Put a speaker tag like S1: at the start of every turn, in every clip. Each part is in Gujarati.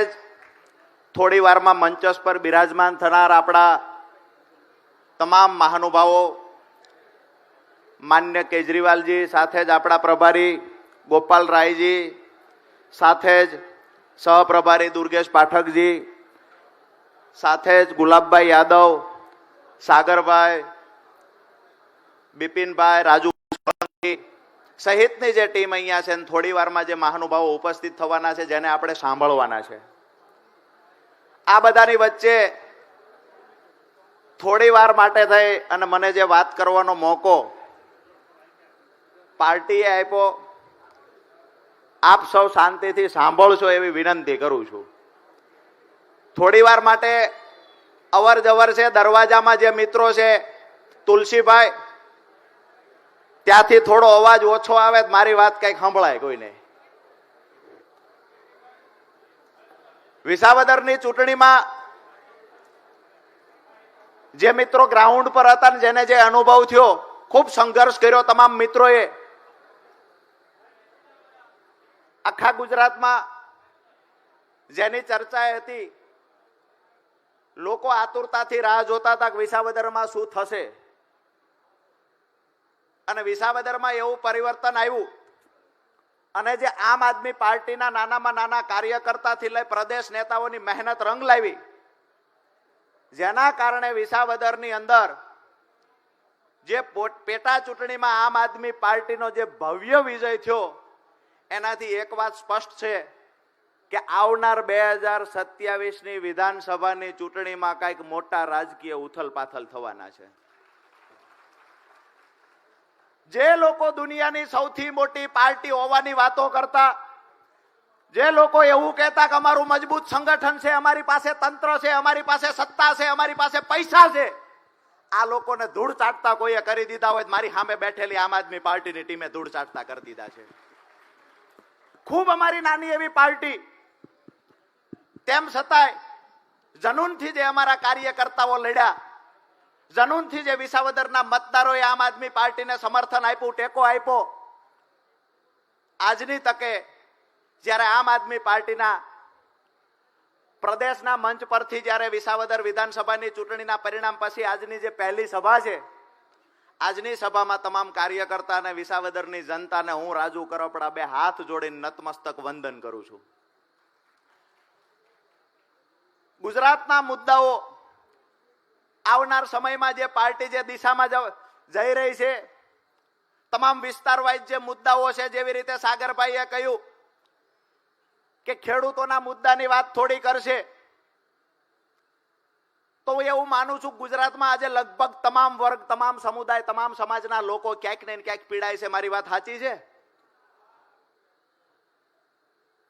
S1: જ થોડી વારમાં મંચસ પર બિરાજમાન થનાર આપણા તમામ મહાનુભાવો, માન્ય કેજરીવાલજી, સાથે જ આપણા પ્રભારી ગોપાલ રાયજી, સાથે જ સહપ્રભારી દુર્ગેશ પાઠકજી, સાથે જ ગુલાબભાઈ યાદવ, સાગરભાઈ, બિપિનભાઈ, રાજુ સહિતની જે ટીમ અહીંયા છે, થોડી વારમાં જે મહાનુભાવો ઉપસ્થિત થવાના છે, જેને આપણે સાંભળવાના છે, આ બધાની વચ્ચે થોડી વાર માટે થઈ અને મને જે વાત કરવાનો મોકો પાર્ટીએ આપ્યો, આપ સૌ શાંતિથી સાંભળશો એવી વિનંતી કરું છું. થોડી વાર માટે અવર જવર છે, દરવાજામાં જે મિત્રો છે, તુલસીભાઈ, ત્યાંથી થોડો અવાજ ઓછો આવે, મારી વાત કઈક સંભળાય કોઈને. વિસાવદરની ચૂંટણીમાં જે મિત્રો ગ્રાઉન્ડ પર હતા ને જેને જે અનુભવ થયો, ખૂબ સંઘર્ષ કર્યો તમામ મિત્રોએ. આખા ગુજરાતમાં જેની ચર્ચા હતી, લોકો આતુરતાથી રાહ જોતા હતા કે વિસાવદરમાં શું થશે, અને વિસાવદરમાં એવું પરિવર્તન આવ્યું અને જે આમ આદમી પાર્ટીના નાનામાં નાના કાર્યકર્તાથી લઈ પ્રદેશ નેતાઓની મહેનત રંગ લાવી, જેના કારણે વિસાવદરની અંદર જે પેટા ચૂંટણીમાં આમ આદમી પાર્ટીનો જે ભવ્ય વિજય થયો, એનાથી એક વાત સ્પષ્ટ છે કે આવનાર 2027ની વિધાનસભાની ચૂંટણીમાં કઈક મોટા રાજકીય ઉથલપાથલ થવાના છે. જે લોકો દુનિયાની સૌથી મોટી પાર્ટી હોવાની વાતો કરતા, જે લોકો એવું કહેતા કે અમારું મજબૂત સંગઠન છે, અમારી પાસે તંત્ર છે, અમારી પાસે સત્તા છે, અમારી પાસે પૈસા છે, આ લોકોને ધૂળ ચાટતા કોઈએ કરી દીધા હોય, મારી સામે બેઠેલી આમ આદમી પાર્ટીની ટીમે ધૂળ ચાટતા કરી દીધા છે. ખૂબ અમારી નાની એવી પાર્ટી, તેમ છતાંય જનૂનથી જે અમારા કાર્યકર્તાઓ લડ્યા, જનૂનથી જે વિસાવદરના મતદારોએ આમ આદમી પાર્ટીને સમર્થન આપ્યું, ટેકો આપ્યો, આજની તકે જ્યારે આમ આદમી પાર્ટીના પ્રદેશના મંચ પરથી જ્યારે વિસાવદર વિધાનસભાની ચૂંટણીના પરિણામ પછી આજની જે પહેલી સભા છે, આજની સભામાં તમામ કાર્યકર્તા અને વિસાવદરની જનતાને હું રાજુ કરપડા બે હાથ જોડીને નતમસ્તક વંદન કરું છું. ગુજરાતના મુદ્દાઓ, આવનાર સમયમાં જે પાર્ટી જે દિશામાં જઈ રહી છે, તમામ વિસ્તાર વાઇઝ જે મુદ્દાઓ છે, જેવી રીતે સાગરભાઈએ કહ્યું કે ખેડૂતોના મુદ્દાની વાત થોડી કરશે, તો હું એવું માનું છું ગુજરાતમાં આજે લગભગ તમામ વર્ગ, તમામ સમુદાય, તમામ સમાજના લોકો ક્યાંક ને ક્યાંક પીડાય છે. મારી વાત સાચી છે?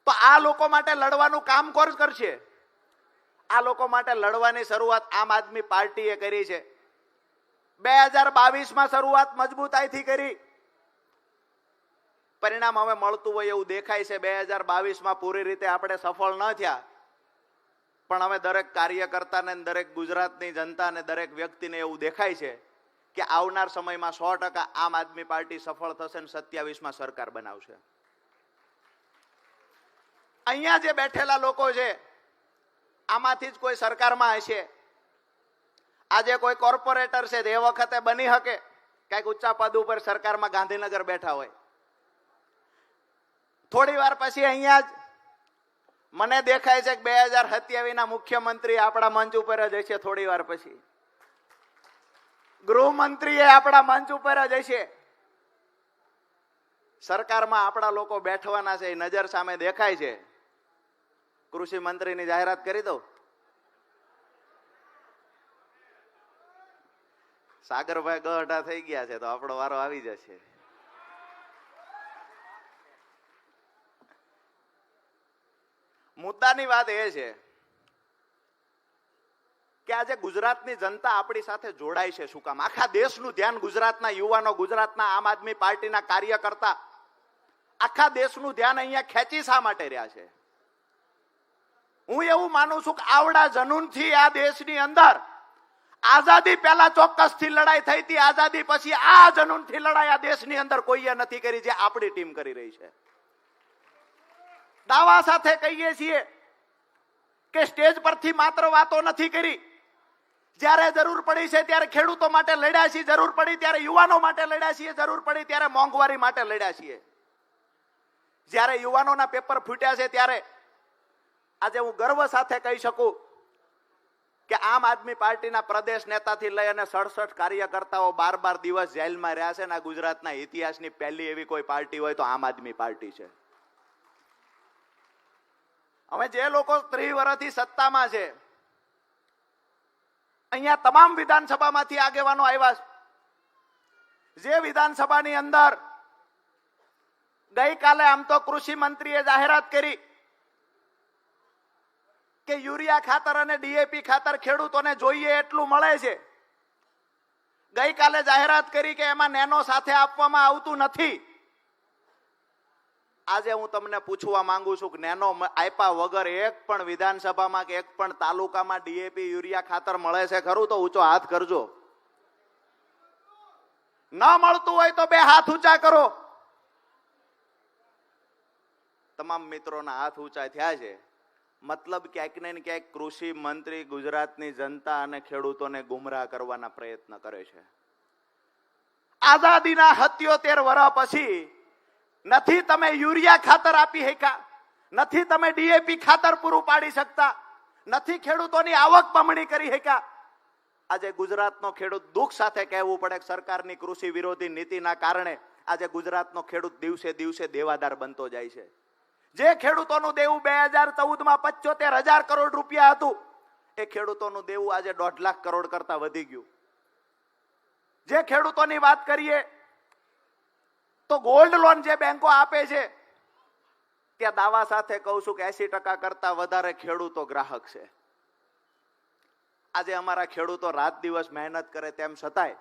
S1: તો આ લોકો માટે લડવાનું કામ કોણ કરશે? આ લોકો માટે લડવાની શરૂઆત આમ આદમી પાર્ટીએ કરી છે. 2022માં શરૂઆત મજબૂતાઈથી કરી, પરિણામ હવે મળતું હોય એવું દેખાય છે. 2022માં પૂરી રીતે આપણે સફળ ન થયા, પણ હવે દરેક કાર્યકર્તાને, દરેક ગુજરાતની જનતાને, દરેક વ્યક્તિને એવું દેખાય છે કે આવનાર સમયમાં 100% આમ આદમી પાર્ટી સફળ થશે અને 27માં સરકાર બનાવશે. અહીંયા જે બેઠેલા લોકો છે, આમાંથી જ કોઈ સરકારમાં હશે. આજે કોઈ કોર્પોરેટર છે, એ વખતે બની શકે કઈક ઊંચા પદ ઉપર સરકારમાં ગાંધીનગર બેઠા હોય. થોડી વાર પછી અહીંયા જ મને દેખાય છે કે 2027ના મુખ્યમંત્રી આપણા મંચ ઉપર જ હશે. થોડી વાર પછી ગૃહમંત્રી આપણા મંચ ઉપર જ હશે. સરકારમાં આપણા લોકો બેઠવાના છે, એ નજર સામે દેખાય છે. કૃષિ મંત્રીની જાહેરાત કરી દઉં. સાગરભાઈ ગઢા થઈ ગયા છે, તો આપણો વારો આવી જશે. મુદ્દાની વાત એ છે કે આજે ગુજરાતની જનતા આપણી સાથે જોડાય છે. શું કામ? આખા દેશનું ધ્યાન ગુજરાતના યુવાનો, ગુજરાતના આમ આદમી પાર્ટીના કાર્યકર્તા, આખા દેશનું ધ્યાન અહીંયા ખેંચી શા માટે રહ્યા છે? હું એવું માનું છું કે આવડા જનૂનથી આ દેશની અંદર આઝાદી પહેલા ચોક્કસથી લડાઈ થઈ હતી, આઝાદી પછી આ જનૂનથી લડાઈ આ દેશની અંદર કોઈએ નથી કરી, જે આપણી ટીમ કરી રહી છે. દાવા સાથે કહીએ છીએ કે સ્ટેજ પરથી માત્ર વાતો નથી કરી, જ્યારે જરૂર પડી છે ત્યારે ખેડૂતો માટે લડ્યા છીએ, જરૂર પડી ત્યારે યુવાનો માટે લડ્યા છીએ, જરૂર પડી ત્યારે મોંઘવારી માટે લડ્યા છીએ. જ્યારે યુવાનોના પેપર ફૂટ્યા છે ત્યારે આજે હું ગર્વ સાથે કહી શકું કે આમ આદમી પાર્ટીના પ્રદેશ નેતાથી લઈ અને 67 કાર્યકર્તાઓ 12 દિવસ જેલમાં રહ્યા છે અને ગુજરાતના ઇતિહાસની પહેલી એવી કોઈ પાર્ટી હોય તો આમ આદમી પાર્ટી છે. હવે જે લોકો 30 વર્ષથી સત્તામાં છે, અહીંયા તમામ વિધાનસભામાંથી આગેવાનો આવ્યા છે. જે વિધાનસભાની અંદર ગઈકાલે આમ તો કૃષિ મંત્રીએ જાહેરાત કરી કે યુરિયા ખાતર અને ડીએપી ખાતર ખેડૂતોને જોઈએ એટલું મળે છે. ગઈકાલે જાહેરાત કરી કે એમાં નેનો સાથે આપવામાં આવતું નથી. આજે હું તમને પૂછવા માંગુ છું કે નેનો આપ્યા વગર એક પણ વિધાનસભામાં કે એક પણ તાલુકામાં ડીએપી યુરિયા ખાતર મળે છે ખરું? તો ઊંચો હાથ કરજો. ન મળતું હોય તો 2 હાથ ઊંચા કરો. તમામ મિત્રોના હાથ ઊંચા થયા છે. મતલબ ક્યાંક ને ક્યાંક કૃષિ મંત્રી ગુજરાતની જનતા અને ખેડૂતોને ગુમરાહ કરવાના પ્રયત્ન કરે છે. આઝાદીના 77 વર્ષ પછી નથી તમે યુરિયા ખાતર આપી શક્યા, નથી તમે ડીએપી ખાતર પૂરું પાડી શકતા, નથી ખેડૂતોની આવક બમણી કરી શક્યા. આજે ગુજરાતનો ખેડૂત દુઃખ સાથે કહેવું પડે કે સરકારની કૃષિ વિરોધી નીતિના કારણે આજે ગુજરાતનો ખેડૂત દિવસે દિવસે દેવાદાર બનતો જાય છે. જે ખેડૂતોનું દેવું 2014માં 75,000 કરોડ રૂપિયા હતું, એ ખેડૂતોનું દેવું આજે 1.5 લાખ કરોડ કરતા વધી ગયું. જે ખેડૂતોની વાત કરીએ તો ગોલ્ડ લોન જે બેંકો આપે છે ત્યાં દાવા સાથે કહું છું કે 80% કરતા વધારે ખેડૂતો ગ્રાહક છે. આજે અમારા ખેડૂતો રાત દિવસ મહેનત કરે તેમ છતાંય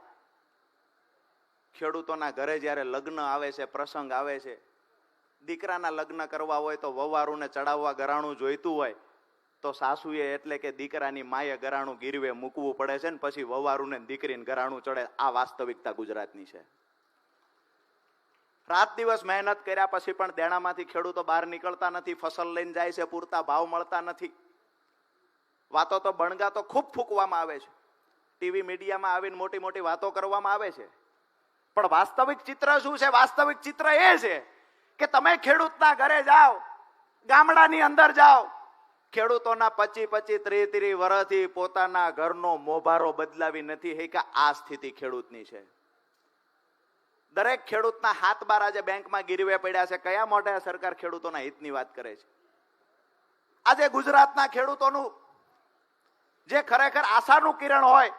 S1: ખેડૂતોના ઘરે જ્યારે લગ્ન આવે છે, પ્રસંગ આવે છે, દીકરાના લગ્ન કરવા હોય તો વવારુને ચડાવવા ઘરાણું જોઈતું હોય તો સાસુએ એટલે કે દીકરાની માએ ઘરાણું ગીરવે મૂકવું પડે છે ને પછી વવારુને દીકરીને ઘરાણું ચડે. આ વાસ્તવિકતા ગુજરાતની છે. રાત દિવસ મહેનત કર્યા પછી પણ દેણામાંથી ખેડૂતો બહાર નીકળતા નથી. ફસલ લઈને જાય છે, પૂરતા ભાવ મળતા નથી. વાતો તો બણગા તો ખૂબ ફૂંકવામાં આવે છે, ટીવી મીડિયામાં આવીને મોટી મોટી વાતો કરવામાં આવે છે, પણ વાસ્તવિક ચિત્ર શું છે? વાસ્તવિક ચિત્ર એ છે કે તમે ખેડૂતના ઘરે જાઓ, ગામડાની અંદર જાઓ, ખેડૂતોના 25-25, 30-30 વર્ષથી પોતાના ઘરનો મોભારો બદલાવી નથી શક્યા. આ સ્થિતિ ખેડૂતની છે. દરેક ખેડૂતના હાથ બાર આજે બેંકમાં ગીરવે પડ્યા છે. કયા મોઢે સરકાર ખેડૂતોના હિતની વાત કરે છે? આજે ગુજરાતના ખેડૂતોનું જે ખરેખર આશાનું કિરણ હોય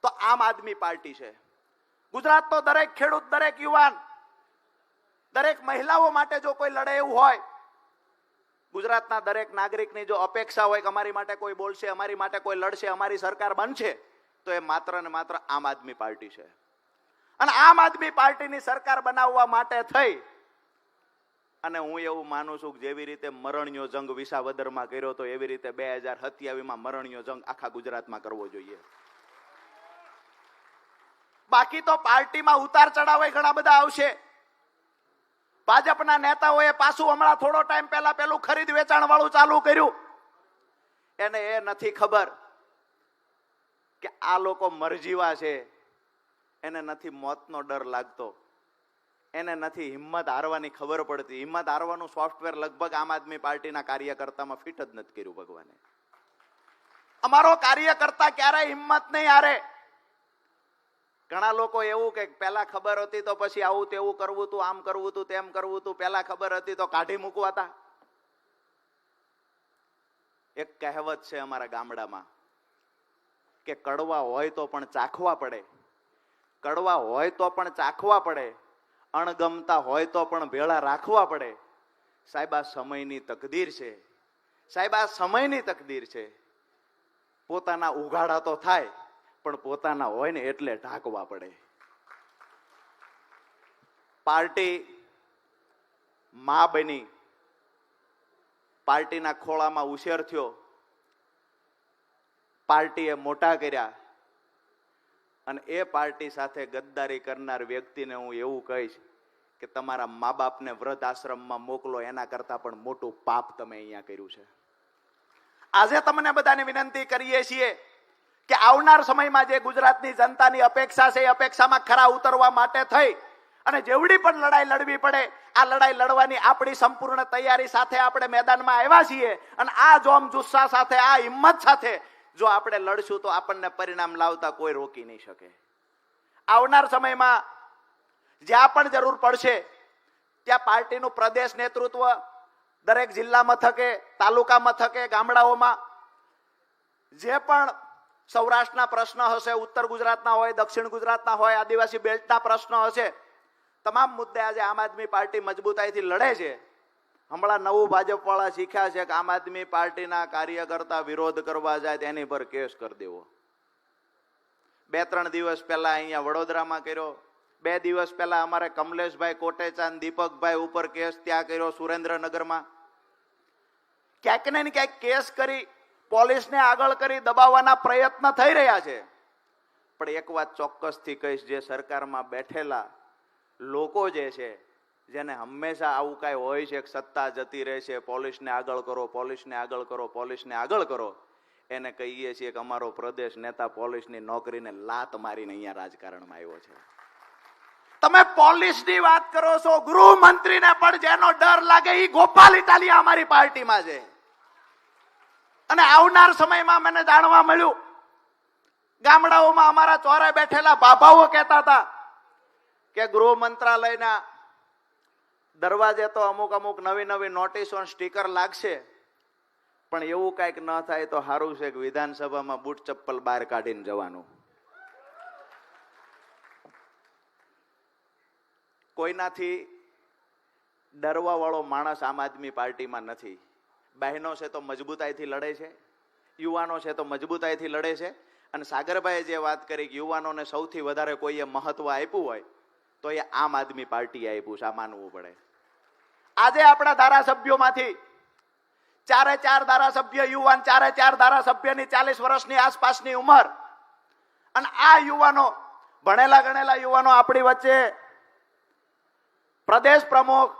S1: તો આમ આદમી પાર્ટી છે. ગુજરાતનો દરેક ખેડૂત, દરેક યુવાન, દરેક મહિલાઓ માટે જો કોઈ લડે એવું હોય, ગુજરાતના દરેક નાગરિકની જો અપેક્ષા હોય કે અમારી માટે કોઈ બોલશે, અમારી માટે કોઈ લડશે, અમારી સરકાર બનશે, તો એ માત્ર ને માત્ર આમ આદમી પાર્ટી છે. અને આમ આદમી પાર્ટીની સરકાર બનાવવા માટે થઈ અને હું એવું માનું છું કે જેવી રીતે મરણિયો જંગ વિસાવદરમાં કર્યો તો એવી રીતે 2027માં મરણિયો જંગ આખા ગુજરાતમાં કરવો જોઈએ. બાકી તો પાર્ટીમાં ઉતાર ચઢાવ ઘણા બધા આવશે. ભાજપના નેતાઓએ પાછું હમણાં થોડો ટાઈમ પહેલા પેલું ખરીદ વેચાણ વાળું ચાલુ કર્યું. એને એ નથી ખબર કે આ લોકો મરજીવા છે, એને નથી મોતનો ડર લાગતો, એને નથી હિંમત હારવાની ખબર પડતી. હિંમત હારવાનું સોફ્ટવેર લગભગ આમ આદમી પાર્ટીના કાર્યકર્તામાં ફિટ જ નથી કર્યું ભગવાને. અમારો કાર્યકર્તા ક્યારેય હિંમત નહીં હારે. ઘણા લોકો એવું કે પહેલા ખબર હતી તો પછી આવું તેવું કરવું તું, આમ કરવું તું, તેમ કરવું તું, પહેલા ખબર હતી તો કાઢી મૂકવાતા. એક કહેવત છે અમારા ગામડામાં કે કડવા હોય તો પણ ચાખવા પડે, કડવા હોય તો પણ ચાખવા પડે, અણગમતા હોય તો પણ ભેળા રાખવા પડે. સાહેબ આ સમયની તકદીર છે, સાહેબ આ સમયની તકદીર છે. પોતાના ઉઘાડા તો થાય પણ પોતાના હોય ને એટલે ઢાંકવા પડે. પાર્ટી માં બની, પાર્ટીના ખોળામાં ઉછેર થયો, પાર્ટીએ મોટા કર્યા અને એ પાર્ટી સાથે ગદ્દારી કરનાર વ્યક્તિને હું એવું કહીશ કે તમારા મા બાપને વૃદ્ધ આશ્રમમાં મોકલો, એના કરતા પણ મોટું પાપ તમે અહીંયા કર્યું છે. આજે તમને બધાને વિનંતી કરીએ છીએ કે આવનાર સમયમાં જે ગુજરાતની જનતાની અપેક્ષા છે એ અપેક્ષામાં ખરા ઉતરવા માટે થઈ અને જેવડી પણ લડાઈ લડવી પડે આ લડાઈ લડવાની આપણી સંપૂર્ણ તૈયારી સાથે આપણે મેદાનમાં આવ્યા છીએ અને આ જોમ જુસ્સા સાથે આ હિંમત સાથે જો આપણે લડશું તો આપણને પરિણામ લાવતા કોઈ રોકી નહીં શકે. આવનાર સમયમાં જ્યાં પણ જરૂર પડશે ત્યાં પાર્ટીનું પ્રદેશ નેતૃત્વ દરેક જિલ્લા મથકે, તાલુકા મથકે, ગામડાઓમાં જે પણ સૌરાષ્ટ્રના પ્રશ્ન હશે, ઉત્તર ગુજરાતના હોય, દક્ષિણ ગુજરાતના હોય, આદિવાસી બેલ્ટના પ્રશ્ન હશે, તમામ મુદ્દે આજે આમ આદમી પાર્ટી મજબૂતાઈથી લડે છે. હમણાં નવું ભાજપ વાળા શીખ્યા છે કે આમ આદમી પાર્ટીના કાર્યકર્તા વિરોધ કરવા જાય તેની પર કેસ કરી દેવો. 2-3 દિવસ પહેલા અહીંયા વડોદરામાં કર્યો, 2 દિવસ પહેલા અમારે કમલેશભાઈ કોટેચાંદ, દીપકભાઈ ઉપર કેસ ત્યાં કર્યો સુરેન્દ્રનગરમાં. ક્યાંક ને ક્યાંક કેસ કરી પોલીસને આગળ કરી દબાવવાના પ્રયત્ન થઈ રહ્યા છે. પણ એક વાત ચોક્કસથી કહીશ, જે સરકારમાં બેઠેલા લોકો જે છે, જેને હંમેશા આવું કાંઈ હોય છે કે સત્તા જતી રહે છે, પોલીસને આગળ કરો, પોલીસને આગળ કરો, પોલીસને આગળ કરો, એને કહીએ છીએ કે અમારો પ્રદેશ નેતા પોલીસની નોકરીને લાત મારીને અહીંયા રાજકારણમાં આવ્યો છે. તમે પોલીસની વાત કરો છો, ગૃહમંત્રીને પણ જેનો ડર લાગે એ ગોપાલ ઇટાલિયા અમારી પાર્ટીમાં છે. અને આવનાર સમયમાં મને જાણવા મળ્યું ગામડાઓમાં અમારા ચોરે બેઠેલા બાબાઓ કહેતા હતા કે ગૃહ મંત્રાલયના દરવાજે તો અમુક નવી નોટિસો સ્ટીકર લાગશે, પણ એવું કઈક ન થાય તો સારું છે કે વિધાનસભામાં બૂટ ચપ્પલ બહાર કાઢીને જવાનું. કોઈનાથી ડરવા વાળો માણસ આમ આદમી પાર્ટીમાં નથી. બહેનો છે તો મજબૂતાઈથી લડે છે, યુવાનો છે તો મજબૂતાઈથી લડે છે. અને સાગરભાઈએ જે વાત કરી કે યુવાનોને સૌથી વધારે કોઈએ મહત્વ આપ્યું હોય તો એ આમ આદમી પાર્ટીએ આપ્યું છે, આ માનવું પડે. આજે આપણા ધારાસભ્યોમાંથી 4 ધારાસભ્ય યુવાન, 4 ધારાસભ્યની 40 વર્ષની આસપાસની ઉંમર, અને આ યુવાનો ભણેલા ગણેલા યુવાનો આપણી વચ્ચે પ્રદેશ પ્રમુખ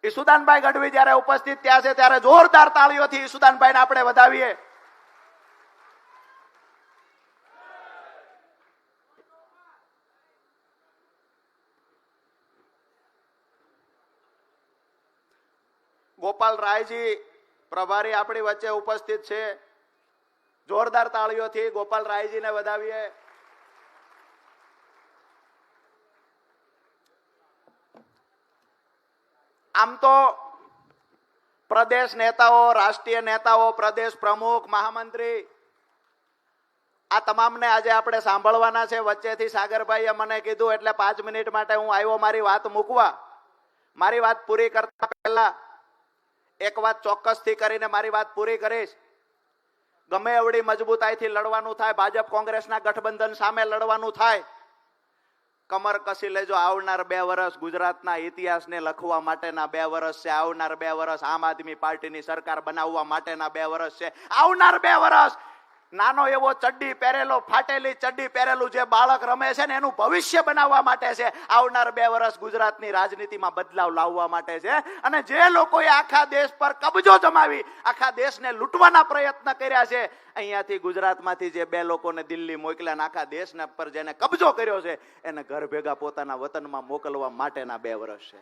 S1: ઈસુદાનભાઈ ગઢવી જયારે ઉપસ્થિત થયા છે ત્યારે જોરદાર તાળીઓથી ઈસુદાનભાઈને આપણે વધાવીએ. ગોપાલ રાયજી પ્રભારી આપણી વચ્ચે ઉપસ્થિત છે, જોરદાર તાળીઓથી ગોપાલ રાયજીને વધાવીએ. આમ તો પ્રદેશ નેતાઓ, રાષ્ટ્રીય નેતાઓ, પ્રદેશ પ્રમુખ, મહામંત્રી આ તમામને આજે આપણે સાંભળવાના છે. વચ્ચેથી સાગરભાઈએ મને કીધું એટલે 5 મિનિટ માટે હું આવ્યો મારી વાત મૂકવા. મારી વાત પૂરી કરતા પહેલા એક વાત ચોક્કસથી કરીને મારી વાત પૂરી કરીશ. ગમે એવડી મજબૂતાઈથી લડવાનું થાય, ભાજપ કોંગ્રેસના ગઠબંધન સામે લડવાનું થાય, કમર કસી લેજો. આવનાર 2 વર્ષ ગુજરાતના ઇતિહાસને લખવા માટેના 2 વર્ષ છે. આવનાર 2 વર્ષ આમ આદમી પાર્ટીની સરકાર બનાવવા માટેના 2 વર્ષ છે. આવનાર 2 વર્ષ નાનો એવો ચડ્ડી પહેરેલો, ફાટેલી ચડ્ડી પહેરેલું જે બાળક રમે છે ને એનું ભવિષ્ય બનાવવા માટે છે. આવનાર 2 વર્ષ ગુજરાતની રાજનીતિમાં બદલાવ લાવવા માટે છે. અને જે લોકોએ આખા દેશ પર કબજો જમાવી આખા દેશને લૂંટવાના પ્રયત્ન કર્યા છે, અહીંયાથી ગુજરાતમાંથી જે 2 લોકોને દિલ્હી મોકલ્યા અને આખા દેશના પર જેને કબજો કર્યો છે એને ઘર ભેગા પોતાના વતનમાં મોકલવા માટેના 2 વર્ષ છે.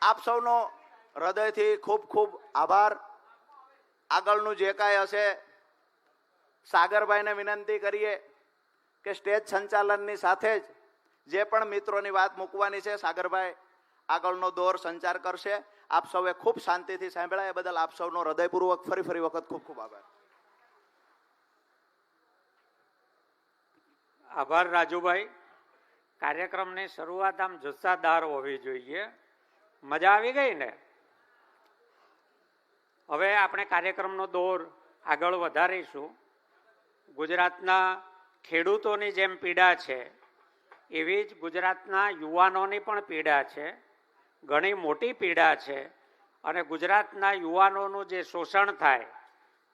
S1: આપ સૌનો હૃદયથી ખૂબ ખૂબ આભાર. આગળનું જે કાંઈ હશે સાગરભાઈને વિનંતી કરીએ કે સ્ટેજ સંચાલનની સાથે જ જે પણ મિત્રોની વાત મૂકવાની છે સાગરભાઈ આગળનો દોર સંચાર કરશે. આપ સૌએ ખૂબ શાંતિથી સાંભળ્યા એ બદલ આપ સૌનો હૃદયપૂર્વક ફરી વખત ખૂબ ખૂબ આભાર.
S2: આભાર રાજુભાઈ. કાર્યક્રમની શરૂઆત આમ જુસ્સાદાર હોવી જોઈએ. મજા આવી ગઈ ને? હવે આપણે કાર્યક્રમનો દોર આગળ વધારીશું. ગુજરાતના ખેડૂતોની જેમ પીડા છે એવી જ ગુજરાતના યુવાનોની પણ પીડા છે, ઘણી મોટી પીડા છે. અને ગુજરાતના યુવાનોનું જે શોષણ થાય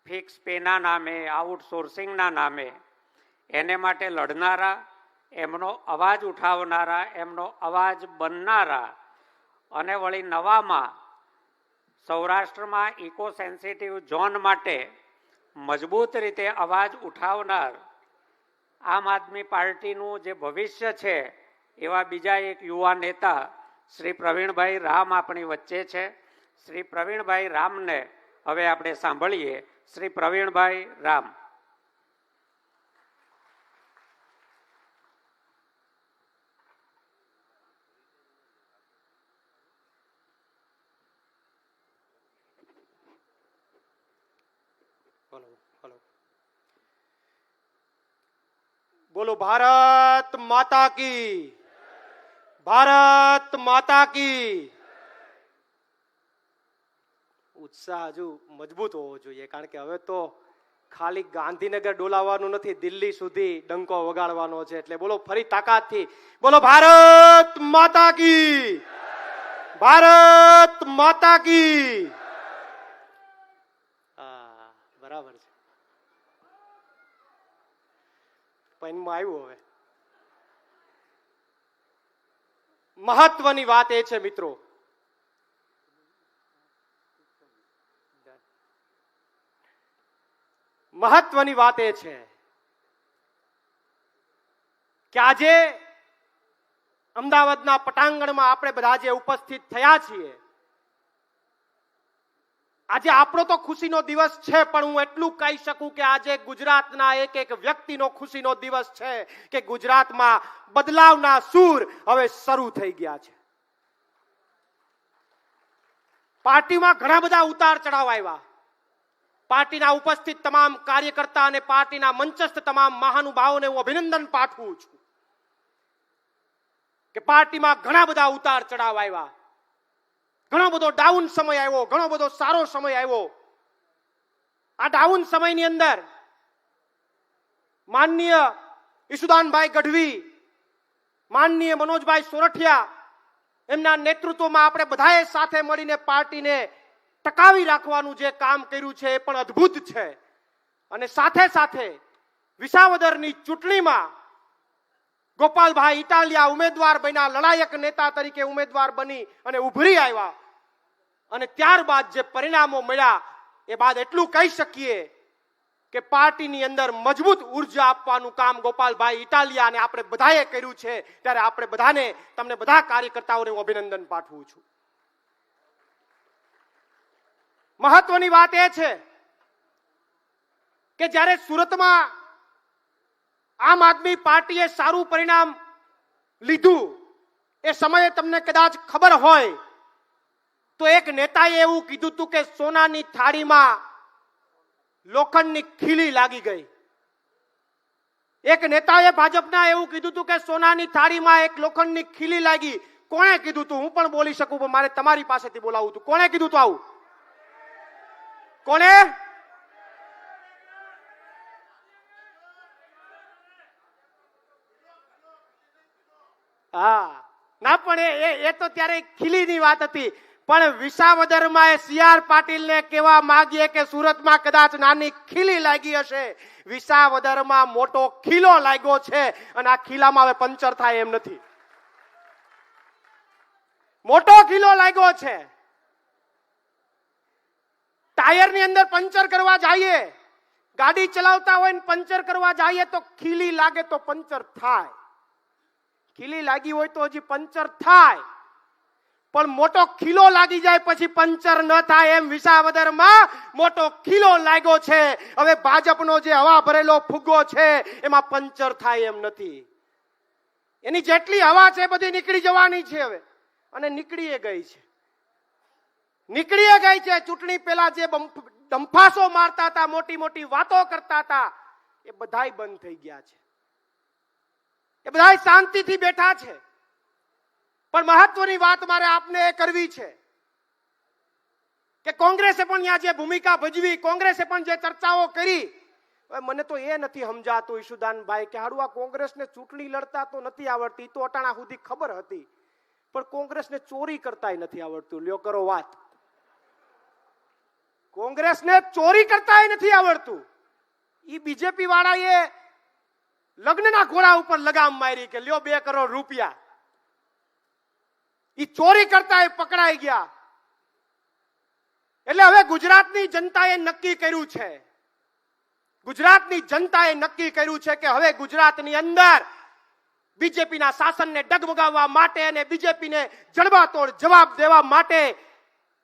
S2: ફિક્સ પેના નામે, આઉટસોર્સિંગના નામે, એને માટે લડનારા, એમનો અવાજ ઉઠાવનારા, એમનો અવાજ બનનારા અને વળી નવામાં સૌરાષ્ટ્રમાં ઇકો સેન્સિટિવ ઝોન માટે મજબૂત રીતે અવાજ ઉઠાવનાર આમ આદમી પાર્ટીનું જે ભવિષ્ય છે એવા બીજા એક યુવા નેતા શ્રી પ્રવીણભાઈ રામ આપણી વચ્ચે છે. શ્રી પ્રવીણભાઈ રામને હવે આપણે સાંભળીએ. શ્રી પ્રવીણભાઈ રામ.
S3: બોલો ભારત માતા કી, ભારત માતા કી. ઉત્સાહ હજુ મજબૂત હોવો જોઈએ, કારણ કે હવે તો ખાલી ગાંધીનગર ડોલાવવાનું નથી, દિલ્હી સુધી ડંકો વગાડવાનો છે. એટલે બોલો ફરી તાકાતથી, બોલો ભારત માતા કી, ભારત માતા કી. બરાબર છે. પૈનમાં આવ્યું. હવે મહત્વની વાત એ છે મિત્રો, મહત્વની વાત એ છે કે આજે અમદાવાદના પટાંગણમાં આપણે બધા જે ઉપસ્થિત થયા છીએ, આજે આપણો તો ખુશીનો દિવસ છે, પણ હું એટલું કહી શકું કે આજે ગુજરાતના એક એક વ્યક્તિનો ખુશીનો દિવસ છે કે ગુજરાતમાં બદલાવના સૂર હવે શરૂ થઈ ગયા છે. પાર્ટીમાં ઘણા બધા ઉતાર ચઢાવ આવ્યા. પાર્ટીના ઉપસ્થિત તમામ કાર્યકર્તા અને પાર્ટીના મંચસ્થ તમામ મહાનુભાવોને હું અભિનંદન પાઠવું છું કે પાર્ટીમાં ઘણા બધા ઉતાર ચઢાવ આવ્યા. ઘણો બધો ડાઉન સમય આવ્યો, ઘણો બધો સારો સમય આવ્યો. આ ડાઉન સમયની અંદર માનનીય ઈશુદાનભાઈ ગઢવી, માનનીય મનોજભાઈ સોરઠિયા, એમના નેતૃત્વમાં આપણે બધાએ સાથે મળીને પાર્ટીને ટકાવી રાખવાનું જે કામ કર્યું છે એ પણ અદ્ભુત છે. અને સાથે સાથે વિસાવદરની ચૂંટણીમાં ગોપાલભાઈ ઇટાલિયા ઉમેદવાર બન્યા, લડાયક નેતા તરીકે ઉમેદવાર બની અને ઉભરી આવ્યા. અને ત્યારબાદ જે પરિણામો મળ્યા એ બાદ એટલું કહી શકીએ કે પાર્ટીની અંદર મજબૂત ઉર્જા આપવાનું કામ ગોપાલભાઈ ઇટાલિયા અને આપણે બધાએ કર્યું છે. ત્યારે આપણે બધાને, તમને બધા કાર્યકર્તાઓને હું અભિનંદન પાઠવું છું. મહત્વની વાત એ છે કે જ્યારે સુરતમાં આમ આદમી પાર્ટીએ સારું પરિણામ લીધું, એ સમયે તમને કદાચ ખબર હોય તો એક નેતાએ એવું કીધું હતું કે સોનાની થાળીમાં લોખંડની ખીલી લાગી ગઈ. એક નેતાએ ભાજપના એવું કીધું હતું કે સોનાની થાળીમાં એક લોખંડની ખીલી લાગી. કોણે કીધું હતું? હું પણ બોલી શકું, પણ મારે તમારી પાસેથી બોલાવવું હતું. કોણે કીધું હતું આવું? કોણે? હા, ના, પણ એ તો ત્યારે ખીલીની વાત હતી. પણ વિસાવદરમાં સી.આર. પાટીલને કહેવા માંગીએ કે સુરતમાં કદાચ નાની ખીલી લાગી હશે, વિસાવદરમાં મોટો ખીલો લાગ્યો છે અને આ ખીલામાં હવે પંચર થાય એમ નથી. મોટો ખીલો લાગ્યો છે. ટાયરની અંદર પંચર કરવા જઈએ, ગાડી ચલાવતા હોય ને પંચર કરવા જઈએ તો ખીલી લાગે તો પંચર થાય. ખીલી લાગી હોય તો હજી પંચર થાય, પણ મોટો ખીલો લાગી જાય પછી પંચર ન થાય. એમ વિસાવદરમાં મોટો ખીલો લાગ્યો છે. હવે ભાજપનો જે હવા ભરેલો ફુગ્ગો છે એમાં પંચર થાય એમ નથી. એની જેટલી હવા છે બધી નીકળી જવાની છે હવે, અને નીકળી ગઈ છે. નીકળી ગઈ છે. ચૂંટણી પહેલા જે ડંફાસો મારતા હતા, મોટી મોટી વાતો કરતા હતા, એ બધાય બંધ થઈ ગયા છે. એ બધાય શાંતિથી બેઠા છે. પણ મહત્વની વાત મારે આપને એ કરવી છે કે કોંગ્રેસે પણ ત્યાં જે ભૂમિકા ભજવી, કોંગ્રેસે પણ જે ચર્ચાઓ કરી, મને તો એ નથી સમજાતું ઈશુદાનભાઈ કે હારું આ કોંગ્રેસને ચૂંટણી લડતા તો નથી આવડતી, તો અટાણા સુધી ખબર હતી, પણ કોંગ્રેસને ચોરી કરતાય નથી આવડતું. લ્યો કરો વાત. કોંગ્રેસને ચોરી કરતાય નથી આવડતું. ઈ બીજેપી વાળાએ લગ્નના ઘોડા ઉપર લગામ મારી કે લ્યો 2 કરોડ રૂપિયા. ઈ ચોરી કરતા પકડાઈ ગયા. એટલે હવે ગુજરાતની જનતાએ નક્કી કર્યું છે, ગુજરાતની જનતાએ નક્કી કર્યું છે કે હવે ગુજરાતની અંદર બીજેપીના શાસનને ડગમગાવવા માટે અને બીજેપીને જડબાતોડ જવાબ દેવા માટે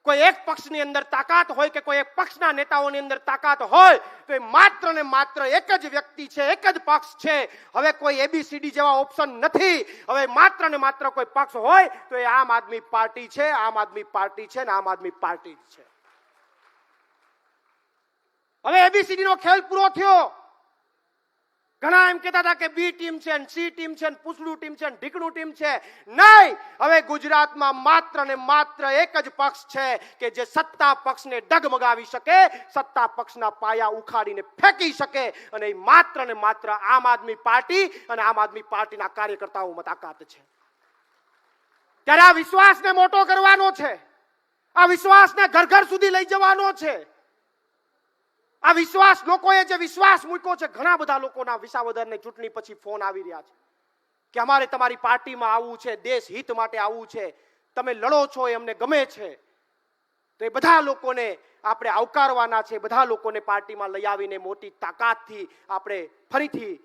S3: કોઈ એક પક્ષની અંદર તાકાત હોય કે કોઈ એક પક્ષના નેતાઓની અંદર તાકાત હોય તો એ માત્ર ને માત્ર એક જ વ્યક્તિ છે, એક જ પક્ષ છે. હવે કોઈ એબીસીડી જેવા ઓપ્શન નથી. હવે માત્ર ને માત્ર કોઈ પક્ષ હોય તો એ આમ આદમી પાર્ટી છે, આમ આદમી પાર્ટી છે ને આમ આદમી પાર્ટી જ છે. હવે એબીસીડી નો ખેલ પૂરો થયો. ઘણા એમ કહેતા હતા કે બી ટીમ છે, સી ટીમ છે, પૂછડું ટીમ છે, ઢીકણું ટીમ છે. નહીં, હવે ગુજરાતમાં માત્ર ને માત્ર એક જ પક્ષ છે કે જે સત્તા પક્ષને ડગમગાવી શકે, સત્તા પક્ષના પાયા ઉખાડીને ફેંકી શકે, અને એ માત્ર ને માત્ર આમ આદમી પાર્ટી અને આમ આદમી પાર્ટીના કાર્યકર્તાઓમાં તાકાત છે. ત્યારે આ વિશ્વાસને મોટો કરવાનો છે, આ વિશ્વાસને ઘર ઘર સુધી લઈ જવાનો છે. આ વિશ્વાસ, લોકોએ જે વિશ્વાસ મૂક્યો છે, ઘણા બધા લોકોના વિસાવદરની ચૂંટણી પછી ફોન આવી રહ્યા છે કે અમારે તમારી પાર્ટીમાં આવવું છે, દેશ હિત માટે આવવું છે, તમે લડો છો એ અમને ગમે છે. તો એ બધા લોકોને આપણે આવકારવાના છે, બધા લોકોને પાર્ટીમાં લઈ આવીને મોટી તાકાતથી આપણે ફરીથી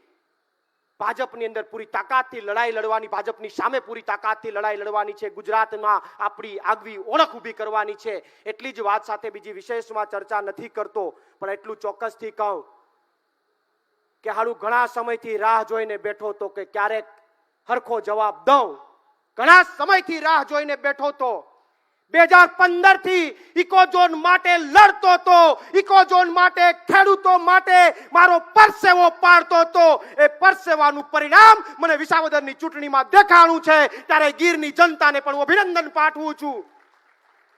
S3: ભાજપની અંદર પૂરી તાકાતથી લડાઈ લડવાની, ભાજપની સામે પૂરી તાકાતથી લડાઈ લડવાની છે. ગુજરાતમાં આપણી આગવી ઓળખ ઊભી કરવાની છે. એટલી જ વાત સાથે બીજી વિશેષમાં ચર્ચા નથી કરતો, પણ એટલું ચોક્કસથી કહું કે હાલું ઘણા સમયથી રાહ જોઈને બેઠો તો કે ક્યારેક હરખો જવાબ દઉં. ઘણા સમયથી રાહ જોઈને બેઠો તો 2015 થી ઇકોઝોન માટે લડતો તો, ઇકોઝોન માટે, ખેડૂતો માટે મારો પરસેવો પાડતો તો. એ પરસેવાનું પરિણામ મને વિસાવદરની ચૂંટણીમાં દેખાણું છે. ત્યારે ગીરની જનતાને પણ અભિનંદન પાઠવું છું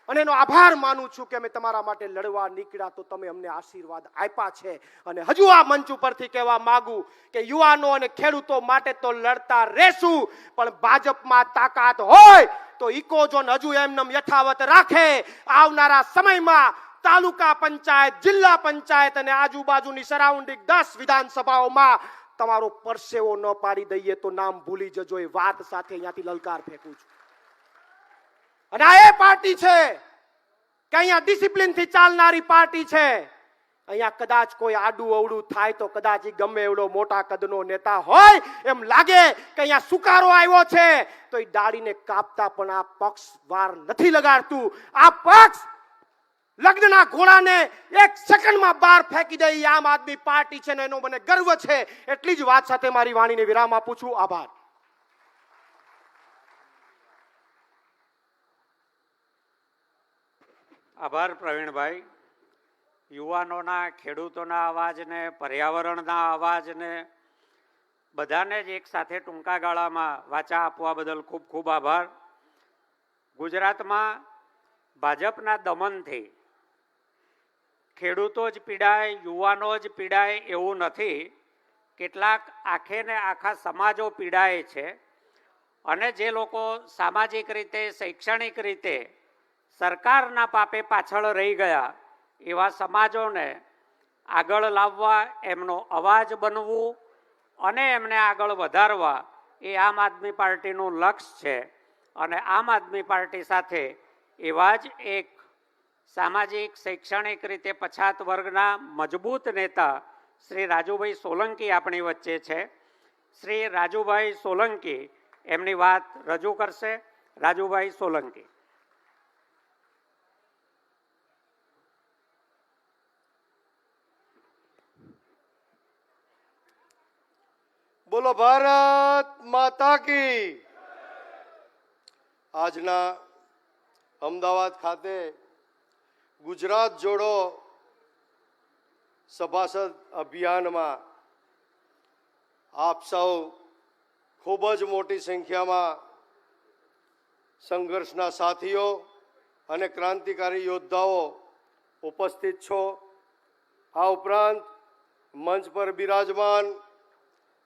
S3: અને એનો આભાર માનું છું કે અમે તમારા માટે લડવા નીકળ્યા તો તમે અમને આશીર્વાદ આપ્યા છે. અને હજુ આ મંચ ઉપરથી કહેવા માંગુ કે યુવાનો અને ખેડૂતો માટે તો લડતા રહેશું, પણ ભાજપમાં તાકાત હોય તો ઇકોઝોન હજુ એમનેમ યથાવત રાખે. આવનારા સમયમાં તાલુકા પંચાયત, જિલ્લા પંચાયત અને આજુબાજુની સરાઉન્ડિંગ 10 વિધાનસભાઓમાં તમારો પરસેવો ન પાડી દઈએ તો નામ ભૂલી જજો. એ વાત સાથે અહીંયાથી લલકાર ફેંકું છું. અને આ એ પાર્ટી છે કે અહીંયા ડિસિપ્લિનથી ચાલનારી પાર્ટી છે. અહીંયા કદાચ કોઈ આડું અવડું થાય તો કદાચ ગમે એવડો મોટા કદનો નેતા હોય એમ લાગે કે અહીંયા સુકારો આવ્યો છે તો એ દાઢીને કાપતા પણ આ પક્ષ વાર નથી લગાડતું. આ પક્ષ લગ્નના ઘોડાને એક સેકન્ડમાં બહાર ફેંકી દે એ આમ આદમી પાર્ટી છે ને એનો મને ગર્વ છે. એટલી જ વાત સાથે મારી વાણીને વિરામ આપું છું. આભાર.
S2: આભાર પ્રવીણભાઈ. યુવાનોના, ખેડૂતોના અવાજને, પર્યાવરણના અવાજને બધાને જ એક સાથે ટૂંકા ગાળામાં વાચા આપવા બદલ ખૂબ ખૂબ આભાર. ગુજરાતમાં ભાજપના દમનથી ખેડૂતો જ પીડાય, યુવાનો જ પીડાય એવું નથી. કેટલાક આખે ને આખા સમાજો પીડાય છે. અને જે લોકો સામાજિક રીતે, શૈક્ષણિક રીતે સરકારના પાપે પાછળ રહી ગયા એવા સમાજોને આગળ લાવવા, એમનો અવાજ બનવું અને એમને આગળ વધારવા એ આમ આદમી પાર્ટીનું લક્ષ્ય છે. અને આમ આદમી પાર્ટી સાથે એવા જ એક સામાજિક, શૈક્ષણિક રીતે પછાત વર્ગના મજબૂત નેતા શ્રી રાજુભાઈ સોલંકી આપણી વચ્ચે છે. શ્રી રાજુભાઈ સોલંકી એમની વાત રજૂ કરશે. રાજુભાઈ સોલંકી.
S4: બોલો ભારત માતા કી. આજના અમદાવાદ ખાતે ગુજરાત જોડો સભાસદ અભિયાનમાં આપ સૌ ખૂબ જ મોટી સંખ્યામાં સંઘર્ષના સાથીઓ અને ક્રાંતિકારી યોદ્ધાઓ ઉપસ્થિત છો. આ ઉપરાંત મંચ પર બિરાજમાન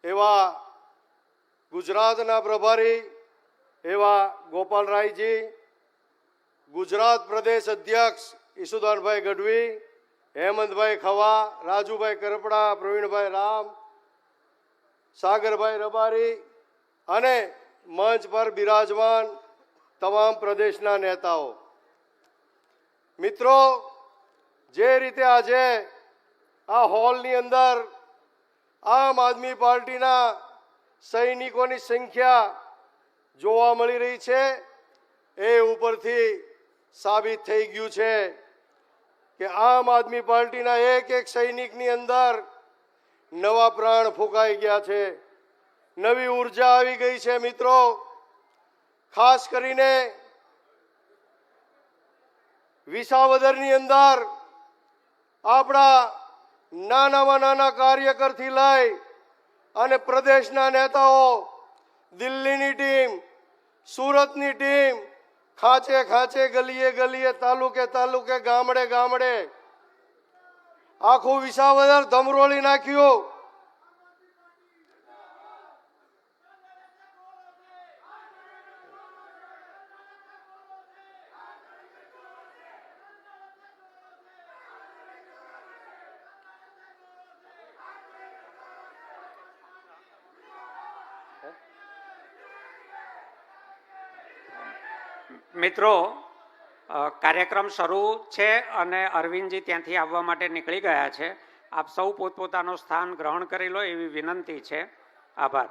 S4: એવા ગુજરાતના પ્રભારી એવા ગોપાલરાયજી, ગુજરાત પ્રદેશ અધ્યક્ષ ઈસુદાનભાઈ ગઢવી, હેમંતભાઈ ખવા, રાજુભાઈ કરપડા, પ્રવીણભાઈ રામ, સાગરભાઈ રબારી અને મંચ પર બિરાજમાન તમામ પ્રદેશના નેતાઓ. મિત્રો, જે રીતે આજે આ હોલની અંદર આમ આદમી પાર્ટીના સૈનિકોની સંખ્યા જોવા મળી રહી છે, એ ઉપરથી સાબિત થઈ ગયું છે કે આમ આદમી પાર્ટીના એક એક સૈનિકની અંદર નવા પ્રાણ ફૂંકાઈ ગયા છે, નવી ઉર્જા આવી ગઈ છે. મિત્રો, ખાસ કરીને વિસાવદરની અંદર આપણા નાનામાં નાના કાર્યકરથી લઈ અને પ્રદેશના નેતાઓ, દિલ્હીની ટીમ, સુરતની ટીમ, ખાંચે ખાંચે, ગલીએ ગલીએ, તાલુકે તાલુકે, ગામડે ગામડે આખું વિસાવદર ધમરોળી નાખ્યું.
S2: મિત્રો, કાર્યક્રમ શરૂ છે અને અરવિંદજી ત્યાંથી આવવા માટે નીકળી ગયા છે. આપ સૌ પોતપોતાનું સ્થાન ગ્રહણ કરી લો એવી વિનંતી છે. આભાર.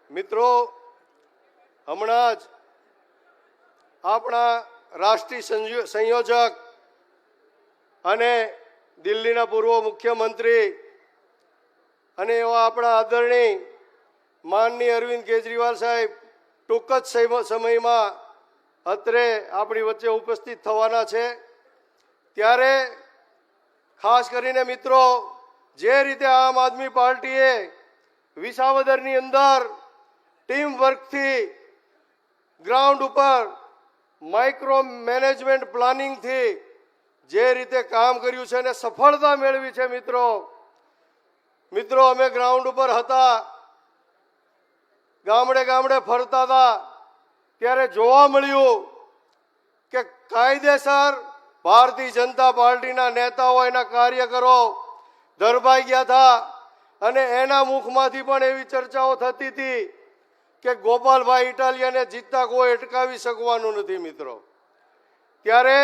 S4: મિત્રો, હમણાં જ આપણા રાષ્ટ્રીય સંયોજક અને દિલ્હીના પૂર્વ મુખ્યમંત્રી અને એવા આપણા આદરણીય માનનીય અરવિંદ કેજરીવાલ સાહેબ ટૂંક જ સમયમાં અત્રે આપણી વચ્ચે ઉપસ્થિત થવાના છે. ત્યારે ખાસ કરીને મિત્રો, જે રીતે આમ આદમી પાર્ટીએ વિસાવદરની અંદર ટીમ વર્કથી, ગ્રાઉન્ડ ઉપર માઇક્રો મેનેજમેન્ટ પ્લાનિંગથી જે રીતે કામ કર્યું છે અને સફળતા મેળવી છે. મિત્રો, અમે ગ્રાઉન્ડ ઉપર હતા, ગામડે ગામડે ફરતા હતા, ત્યારે જોવા મળ્યું કે કાયદેસર ભારતીય જનતા પાર્ટીના નેતાઓ, એના કાર્યકરો ધરબાઈ ગયા હતા અને એના મુખમાંથી પણ એવી ચર્ચાઓ થતી હતી કે ગોપાલભાઈ ઇટાલિયાને જીતતા કોઈ અટકાવી શકવાનું નથી. મિત્રો, ત્યારે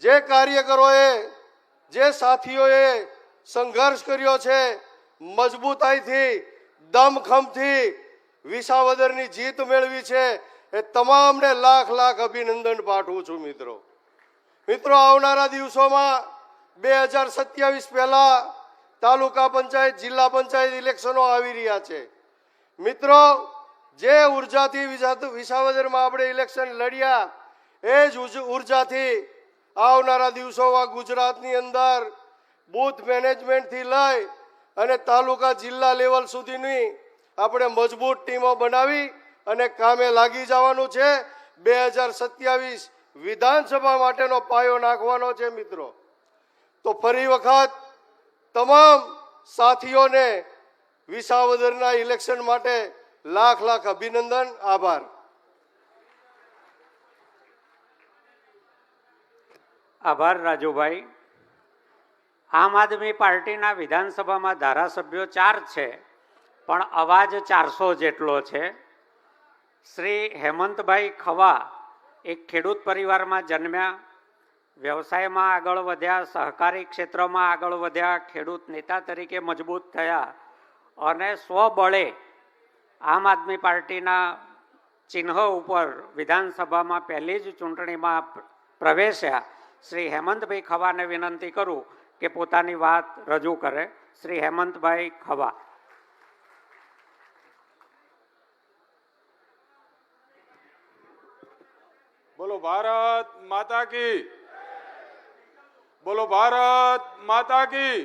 S4: જે કાર્યકરોએ, જે સાથીઓએ સંઘર્ષ કર્યો છે, મજબૂતાઈથી, દમખમથી વિસાવદરની જીત મેળવી છે, એ તમામને લાખ લાખ અભિનંદન પાઠવું છું. મિત્રો, આવનારા દિવસોમાં 2027 પહેલા તાલુકા પંચાયત, જિલ્લા પંચાયત ઇલેક્શનો આવી રહ્યા છે. મિત્રો, જે ઉર્જાથી વિસાવદરમાં આપણે ઇલેક્શન લડ્યા, એ જ ઉર્જાથી આવનારા દિવસોમાં ગુજરાતની અંદર બૂથ મેનેજમેન્ટથી લઈ અને તાલુકા, જિલ્લા લેવલ સુધીની આપણે મજબૂત ટીમો બનાવી અને કામે લાગી જવાનું છે. 2027 વિધાનસભા માટેનો પાયો નાખવાનો છે. મિત્રો, તો ફરી વખત તમામ સાથીઓને વિસાવદરના ઇલેક્શન માટે લાખ લાખ અભિનંદન. આભાર.
S2: આભાર રાજુભાઈ. આમ આદમી પાર્ટીના વિધાનસભામાં ધારાસભ્યો 4 છે, પણ અવાજ 400 જેટલો છે. શ્રી હેમંતભાઈ ખવા એક ખેડૂત પરિવારમાં જન્મ્યા, વ્યવસાયમાં આગળ વધ્યા, સહકારી ક્ષેત્રમાં આગળ વધ્યા, ખેડૂત નેતા તરીકે મજબૂત થયા અને સ્વબળે આમ આદમી પાર્ટીના ચિહ્ન ઉપર વિધાનસભામાં પહેલી જ ચૂંટણીમાં પ્રવેશ્યા. શ્રી હેમંતભાઈ ખવાને વિનંતી કરું કે પોતાની વાત રજૂ કરે. શ્રી હેમંતભાઈ ખવા.
S5: બોલો ભારત માતા કી, બોલો ભારત માતા કી.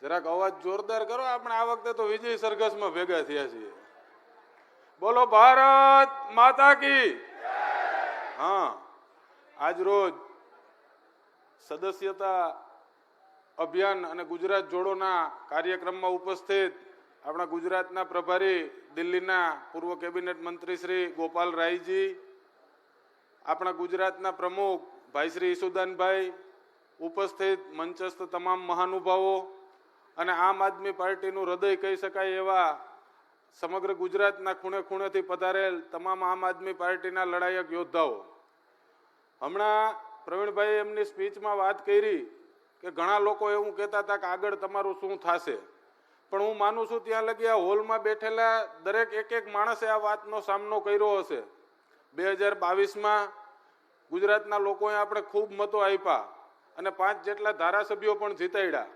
S5: જરાક અવાજ જોરદાર કરો. આપણે આ વખતે તો વિજય સરઘસમાં ભેગા થયા છીએ. બોલો ભારત માતા કી. હા, આજ રોજ સદસ્યતા અભિયાન અને ગુજરાત જોડોના કાર્યક્રમમાં ઉપસ્થિત આપણા ગુજરાતના પ્રભારી, દિલ્હીના પૂર્વ કેબિનેટ મંત્રી શ્રી ગોપાલ રાયજી, આપણા ગુજરાતના પ્રમુખ ભાઈ શ્રી ઈસુદાનભાઈ, ઉપસ્થિત મંચસ્થ તમામ મહાનુભાવો અને આમ આદમી પાર્ટીનું હૃદય કહી શકાય એવા સમગ્ર ગુજરાતના ખૂણે ખૂણેથી પધારેલ તમામ આમ આદમી પાર્ટીના લડાયક યોદ્ધાઓ, હમણાં પ્રવીણભાઈ એમની સ્પીચમાં વાત કરી કે ઘણા લોકો એવું કહેતા હતા કે આગળ તમારું શું થશે, પણ હું માનું છું ત્યાં લગી આ હોલમાં બેઠેલા દરેક એક માણસે આ વાતનો સામનો કર્યો હશે. 2022માં ગુજરાતના લોકોએ આપણે ખૂબ મતો આપ્યા અને 5 જેટલા ધારાસભ્યો પણ જીતાડ્યા,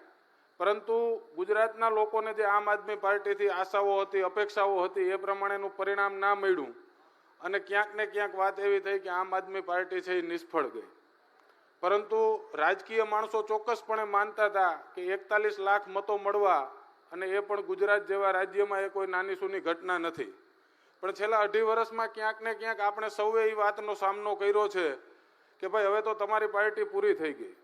S5: પરંતુ ગુજરાતના લોકોને જે આમ આદમી પાર્ટીથી આશાઓ હતી, અપેક્ષાઓ હતી, એ પ્રમાણેનું પરિણામ ના મળ્યું અને ક્યાંક ને ક્યાંક વાત એવી થઈ કે આમ આદમી પાર્ટી છે એ નિષ્ફળ ગઈ. પરંતુ રાજકીય માણસો ચોક્કસપણે માનતા હતા કે 41 લાખ મતો મળવા અને એ પણ ગુજરાત જેવા રાજ્યમાં એ કોઈ નાની સૂની ઘટના નથી. પણ છેલ્લા 2.5 વર્ષમાં ક્યાંક ને ક્યાંક આપણે સૌએ એ વાતનો સામનો કર્યો છે કે ભાઈ હવે તો તમારી પાર્ટી પૂરી થઈ ગઈ.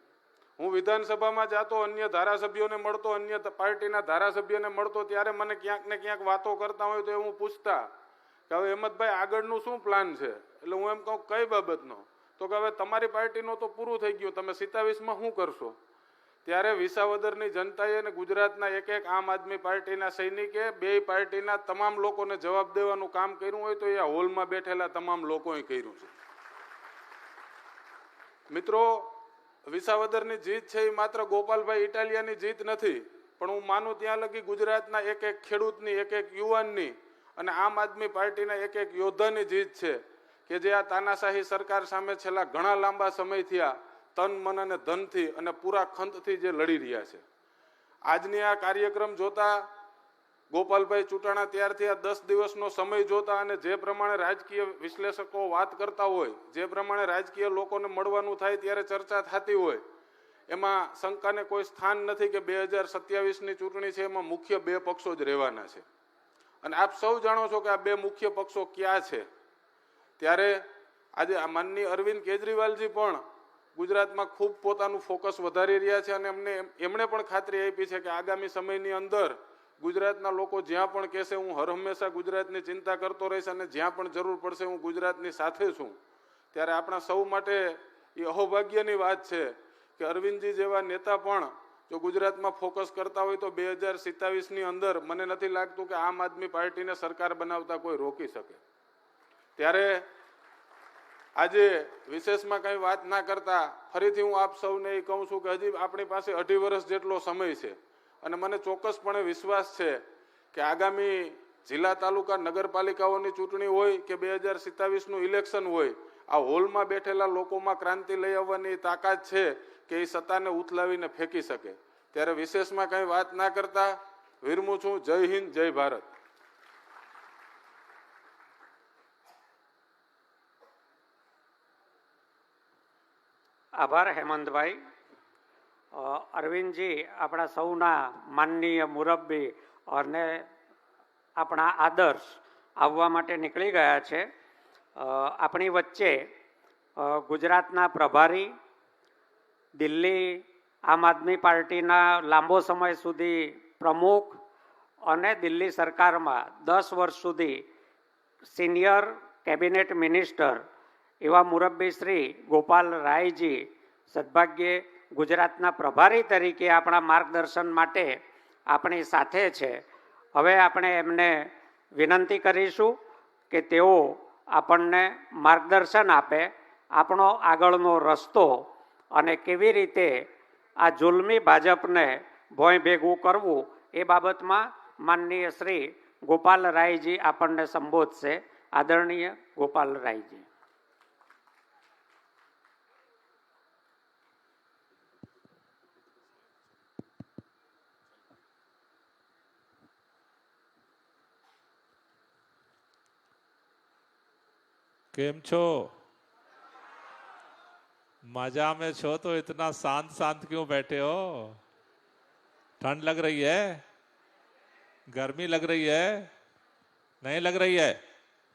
S5: હું વિધાનસભામાં જાતો, અન્ય ધારાસભ્યોને મળતો, અન્ય પાર્ટીના ધારાસભ્યોને મળતો, ત્યારે મને ક્યાંક ને ક્યાંક વાતો કરતા હોય તો હું પૂછતા કે હવે હેમંતભાઈ આગળનું શું પ્લાન છે? એટલે હું એમ કહું કઈ બાબતનો? તો કે હવે તમારી પાર્ટીનું તો પૂરું થઈ ગયું, તમે 27માં શું કરશો? ત્યારે વિસાવદરની જનતાએ અને ગુજરાતના એક આમ આદમી પાર્ટીના સૈનિકે 2 પાર્ટીના તમામ લોકોને જવાબ દેવાનું કામ કર્યું હોય તો એ હોલમાં બેઠેલા તમામ લોકોએ કર્યું છે. મિત્રો, વિસાવદરની જીત છે એ માત્ર ગોપાલભાઈ ઇટાલિયાની જીત નથી, પણ હું માનું ત્યાં લગી ગુજરાતના એક ખેડૂતની, એક યુવાનની અને આમ આદમી પાર્ટીના એક યોદ્ધાની જીત છે કે જે આ તાનાશાહી સરકાર સામે છેલ્લા ઘણા લાંબા સમયથી આ તન, મન અને ધનથી અને પૂરા ખંતથી જે લડી રહ્યા છે. આજની આ કાર્યક્રમ જોતા, ગોપાલભાઈ ચૂંટાણા ત્યારથી આ 10 દિવસનો સમય જોતા અને જે પ્રમાણે રાજકીય વિશ્લેષકો વાત કરતા હોય, જે પ્રમાણે રાજકીય લોકોને મળવાનું થાય ત્યારે ચર્ચા થતી હોય, એમાં શંકાને કોઈ સ્થાન નથી કે 2027ની ચૂંટણી છે એમાં મુખ્ય 2 પક્ષો જ રહેવાના છે. અને આપ સૌ જાણો છો કે આ 2 મુખ્ય પક્ષો ક્યાં છે. ત્યારે આજે માનનીય અરવિંદ કેજરીવાલજી પણ ગુજરાતમાં ખૂબ પોતાનું ફોકસ વધારી રહ્યા છે અને એમણે પણ ખાતરી આપી છે કે આગામી સમયની અંદર ગુજરાતના લોકો જ્યાં પણ કહેશે હું હર હંમેશા ગુજરાતની ચિંતા કરતો રહીશ અને જ્યાં પણ જરૂર પડશે હું ગુજરાતની સાથે છું. ત્યારે આપણા સૌ માટે એ અહોભાગ્યની વાત છે કે અરવિંદજી જેવા નેતા પણ જો ગુજરાતમાં ફોકસ કરતા હોય તો 2027ની અંદર મને નથી લાગતું કે આમ આદમી પાર્ટીને સરકાર બનાવતા કોઈ રોકી શકે. ત્યારે આજે વિશેષમાં કંઈ વાત ના કરતા ફરીથી હું આપ સૌને એ કહું છું કે હજી આપણી પાસે 2.5 વર્ષ જેટલો સમય છે અને મને ચોક્કસપણે વિશ્વાસ છે કે આગામી જિલ્લા, તાલુકા, નગરપાલિકાઓની ચૂંટણી હોય કે 2027નું ઇલેક્શન હોય, આ હોલમાં બેઠેલા લોકોમાં ક્રાંતિ લઈ આવવાની તાકાત છે કે એ સત્તાને ઉથલાવીને ફેંકી શકે. ત્યારે વિશેષમાં કંઈ વાત ના કરતા વિરમું છું. જય હિન્દ, જય ભારત.
S2: આભાર હેમંતભાઈ. અરવિંદજી આપણા સૌના માનનીય મુરબ્બી અને આપણા આદર્શ આવવા માટે નીકળી ગયા છે. આપણી વચ્ચે ગુજરાતના પ્રભારી, દિલ્હી આમ આદમી પાર્ટીના લાંબો સમય સુધી પ્રમુખ અને દિલ્હી સરકારમાં 10 વર્ષ સુધી સિનિયર કેબિનેટ મિનિસ્ટર એવા મુરબ્બી શ્રી ગોપાલ રાયજી સદભાગ્યે ગુજરાતના પ્રભારી તરીકે આપણા માર્ગદર્શન માટે આપણી સાથે છે. હવે આપણે એમને વિનંતી કરીશું કે તેઓ આપણને માર્ગદર્શન આપે, આપણો આગળનો રસ્તો અને કેવી રીતે આ જુલ્મી ભાજપને ભોંય ભેગું કરવું એ બાબતમાં માનનીય શ્રી ગોપાલ રાયજી આપણને સંબોધશે. આદરણીય ગોપાલ રાયજી.
S6: केम छो? मजा में छो तो इतना शांत शांत क्यों बैठे हो? ठंड लग रही है? गर्मी लग रही है? नहीं लग रही है?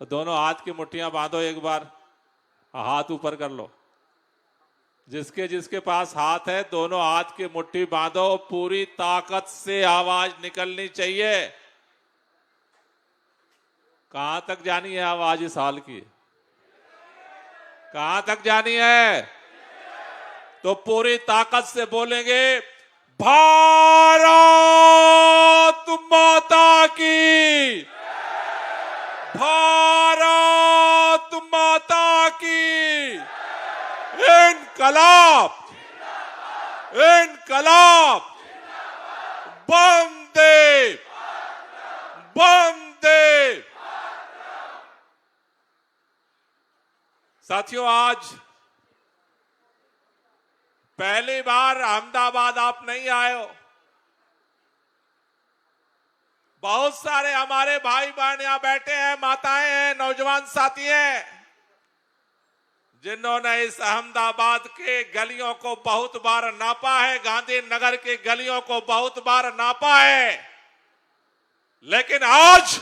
S6: तो दोनों हाथ की मुट्ठियां बांधो, एक बार हाथ ऊपर कर लो. जिसके जिसके पास हाथ है दोनों हाथ की मुट्ठी बांधो, पूरी ताकत से आवाज निकलनी चाहिए. कहां तक जानी है आवाज इस हाल की? कहां तक जानी है? तो पूरी ताकत से बोलेंगे, भारत माता की, भारत माता की इनकलाब, इनकलाब, वंदे वंदे। साथियों, आज पहली बार अहमदाबाद आप नहीं आए हो। बहुत सारे हमारे भाई बहन यहां बैठे हैं, माताएं हैं, नौजवान साथी हैं, जिन्होंने इस अहमदाबाद के गलियों को बहुत बार नापा है, गांधीनगर के गलियों को बहुत बार नापा है, लेकिन आज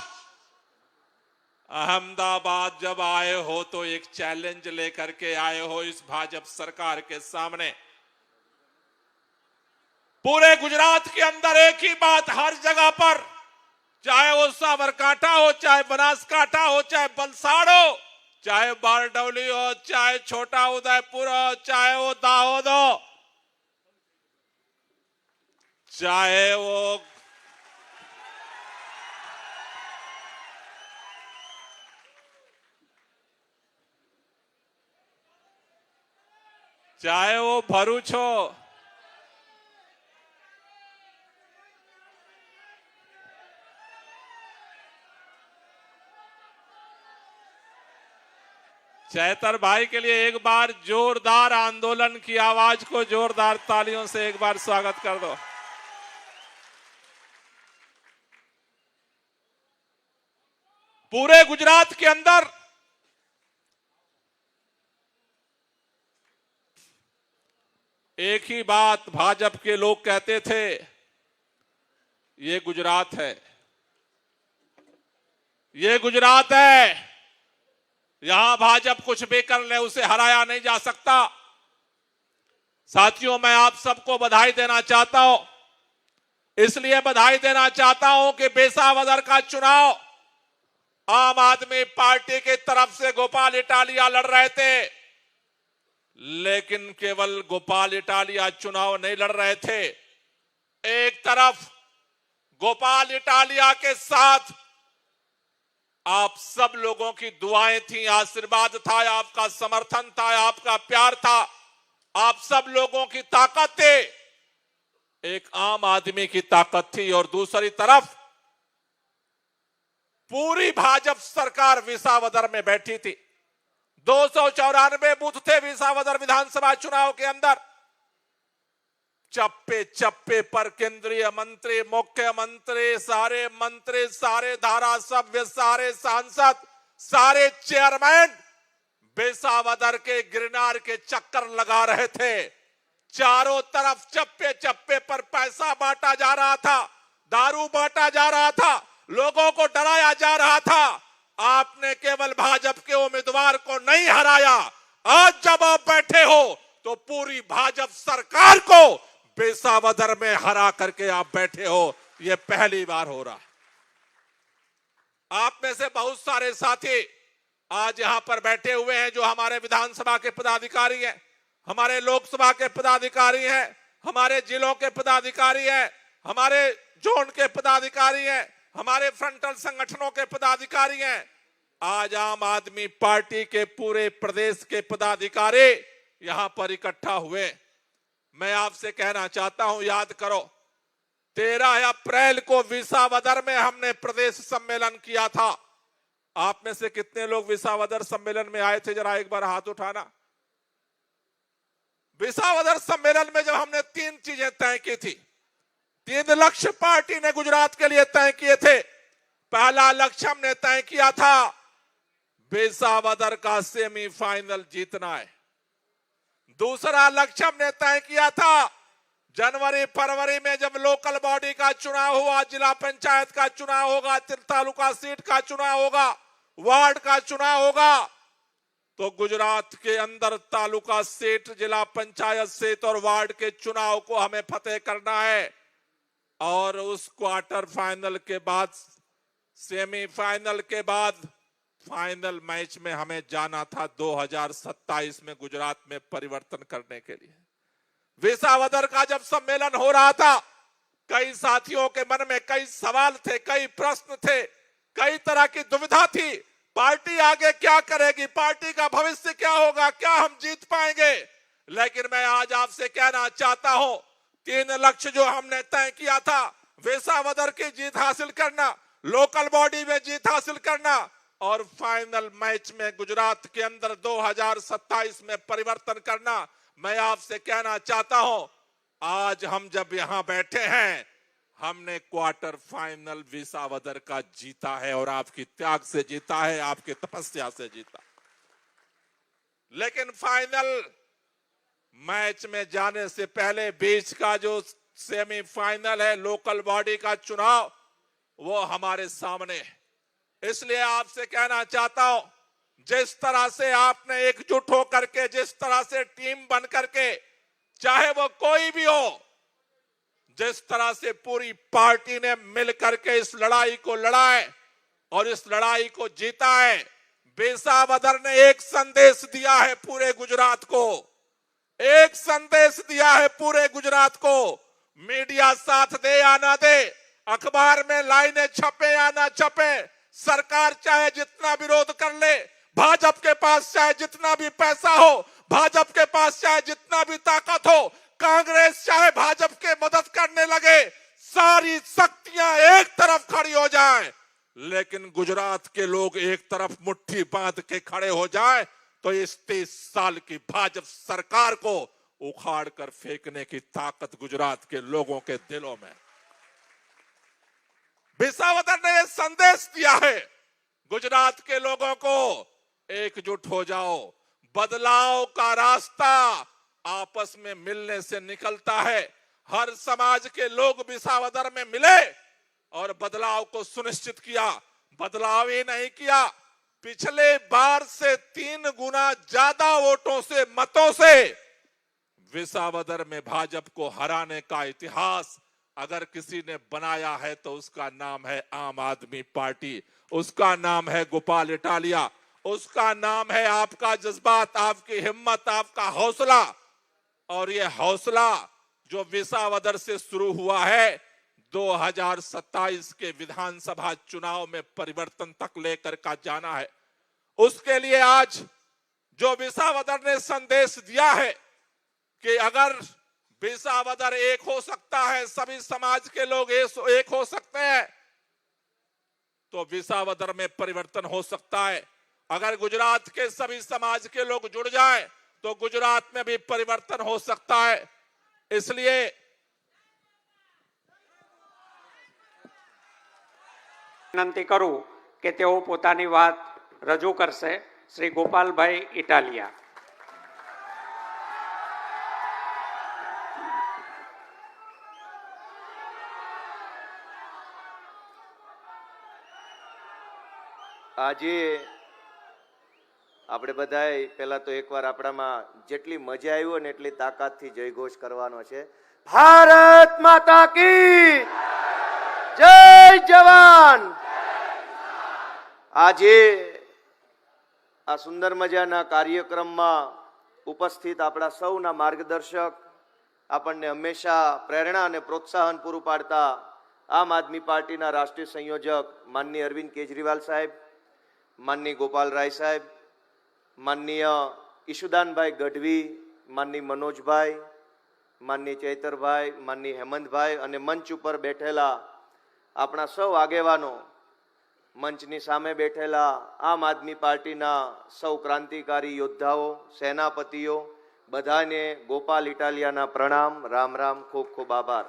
S6: अहमदाबाद जब आए हो तो एक चैलेंज लेकर के आए हो इस भाजपा सरकार के सामने। पूरे गुजरात के अंदर एक ही बात हर जगह पर, चाहे वो साबरकांठा हो, चाहे बनासकांठा हो, चाहे वलसाड़ हो, चाहे बारडोली हो, चाहे छोटा उदयपुर हो, चाहे वो दाहोद हो, चाहे वो भरूच हो, चैतर भाई के लिए एक बार जोरदार आंदोलन की आवाज को जोरदार तालियों से एक बार स्वागत कर दो। पूरे गुजरात के अंदर एक ही बात भाजपा के लोग कहते थे, ये गुजरात है, ये गुजरात है, यहां भाजपा कुछ भी कर ले उसे हराया नहीं जा सकता। साथियों, मैं आप सबको बधाई देना चाहता हूं, इसलिए बधाई देना चाहता हूं कि बेसावदर का चुनाव आम आदमी पार्टी की तरफ से गोपाल इटालिया लड़ रहे थे, लेकिन केवल गोपाल इटालिया चुनाव नहीं लड़ रहे थे। एक तरफ गोपाल इटालिया के साथ आप सब लोगों की दुआएं थी, आशीर्वाद था, आपका समर्थन था, आपका प्यार था, आप सब लोगों की ताकत थी, एक आम आदमी की ताकत थी। और दूसरी तरफ पूरी भाजपा सरकार विसावदर में बैठी थी। 294 बूथ थे विसावदर विधानसभा चुनाव के अंदर। चप्पे चप्पे पर केंद्रीय मंत्री, मुख्यमंत्री, सारे धारासभ्य, सारे सांसद, सारे चेयरमैन बेसावदर के गिरनार के चक्कर लगा रहे थे। चारों तरफ चप्पे चप्पे पर पैसा बांटा जा रहा था, दारू बांटा जा रहा था, लोगों को डराया जा रहा था। आपने केवल भाजपा के उम्मीदवार को नहीं हराया, आज जब आप बैठे हो तो पूरी भाजपा सरकार को बेसावदर में हरा करके आप बैठे हो। यह पहली बार हो रहा है। आप में से बहुत सारे साथी आज यहां पर बैठे हुए हैं जो हमारे विधानसभा के पदाधिकारी हैं, हमारे लोकसभा के पदाधिकारी हैं, हमारे जिलों के पदाधिकारी हैं, हमारे जोन के पदाधिकारी हैं, हमारे फ्रंटल संगठनों के पदाधिकारी हैं। आज आम आदमी पार्टी के पूरे प्रदेश के पदाधिकारी यहां पर इकट्ठा हुए। मैं आपसे कहना चाहता हूं, याद करो 13 अप्रैल को विसावदर में हमने प्रदेश सम्मेलन किया था। आप में से कितने लोग विसावदर सम्मेलन में आए थे, जरा एक बार हाथ उठाना। विसावदर सम्मेलन में जब हमने 3 चीजें तय की थी, 3 लक्ष्य पार्टी ने गुजरात के लिए तय किए थे। पहला लक्ष्य हमने तय किया था बेसावदर का सेमीफाइनल जीतना है। दूसरा लक्ष्य हमने तय किया था जनवरी फरवरी में जब लोकल बॉडी का चुनाव हुआ, जिला पंचायत का चुनाव होगा, तालुका सीट का चुनाव होगा, वार्ड का चुनाव होगा, तो गुजरात के अंदर तालुका सीट, जिला पंचायत सीट और वार्ड के चुनाव को हमें फतेह करना है। और उस क्वार्टर फाइनल के बाद, सेमीफाइनल के बाद फाइनल मैच में हमें जाना था 2027 में गुजरात में परिवर्तन करने के लिए। विसावदर का जब सम्मेलन हो रहा था, कई साथियों के मन में कई सवाल थे, कई प्रश्न थे। कई तरह की दुविधा थी, पार्टी आगे क्या करेगी, पार्टी का भविष्य क्या होगा, क्या हम जीत पाएंगे। लेकिन मैं आज आपसे कहना चाहता हूं, 3 लक्ष्य जो हमने तय किया था, वेसावदर की जीत हासिल करना, लोकल बॉडी में जीत हासिल करना और फाइनल मैच में गुजरात के अंदर 2027 में परिवर्तन करना। मैं आपसे कहना चाहता हूं, आज हम जब यहां बैठे हैं, हमने क्वार्टर फाइनल विसावदर का जीता है और आपकी त्याग से जीता है, आपकी तपस्या से जीता। लेकिन फाइनल मैच में जाने से पहले बीच का जो सेमीफाइनल है, लोकल बॉडी का चुनाव, वो हमारे सामने है। इसलिए आपसे कहना चाहता हूं, जिस तरह से आपने एकजुट होकर के, जिस तरह से टीम बन करके, चाहे वो कोई भी हो, जिस तरह से पूरी पार्टी ने मिलकर के इस लड़ाई को लड़ा है और इस लड़ाई को जीता है, विसावदर ने एक संदेश दिया है पूरे गुजरात को, एक संदेश दिया है पूरे गुजरात को। मीडिया साथ दे या ना दे, अखबार में लाइनें छपे या ना छपे, सरकार चाहे जितना विरोध कर ले, भाजपा के पास चाहे जितना भी पैसा हो, भाजपा के पास चाहे जितना भी ताकत हो, कांग्रेस चाहे भाजपा के मदद करने लगे, सारी शक्तियां एक तरफ खड़ी हो जाएं, लेकिन गुजरात के लोग एक तरफ मुट्ठी बांध के खड़े हो जाएं, तो इस 30 साल की भाजपा सरकार को उखाड़ कर फेंकने की ताकत गुजरात के लोगों के दिलों में। विसावदर ने यह संदेश दिया है गुजरात के लोगों को, एकजुट हो जाओ, बदलाव का रास्ता आपस में मिलने से निकलता है। हर समाज के लोग विसावदर में मिले और बदलाव को सुनिश्चित किया। बदलाव ही नहीं किया, पिछले बार से 3 गुना ज्यादा वोटों से, मतों से विसावदर में भाजपा को हराने का इतिहास अगर किसी ने बनाया है तो उसका नाम है आम आदमी पार्टी, उसका नाम है गोपाल इटालिया, उसका नाम है आपका जज्बात, आपकी हिम्मत, आपका हौसला। और ये हौसला जो विसावदर से शुरू हुआ है, 2027 के विधानसभा चुनाव में परिवर्तन तक लेकर का जाना है। उसके लिए आज जो विसावदर ने संदेश दिया है कि अगर विसावदर एक हो सकता है, सभी समाज के लोग एक हो सकते हैं, तो विसावदर में परिवर्तन हो सकता है। अगर गुजरात के सभी समाज के लोग जुड़ जाएं, तो गुजरात में भी परिवर्तन हो सकता है। इसलिए
S2: વિનંતી કરું કે તેઓ પોતાની વાત રજૂ કરશે। શ્રી ગોપાલભાઈ ઇટાલિયા।
S1: આજે આપણે બધાએ પહેલા તો એકવાર આપણામાં જેટલી મજા આવી હોય ને એટલી તાકાતથી જયઘોષ કરવાનો છે। ભારત માતા की जय जवान। આજે આ સુંદર મજાના કાર્યક્રમમાં ઉપસ્થિત આપણા સૌના માર્ગદર્શક, આપણને હંમેશા પ્રેરણા અને પ્રોત્સાહન પૂરું પાડતા આમ આદમી પાર્ટીના રાષ્ટ્રીય સંયોજક માનનીય અરવિંદ કેજરીવાલ સાહેબ, માનનીય ગોપાલ રાય સાહેબ, માનનીય ઈશુદાનભાઈ ગઢવી, માનનીય મનોજભાઈ, માનનીય ચૈતરભાઈ, માનનીય હેમંતભાઈ અને મંચ ઉપર બેઠેલા આપણા સૌ આગેવાનો, મંચની સામે બેઠેલા આમ આદમી પાર્ટીના સૌ ક્રાંતિકારી યોદ્ધાઓ, સેનાપતિઓ, બધાને ગોપાલ ઇટાલિયાના પ્રણામ, રામ રામ, ખૂબ ખૂબ આભાર।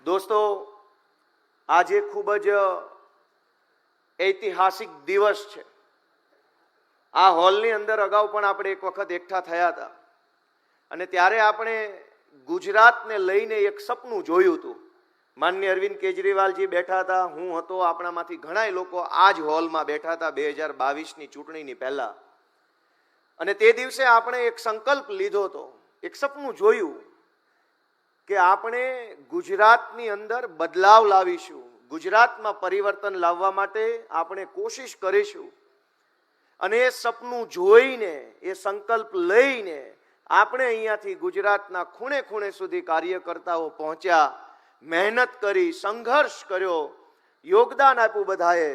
S1: દોસ્તો, આજે ખૂબ જ ઐતિહાસિક દિવસ છે। આ હોલની અંદર અગાઉ પણ આપણે એક વખત એકઠા થયા હતા અને ત્યારે આપણે ગુજરાતને લઈને એક સપનું જોયું હતું। માનનીય અરવિંદ કેજરીવાલજી બેઠા હતા, હું હતો, આપણામાંથી ઘણા લોકો આ જ હોલમાં બેઠા હતા 2022ની ચૂંટણીની પહેલા। અને તે દિવસે આપણે એક સંકલ્પ લીધો હતો, એક સપનું જોયું કે આપણે ગુજરાતની અંદર બદલાવ લાવીશું, ગુજરાતમાં પરિવર્તન લાવવા માટે આપણે કોશિશ કરીશું। અને એ સપનું જોઈને, એ સંકલ્પ લઈને આપણે અહીંયાથી ગુજરાતના ખૂણે ખૂણે સુધી કાર્યકર્તાઓ પહોંચ્યા, મહેનત કરી, સંઘર્ષ કર્યો,
S4: યોગદાન આપ્યું બધાએ,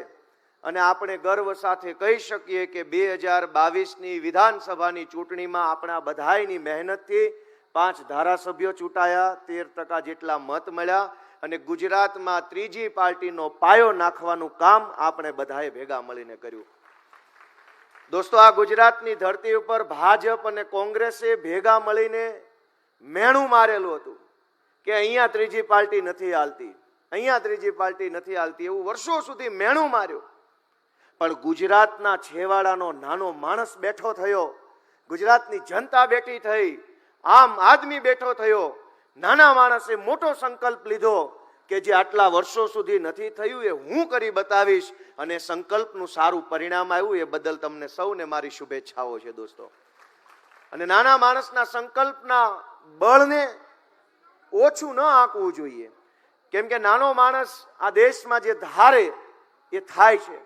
S4: અને આપણે ગર્વ સાથે કહી શકીએ કે 2022ની વિધાનસભાની ચૂંટણીમાં આપણા બધાયની મહેનતથી 5 ધારાસભ્યો ચૂંટાયા, 13% જેટલા મત મળ્યા, અને ગુજરાતમાં ત્રીજી પાર્ટીનો પાયો નાખવાનું કામ આપણે બધાએ ભેગા મળીને કર્યું. દોસ્તો, આ ગુજરાતની ધરતી ઉપર ભાજપ અને કોંગ્રેસે ભેગા મળીને મેણું મારેલું હતું કે અહીંયા ત્રીજી પાર્ટી નથી હાલતી, અહીંયા ત્રીજી પાર્ટી નથી હાલતી, એવું વર્ષો સુધી મેણું માર્યું. પણ ગુજરાતના છેવાડાનો નાનો માણસ બેઠો થયો, ગુજરાતની જનતા બેઠી થઈ, આમ આદમી બેઠો થયો, નાના માણસે મોટો સંકલ્પ લીધો કે જે આટલા વર્ષો સુધી નથી થયું એ હું કરી બતાવીશ, અને સંકલ્પનું સારું પરિણામ આવ્યું. એ બદલ તમને સૌને મારી શુભેચ્છાઓ છે દોસ્તો. અને નાના માણસના સંકલ્પના બળને ઓછું ન આંકવું જોઈએ, કેમ કે નાનો માણસ આ દેશમાં જે ધારે એ થાય છે.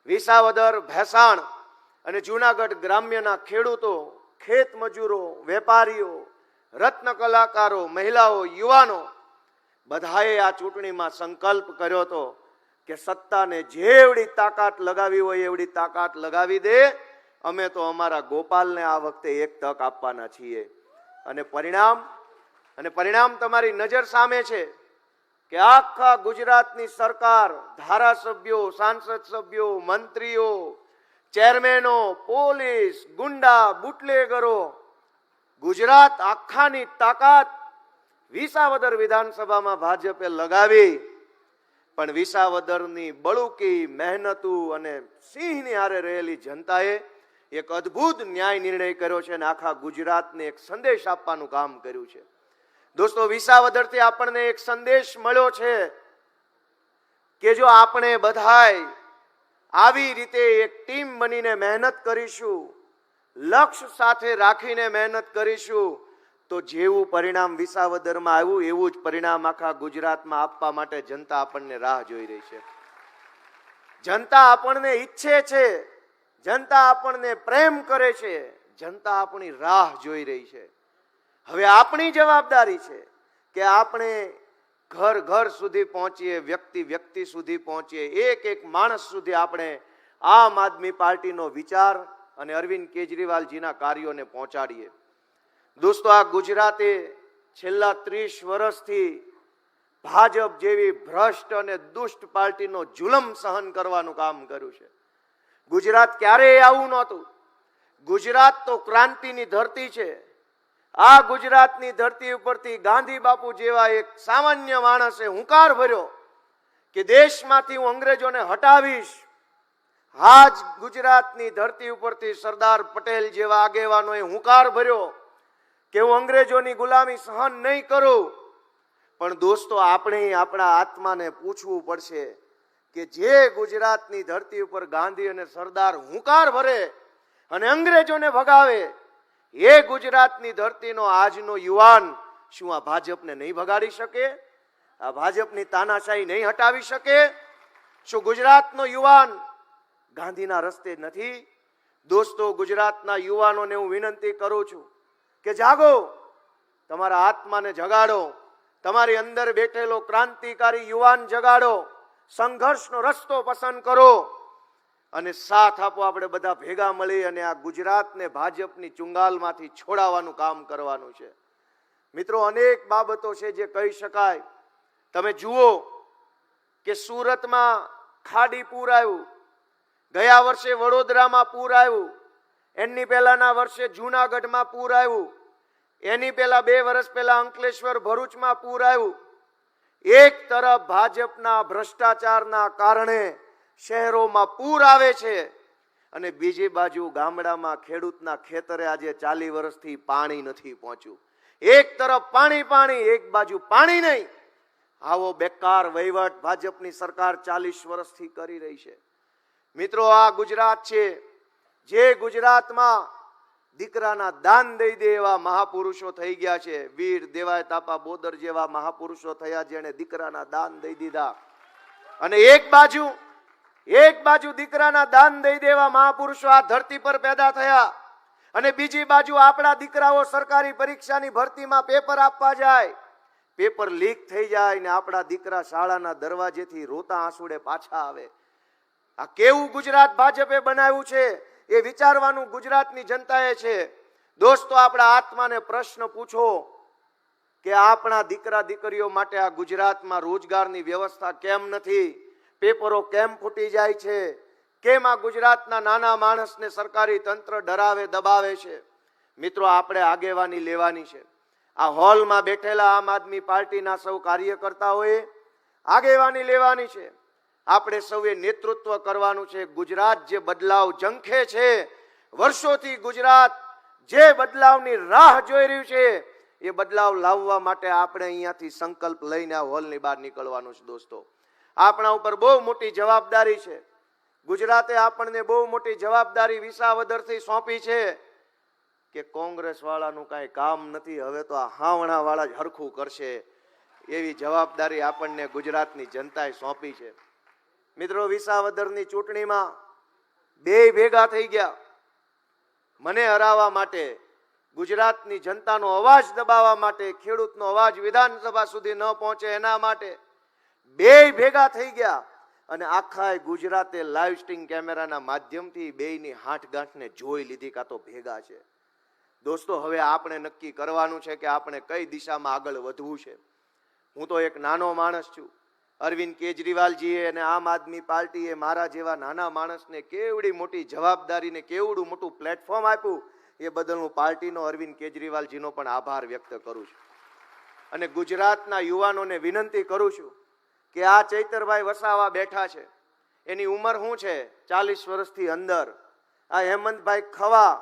S4: વિસાવદર, ભેસાણ અને જૂનાગઢ ગ્રામ્યના ખેડૂતો, ખેત મજૂરો, વેપારીઓ, રત્ન કલાકારો, મહિલાઓ, યુવાનો બધાએ આ ચૂંટણીમાં સંકલ્પ કર્યો હતો કે સત્તાને જેવડી તાકાત લગાવી હોય એવડી તાકાત લગાવી દે, અમે તો અમારા ગોપાલને આ વખતે એક તક આપવાના છીએ. અને પરિણામ તમારી નજર સામે છે કે આખા ગુજરાતની સરકાર, ધારાસભ્યો, સાંસદ સભ્યો, મંત્રીઓ, ચેરમેનો, પોલીસ, ગુંડા, બુટલેગરો, ગુજરાત આખાની તાકાત વિસાવદર વિધાનસભામાં ભાજપે લગાવી. પણ વિસાવદરની બળુકી મહેનતુ અને સિંહની હારે રહેલી જનતાએ એક અદ્ભુત ન્યાય નિર્ણય કર્યો છે અને આખા ગુજરાતને એક સંદેશ આપવાનું કામ કર્યું છે. દોસ્તો, વિસાવદરથી આપણને એક સંદેશ મળ્યો છે કે જો આપણે બધાય આવી રીતે એક ટીમ બનીને મહેનત કરીશું, લક્ષ્ય સાથે રાખીને મહેનત કરીશું, તો જેવું પરિણામ વિસાવદરમાં આવ્યું એવું જ પરિણામ આખા ગુજરાતમાં આપવા માટે જનતા આપણને રાહ જોઈ રહી છે. જનતા આપણને ઈચ્છે છે, જનતા આપણને પ્રેમ કરે છે, જનતા આપણી રાહ જોઈ રહી છે. હવે આપણી જવાબદારી છે કે આપણે ઘર ઘર સુધી પહોંચીએ, વ્યક્તિ વ્યક્તિ સુધી પહોંચીએ, એક એક માણસ સુધી આપણે આમ આદમી પાર્ટીનો વિચાર અને અરવિંદ કેજરીવાલજીના કાર્યોને પહોંચાડીએ. દોસ્તો, આ ગુજરાતે છેલ્લા 30 વર્ષથી ભાજપ જેવી ભ્રષ્ટ અને દુષ્ટ પાર્ટીનો જુલમ સહન કરવાનું કામ કર્યું છે. ગુજરાત ક્યારેય આવું નહોતું. ગુજરાત તો ક્રાંતિની ધરતી છે. આ ગુજરાતની ધરતી ઉપરથી ગાંધી બાપુ જેવા એક સામાન્ય માણસે હુંકાર ભર્યો કે દેશમાંથી હું અંગ્રેજોને હટાવીશ. આ જ ગુજરાતની ધરતી ઉપરથી સરદાર પટેલ જેવા આગેવાનોએ હુંકાર ભર્યો કે હું અંગ્રેજોની ગુલામી સહન નહીં કરું. પણ દોસ્તો, આપણે આપણા આત્માને પૂછવું પડશે કે જે ગુજરાતની ધરતી ઉપર ગાંધી અને સરદાર હુંકાર ભરે અને અંગ્રેજોને ભગાવે, એ ગુજરાતની ધરતીનો આજનો યુવાન શું આ ભાજપને નહીં ભગાડી શકે? આ ભાજપની તાનાશાહી નહીં હટાવી શકે? શું ગુજરાતનો યુવાન ગાંધીના રસ્તે નથી? દોસ્તો, ગુજરાતના યુવાનોને હું વિનંતી કરું છું કે જાગો, તમારા આત્માને જગાડો, તમારી અંદર બેઠેલો ક્રાંતિકારી યુવાન જગાડો, સંઘર્ષનો રસ્તો પસંદ કરો અને સાથ આપો. આપણે બધા ભેગા મળી અને આ ગુજરાતને ભાજપની ચુંગાલમાંથી છોડાવવાનું કામ કરવાનું છે. મિત્રો, અનેક બાબતો છે જે કહી શકાય. તમે જુઓ કે સુરતમાં ખાડી પૂર આવ્યું, ગયા વર્ષે વડોદરામાં પૂર આવ્યું, એની પહેલાના વર્ષે જૂનાગઢમાં પૂર આવ્યું, એની પહેલા 2 વર્ષ પહેલા અંકલેશ્વર, ભરૂચમાં પૂર આવ્યું. એક તરફ ભાજપના ભ્રષ્ટાચારના કારણે શહેરોમાં પૂર આવે છે અને બીજી બાજુ ગામડામાં ખેડૂતના ખેતરે આજે 40 વર્ષથી પાણી નથી પહોંચ્યું. એક તરફ પાણી, એક બાજુ પાણી નહીં. આવો બેકાર વહીવટ ભાજપની સરકાર 40 વર્ષથી કરી રહી છે. મિત્રો, આ ગુજરાત છે જે ગુજરાતમાં દીકરાના દાન દઈ દે એવા મહાપુરુષો થઈ ગયા છે. વીર દેવાય તાપા બોદર જેવા મહાપુરુષો થયા જેણે દીકરાના દાન દઈ દીધા. અને એક બાજુ દીકરાના દાન દઈ દેવા મહાપુરુષો આ ધરતી પર પેદા થયા અને બીજી બાજુ આપણા દીકરાઓ સરકારી પરીક્ષાની ભરતીમાં પેપર આપવા જાય, પેપર લીક થઈ જાય ને આપણા દીકરા શાળાના દરવાજેથી રોતા આંસુડે પાછા આવે. આ કેવું ગુજરાત ભાજપે બનાવ્યું છે એ વિચારવાનું ગુજરાતની જનતાએ છે. દોસ્તો, આપણા આત્માને પ્રશ્ન પૂછો કે આપણા દીકરા દીકરીઓ માટે આ ગુજરાતમાં રોજગારની વ્યવસ્થા કેમ નથી? પેપરો કેમ ફૂટી જાય છે? કેમ આ ગુજરાતના નાના માણસને સરકારી તંત્ર ડરાવે દબાવે છે? મિત્રો, આપણે આગેવાની લેવાની છે. આ હોલમાં બેઠેલા આમ આદમી પાર્ટીના સૌ કાર્યકર્તાઓએ આગેવાની લેવાની છે. આપણે સૌએ નેતૃત્વ કરવાનું છે. ગુજરાત જે બદલાવ ઝંખે છે, વર્ષોથી ગુજરાત જે બદલાવની રાહ જોઈ રહ્યું છે, એ બદલાવ લાવવા માટે આપણે અહીંયાથી સંકલ્પ લઈને આ હોલની બહાર નીકળવાનું છે. દોસ્તો, આપણા ઉપર બહુ મોટી જવાબદારી છે. ગુજરાતે આપણને બહુ મોટી જવાબદારી વિસાવદરથી સોંપી છે કે કોંગ્રેસ વાળાનું કાંઈ કામ નથી, હવે તો આ હાવણા વાળા જ હરખું કરશે, એવી જવાબદારી આપણને ગુજરાતની જનતાએ સોંપી છે. મિત્રો, વિસાવદરની ચૂંટણીમાં બે ભેગા થઈ ગયા. મને હરાવવા માટે, ગુજરાતની જનતાનો અવાજ દબાવવા માટે, ખેડૂતનો અવાજ વિધાનસભા સુધી ન પહોંચે એના માટે બે ભેગા થઈ ગયા અને આખા ગુજરાતે લાઈવ સ્ટ્રીમ કેમેરાના માધ્યમથી બેયની હાંઠગાંઠને જોઈ લીધી કાં તો ભેગા છે. દોસ્તો, હવે આપણે નક્કી કરવાનું છે કે આપણે કઈ દિશામાં આગળ વધવું છે. હું તો એક નાનો માણસ છું. અરવિંદ કેજરીવાલજીએ અને આમ આદમી પાર્ટીએ મારા જેવા નાના માણસને કેવડી મોટી જવાબદારી ને કેવડું મોટું પ્લેટફોર્મ આપ્યું, એ બદલ હું પાર્ટીનો અરવિંદ કેજરીવાલજીનો પણ આભાર વ્યક્ત કરું છું. અને ગુજરાતના યુવાનોને વિનંતી કરું છું કે આ ચૈતરભાઈ વસાવા બેઠા છે, એની ઉંમર શું છે? 40 વર્ષથી અંદર. આ હેમંતભાઈ ખવા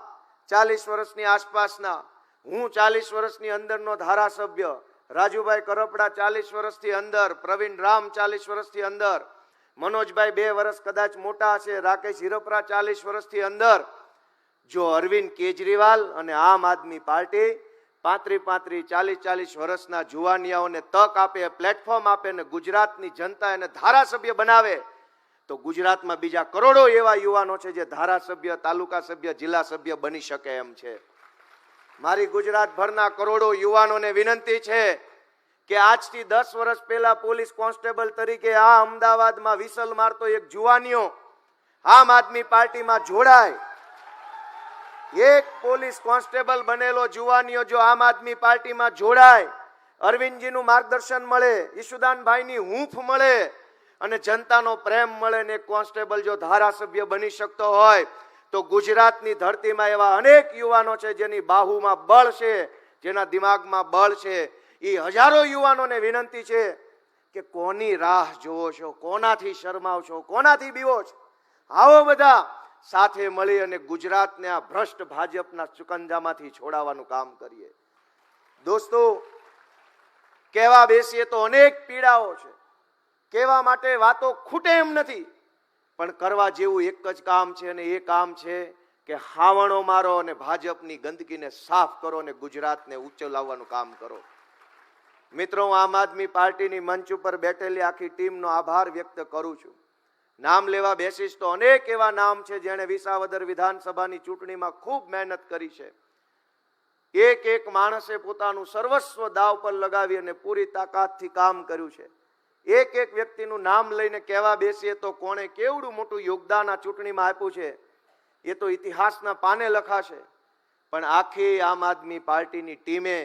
S4: 40 વર્ષની આસપાસના, હું 40 વર્ષની અંદરનો ધારાસભ્ય, રાજુભાઈ કરપડા 40 વર્ષથી અંદર, પ્રવીણ રામ 40 વર્ષથી અંદર, મનોજભાઈ 2 વર્ષ કદાચ મોટા છે, રાકેશ હિરપરા 40 વર્ષથી અંદર. જો અરવિંદ કેજરીવાલ અને આમ આદમી પાર્ટી 35-40 વર્ષના જુવાનિયાઓને તક આપે, પ્લેટફોર્મ આપે ને ગુજરાતની જનતા એને ધારાસભ્ય બનાવે, તો ગુજરાતમાં બીજા કરોડો એવા યુવાનો છે જે ધારાસભ્ય, તાલુકા સભ્ય, જિલ્લા સભ્ય બની શકે એમ છે. મારી ગુજરાતભરના કરોડો યુવાનોને વિનંતી છે કે આજથી 10 વર્ષ પહેલા પોલીસ કોન્સ્ટેબલ તરીકે આ અમદાવાદમાં વિસલ મારતો એક જુવાનિયો આમ આદમી પાર્ટીમાં જોડાય. એક પોલીસ કોન્સ્ટેબલ બનેલો જુવાનિયો જો આમ આદમી પાર્ટીમાં જોડાય, અરવિંદજીનું માર્ગદર્શન મળે, ઈશુદાનભાઈની હૂંફ મળે અને જનતાનો પ્રેમ મળે ને કોન્સ્ટેબલ જો ધારાસભ્ય બની શકતો હોય, તો ગુજરાતની ધરતીમાં એવા અનેક યુવાનો છે જેની બાહુમાં બળ છે, જેના દિમાગમાં બળ છે. એ હજારો યુવાનોને વિનંતી છે કે કોની રાહ જોવો છો, કોનાથી શરમાવ છો, કોનાથી બીવો છો? આવો બધા સાથે મળી અને ગુજરાતને આ ભ્રષ્ટ ભાજપના ચુકંજામાંથી છોડાવવાનું કામ કરીએ. દોસ્તો, કહેવા બેસીએ તો અનેક પીડાઓ છે, કહેવા માટે વાતો ખૂટે એમ નથી, પણ કરવા જેવું એક જ કામ છે અને એ કામ છે કે હાવણો મારો અને ભાજપની ગંદકીને સાફ કરો અને ગુજરાતને ઊંચો લાવવાનું કામ કરો. મિત્રો, હું આમ આદમી પાર્ટીની મંચ ઉપર બેઠેલી આખી ટીમનો આભાર વ્યક્ત કરું છું. નામ લેવા બેસીશ તો અનેક એવા નામ છે જેણે વિસાવદર વિધાનસભાની ચૂંટણીમાં ખૂબ મહેનત કરી છે. એક એક માણસે પોતાનું સર્વસ્વ દાવ પર લગાવી અને પૂરી તાકાતથી કામ કર્યું છે. એક એક વ્યક્તિનું નામ લઈને કહેવા બેસીએ તો કોણે કેવડું મોટું યોગદાન આ ચૂંટણીમાં આપ્યું છે એ તો ઇતિહાસના પાને લખાશે. પણ આખી આમ આદમી પાર્ટીની ટીમે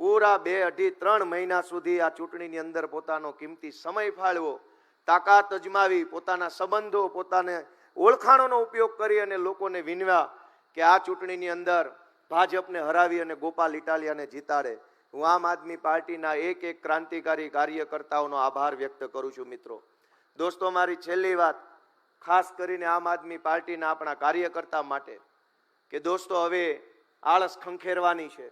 S4: પૂરા 2-2.5-3 મહિના સુધી આ ચૂંટણીની અંદર પોતાનો કિંમતી સમય ફાળવ્યો, તાકાત અજમાવી, પોતાના સંબંધો, પોતાને ઓળખાણોનો ઉપયોગ કરી અને લોકોને વિનવ્યા કે આ ચૂંટણીની અંદર ભાજપને હરાવી અને ગોપાલ ઇટાલિયાને જીતાડે. હું આમ આદમી પાર્ટીના એક એક ક્રાંતિકારી કાર્યકર્તાઓનો આભાર વ્યક્ત કરું છું. મિત્રો, દોસ્તો, મારી છેલ્લી વાત ખાસ કરીને આમ આદમી પાર્ટીના આપણા કાર્યકર્તા માટે કે દોસ્તો, હવે આળસ ખંખેરવાની છે,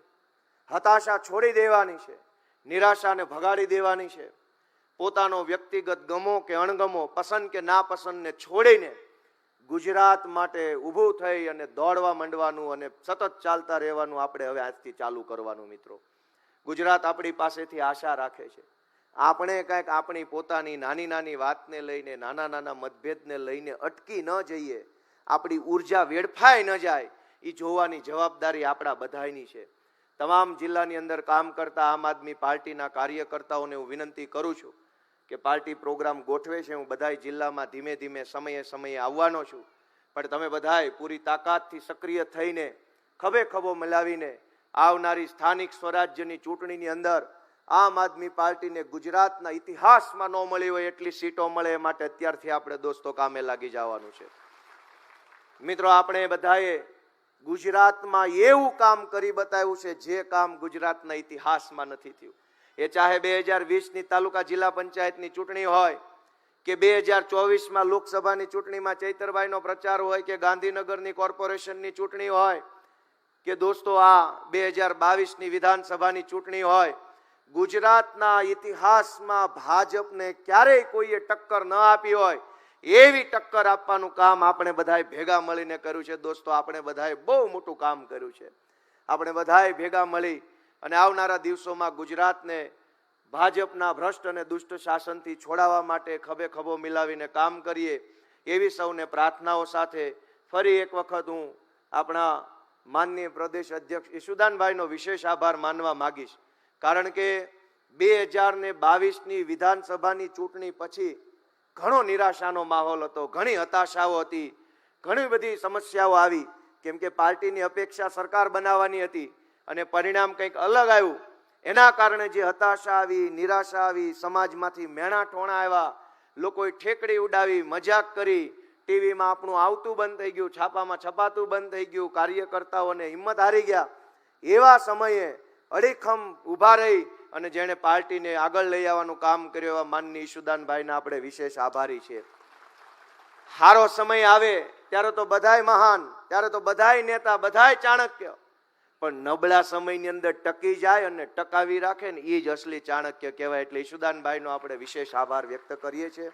S4: હતાશા છોડી દેવાની છે, નિરાશાને ભગાડી દેવાની છે. પોતાનો વ્યક્તિગત ગમો કે અણગમો, પસંદ કે ના પસંદને છોડીને ગુજરાત માટે ઊભું થઈ અને દોડવા માંડવાનું અને સતત ચાલતા રહેવાનું આપણે હવે આજથી ચાલુ કરવાનું. મિત્રો, ગુજરાત આપણી પાસેથી આશા રાખે છે. આપણે કંઈક આપણી પોતાની નાની નાની વાતને લઈને, નાના નાના મતભેદને લઈને અટકી ન જઈએ, આપણી ઉર્જા વેડફાઈ ન જાય, એ જોવાની જવાબદારી આપણા બધાની છે.
S1: તમામ જિલ્લાની અંદર કામ કરતા આમ આદમી પાર્ટીના કાર્યકર્તાઓને હું વિનંતી કરું છું કે પાર્ટી પ્રોગ્રામ ગોઠવે છે, હું બધાય જિલ્લામાં ધીમે ધીમે સમયે સમયે આવવાનો છું, પણ તમે બધાય પૂરી તાકાતથી સક્રિય થઈને ખભે ખભો મિલાવીને આવનારી સ્થાનિક સ્વરાજ્યની ચૂંટણીની અંદર આમ આદમી પાર્ટીને ગુજરાતના ઇતિહાસમાં ન મળી હોય એટલી સીટો મળે એ માટે અત્યારથી આપણે દોસ્તો કામે લાગી જવાનું છે. મિત્રો, આપણે બધાએ ગુજરાતમાં એવું કામ કરી બતાવ્યું છે જે કામ ગુજરાતના ઇતિહાસમાં નથી થયું. એ ચાહે 2020ની તાલુકા જિલ્લા પંચાયતની ચૂંટણી હોય કે 2024માં લોકસભાની ચૂંટણીમાં ચૈતરભાઈનો પ્રચાર હોય કે ગાંધીનગરની કોર્પોરેશનની ચૂંટણી હોય કે દોસ્તો આ 2022ની વિધાનસભાની ચૂંટણી હોય, ગુજરાતના ઇતિહાસમાં ભાજપને ક્યારેય કોઈએ ટક્કર ન આપી હોય એવી ટક્કર આપવાનું કામ આપણે બધાએ ભેગા મળીને કર્યું છે. દોસ્તો, આપણે બધાએ બહુ મોટું કામ કર્યું છે. આપણે બધાએ ભેગા મળી અને આવનારા દિવસોમાં ગુજરાતને ભાજપના ભ્રષ્ટ અને દુષ્ટ શાસનથી છોડાવવા માટે ખભે ખભો મિલાવીને કામ કરીએ એવી સૌને પ્રાર્થનાઓ સાથે ફરી એક વખત હું આપણા માનનીય પ્રદેશ અધ્યક્ષ ઈશુદાનભાઈનો વિશેષ આભાર માનવા માંગીશ. કારણ કે 2022ની વિધાનસભાની ચૂંટણી પછી ઘણો નિરાશાનો માહોલ હતો, ઘણી હતાશાઓ હતી, ઘણી બધી સમસ્યાઓ આવી, કેમ કે પાર્ટીની અપેક્ષા સરકાર બનાવવાની હતી અને પરિણામ કંઈક અલગ આવ્યું. એના કારણે જે હતાશા આવી, નિરાશા આવી, સમાજમાંથી મેણા ટોણા આવ્યા, લોકોએ ઠેકડી ઉડાવી, મજાક કરી, ટીવીમાં આપણું આવતું બંધ થઈ ગયું, છાપામાં છપાતું બંધ થઈ ગયું, કાર્યકર્તાઓને હિંમત હારી ગયા. એવા સમયે અડીખમ ઊભા રહી અને જેણે પાર્ટીને આગળ લઈ આવવાનું કામ કર્યું એવા માનનીય ઈશુદાનભાઈના આપણે વિશેષ આભારી છીએ. સારો સમય આવે ત્યારે તો બધાય મહાન, ત્યારે તો બધાય નેતા, બધાય ચાણક્ય, પણ નબળા સમયની અંદર ટકી જાય અને ટકાવી રાખે ને એ જ અસલી ચાણક્ય કહેવાય. એટલે ઈશુદાનભાઈનો આપણે વિશેષ આભાર વ્યક્ત કરીએ છીએ.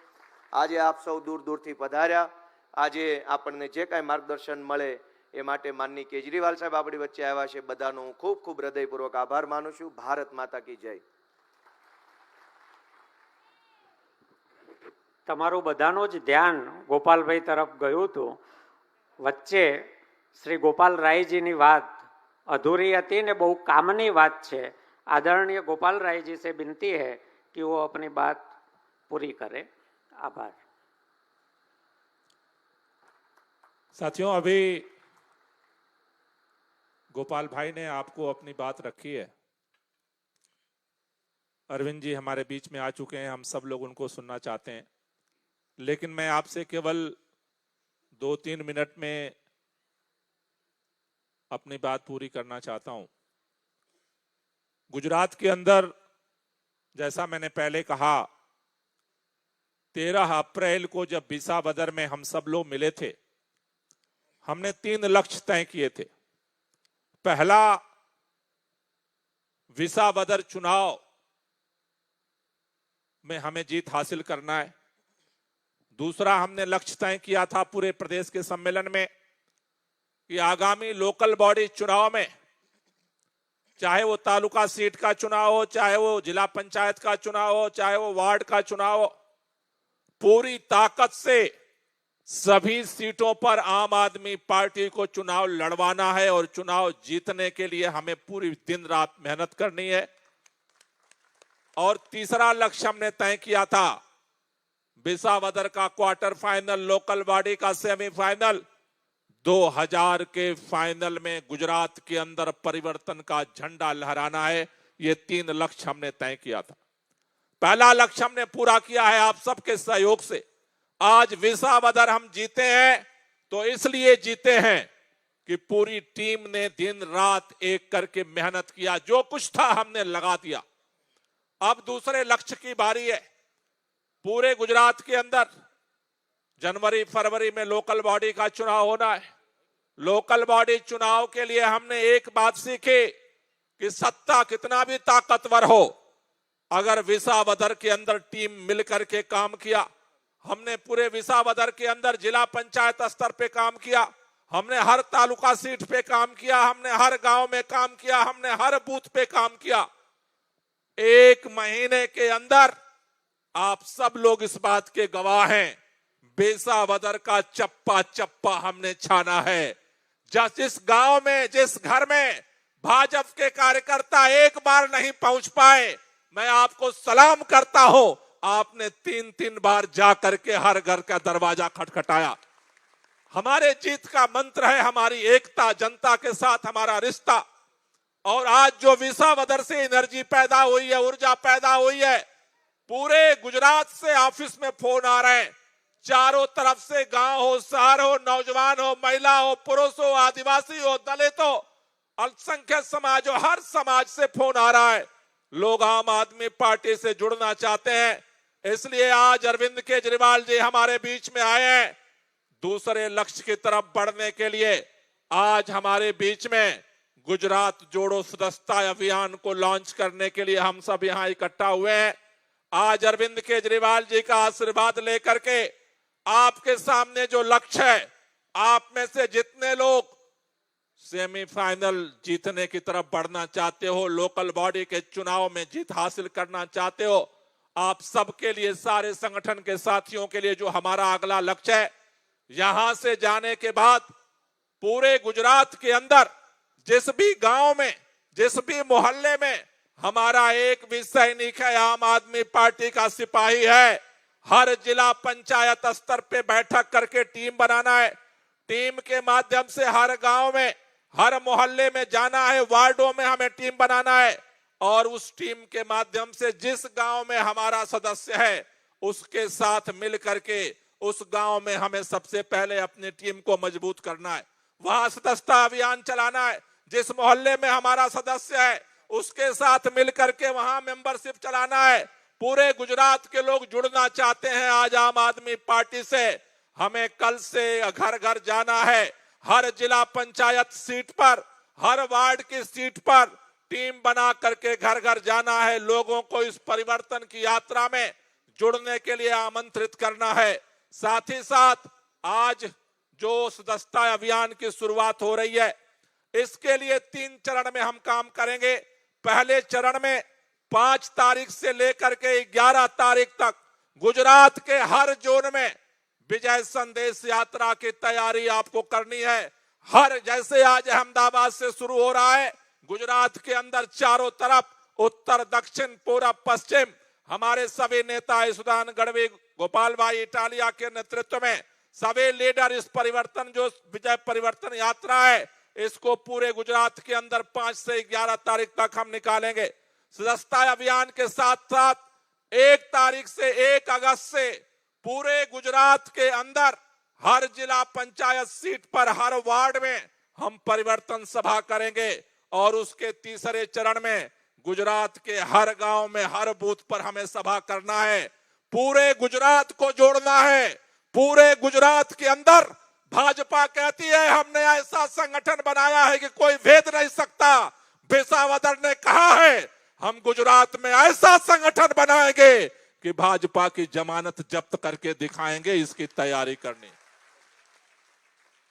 S1: આજે આપ સૌ દૂર દૂરથી પધાર્યા, આજે આપણને જે કાંઈ માર્ગદર્શન મળે એ માટે માનની કેજરીવાલ સાહેબ આપણી વચ્ચે આવ્યા છે, બધાનો હું ખૂબ ખૂબ હૃદયપૂર્વક આભાર માનું છું. ભારત માતા કી જય.
S2: તમારું બધાનું જ ધ્યાન ગોપાલભાઈ તરફ ગયું હતું. વચ્ચે શ્રી ગોપાલ રાયજીની વાત અધૂરી હતી ને બહુ કામની વાત છે. आदरणीय गोपाल राय जी से विनती है कि वो अपनी बात पूरी करें. आभार.
S6: साथियों, अभी गोपाल भाई ने आपको अपनी बात रखी है. अरविंद जी हमारे बीच में आ चुके हैं, हम सब लोग उनको सुनना चाहते हैं, लेकिन मैं आपसे केवल 2-3 मिनट में अपनी बात पूरी करना चाहता हूं. गुजरात के अंदर, जैसा मैंने पहले कहा, 13 अप्रैल को जब विसावदर में हम सब लोग मिले थे, हमने 3 लक्ष्य तय किए थे. पहला, विसावदर चुनाव में हमें जीत हासिल करना है. दूसरा, हमने लक्ष्य तय किया था पूरे प्रदेश के सम्मेलन में कि आगामी लोकल बॉडी चुनाव में, चाहे वो तालुका सीट का चुनाव हो, चाहे वो जिला पंचायत का चुनाव हो, चाहे वो वार्ड का चुनाव हो, पूरी ताकत से सभी सीटों पर आम आदमी पार्टी को चुनाव लड़वाना है और चुनाव जीतने के लिए हमें पूरी दिन रात मेहनत करनी है. और तीसरा लक्ष्य हमने तय किया था, विसावदर का क्वार्टर फाइनल, लोकल बॉडी का सेमीफाइनल, 2000 के फाइनल में गुजरात के अंदर परिवर्तन का झंडा लहराना है. ये 3 लक्ष्य हमने तय किया था. पहला लक्ष्य हमने पूरा किया है आप सबके सहयोग से. आज विसावदर हम जीते हैं तो इसलिए जीते हैं कि पूरी टीम ने दिन रात एक करके मेहनत किया, जो कुछ था हमने लगा दिया. अब दूसरे लक्ष्य की बारी है. पूरे गुजरात के अंदर जनवरी फरवरी में लोकल बॉडी का चुनाव होना है. लोकल बॉडी चुनाव के लिए हमने एक बात सीखी कि सत्ता कितना भी ताकतवर हो, अगर विसावदर के अंदर टीम मिलकर के काम किया, हमने पूरे विसावदर के अंदर जिला पंचायत स्तर पे काम किया, हमने हर तालुका सीट पे काम किया, हमने हर गांव में काम किया, हमने हर बूथ पे काम किया. 1 महीने के अंदर आप सब लोग इस बात के गवाह हैं, विसावदर का चप्पा चप्पा हमने छाना है. जिस गांव में, जिस घर में भाजपा के कार्यकर्ता एक बार नहीं पहुंच पाए। मैं आपको सलाम करता हूं, आपने 3-3 बार जा करके हर घर का दरवाजा खटखटाया। हमारे जीत का मंत्र है हमारी एकता, जनता के साथ हमारा रिश्ता। और आज जो विसावदर से एनर्जी पैदा हुई है, ऊर्जा पैदा हुई है, पूरे गुजरात से ऑफिस में फोन आ रहे हैं। चारों तरफ से गांव हो, शहर हो, नौजवान हो, महिला हो, पुरुष हो, आदिवासी हो, दलित हो, अल्पसंख्यक समाज हो, हर समाज से फोन आ रहा है। लोग आम आदमी पार्टी से जुड़ना चाहते हैं। इसलिए आज अरविंद केजरीवाल जी हमारे बीच में आए हैं, दूसरे लक्ष्य की तरफ बढ़ने के लिए। आज हमारे बीच में गुजरात जोड़ो सदस्यता अभियान को लॉन्च करने के लिए हम सब यहां इकट्ठा हुए हैं। आज अरविंद केजरीवाल जी का आशीर्वाद लेकर के आपके सामने जो लक्ष्य है, आप में से जितने लोग सेमीफाइनल जीतने की तरफ बढ़ना चाहते हो, लोकल बॉडी के चुनाव में जीत हासिल करना चाहते हो, आप सबके लिए, सारे संगठन के साथियों के लिए जो हमारा अगला लक्ष्य है, यहां से जाने के बाद पूरे गुजरात के अंदर जिस भी गांव में, जिस भी मोहल्ले में हमारा एक भी सैनिक है, आम आदमी पार्टी का सिपाही है, हर जिला पंचायत स्तर पे बैठक करके टीम बनाना है। टीम के माध्यम से हर गांव में, हर मोहल्ले में जाना है, वार्डों में हमें टीम बनाना है। और उस टीम के माध्यम से जिस गांव में हमारा सदस्य है, उसके साथ मिल करके उस गांव में हमें सबसे पहले अपनी टीम को मजबूत करना है। वहां सदस्यता अभियान चलाना है। जिस मोहल्ले में हमारा सदस्य है, उसके साथ मिल करके वहां मेंबरशिप चलाना है। पूरे गुजरात के लोग जुड़ना चाहते हैं आज आम आदमी पार्टी से। हमें कल से घर घर जाना है, हर जिला पंचायत सीट पर, हर वार्ड की सीट पर टीम बना करके घर घर जाना है। लोगों को इस परिवर्तन की यात्रा में जुड़ने के लिए आमंत्रित करना है। साथ ही साथ आज जो सदस्यता अभियान की शुरुआत हो रही है, इसके लिए 3 चरण में हम काम करेंगे। पहले चरण में 5 तारीख से लेकर के 11 तारीख तक गुजरात के हर जोन में विजय संदेश यात्रा की तैयारी आपको करनी है। हर, जैसे आज अहमदाबाद से शुरू हो रहा है, गुजरात के अंदर चारों तरफ, उत्तर, दक्षिण, पूर्व, पश्चिम, हमारे सभी नेता ईसुदान गढ़वी, गोपाल भाई इटालिया के नेतृत्व में सभी लीडर इस परिवर्तन, जो विजय परिवर्तन यात्रा है, इसको पूरे गुजरात के अंदर 5 से 11 तारीख तक हम निकालेंगे। सदस्यता अभियान के साथ साथ 1 तारीख से 1 अगस्त से पूरे गुजरात के अंदर हर जिला पंचायत सीट पर, हर वार्ड में हम परिवर्तन सभा करेंगे। और उसके तीसरे चरण में गुजरात के हर गांव में, हर बूथ पर हमें सभा करना है। पूरे गुजरात को जोड़ना है। पूरे गुजरात के अंदर भाजपा कहती है हमने ऐसा संगठन बनाया है कि कोई भेद नहीं सकता। विसावदर ने कहा है हम गुजरात में ऐसा संगठन बनाएंगे कि भाजपा की जमानत जब्त करके दिखाएंगे। इसकी तैयारी करनी,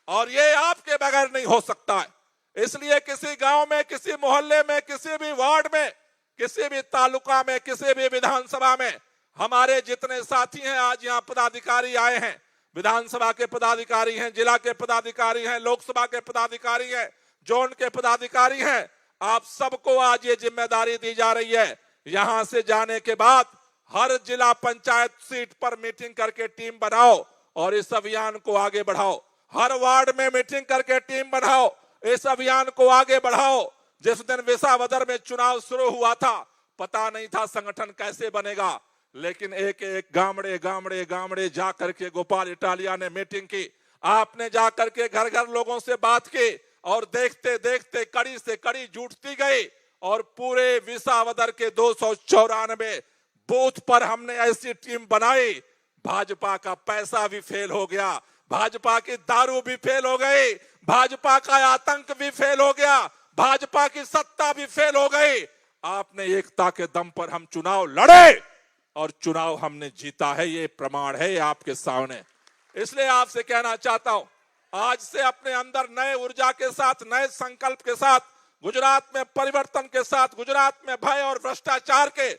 S6: और ये आपके बगैर नहीं हो सकता है। इसलिए किसी गांव में, किसी मोहल्ले में, किसी भी वार्ड में, किसी भी तालुका में, किसी भी विधानसभा में हमारे जितने साथी हैं, आज यहाँ पदाधिकारी आए हैं, विधानसभा के पदाधिकारी हैं, जिला के पदाधिकारी हैं, लोकसभा के पदाधिकारी हैं, जोन के पदाधिकारी हैं, आप सबको आज ये जिम्मेदारी दी जा रही है। यहां से जाने के बाद हर जिला पंचायत सीट पर मीटिंग करके टीम बनाओ और इस अभियान को आगे बढ़ाओ। हर वार्ड में मीटिंग करके टीम बनाओ, इस अभियान को आगे बढ़ाओ। जिस दिन विसावदर में चुनाव शुरू हुआ था, पता नहीं था संगठन कैसे बनेगा, लेकिन एक एक गामड़े गामड़े गामड़े जा करके गोपाल इटालिया ने मीटिंग की। आपने जा करके घर घर लोगों से बात की और देखते देखते कड़ी से कड़ी जुटती गई और पूरे विसावदर के 294 बूथ पर हमने ऐसी टीम बनाई। भाजपा का पैसा भी फेल हो गया, भाजपा की दारू भी फेल हो गई, भाजपा का आतंक भी फेल हो गया, भाजपा की सत्ता भी फेल हो गई। आपने एकता के दम पर हम चुनाव लड़े और चुनाव हमने जीता है, ये प्रमाण है, ये आपके सामने। इसलिए आपसे कहना चाहता हूं, आज से अपने अंदर नए ऊर्जा के साथ, नए संकल्प के साथ, गुजरात में परिवर्तन के साथ, गुजरात में भय और भ्रष्टाचार के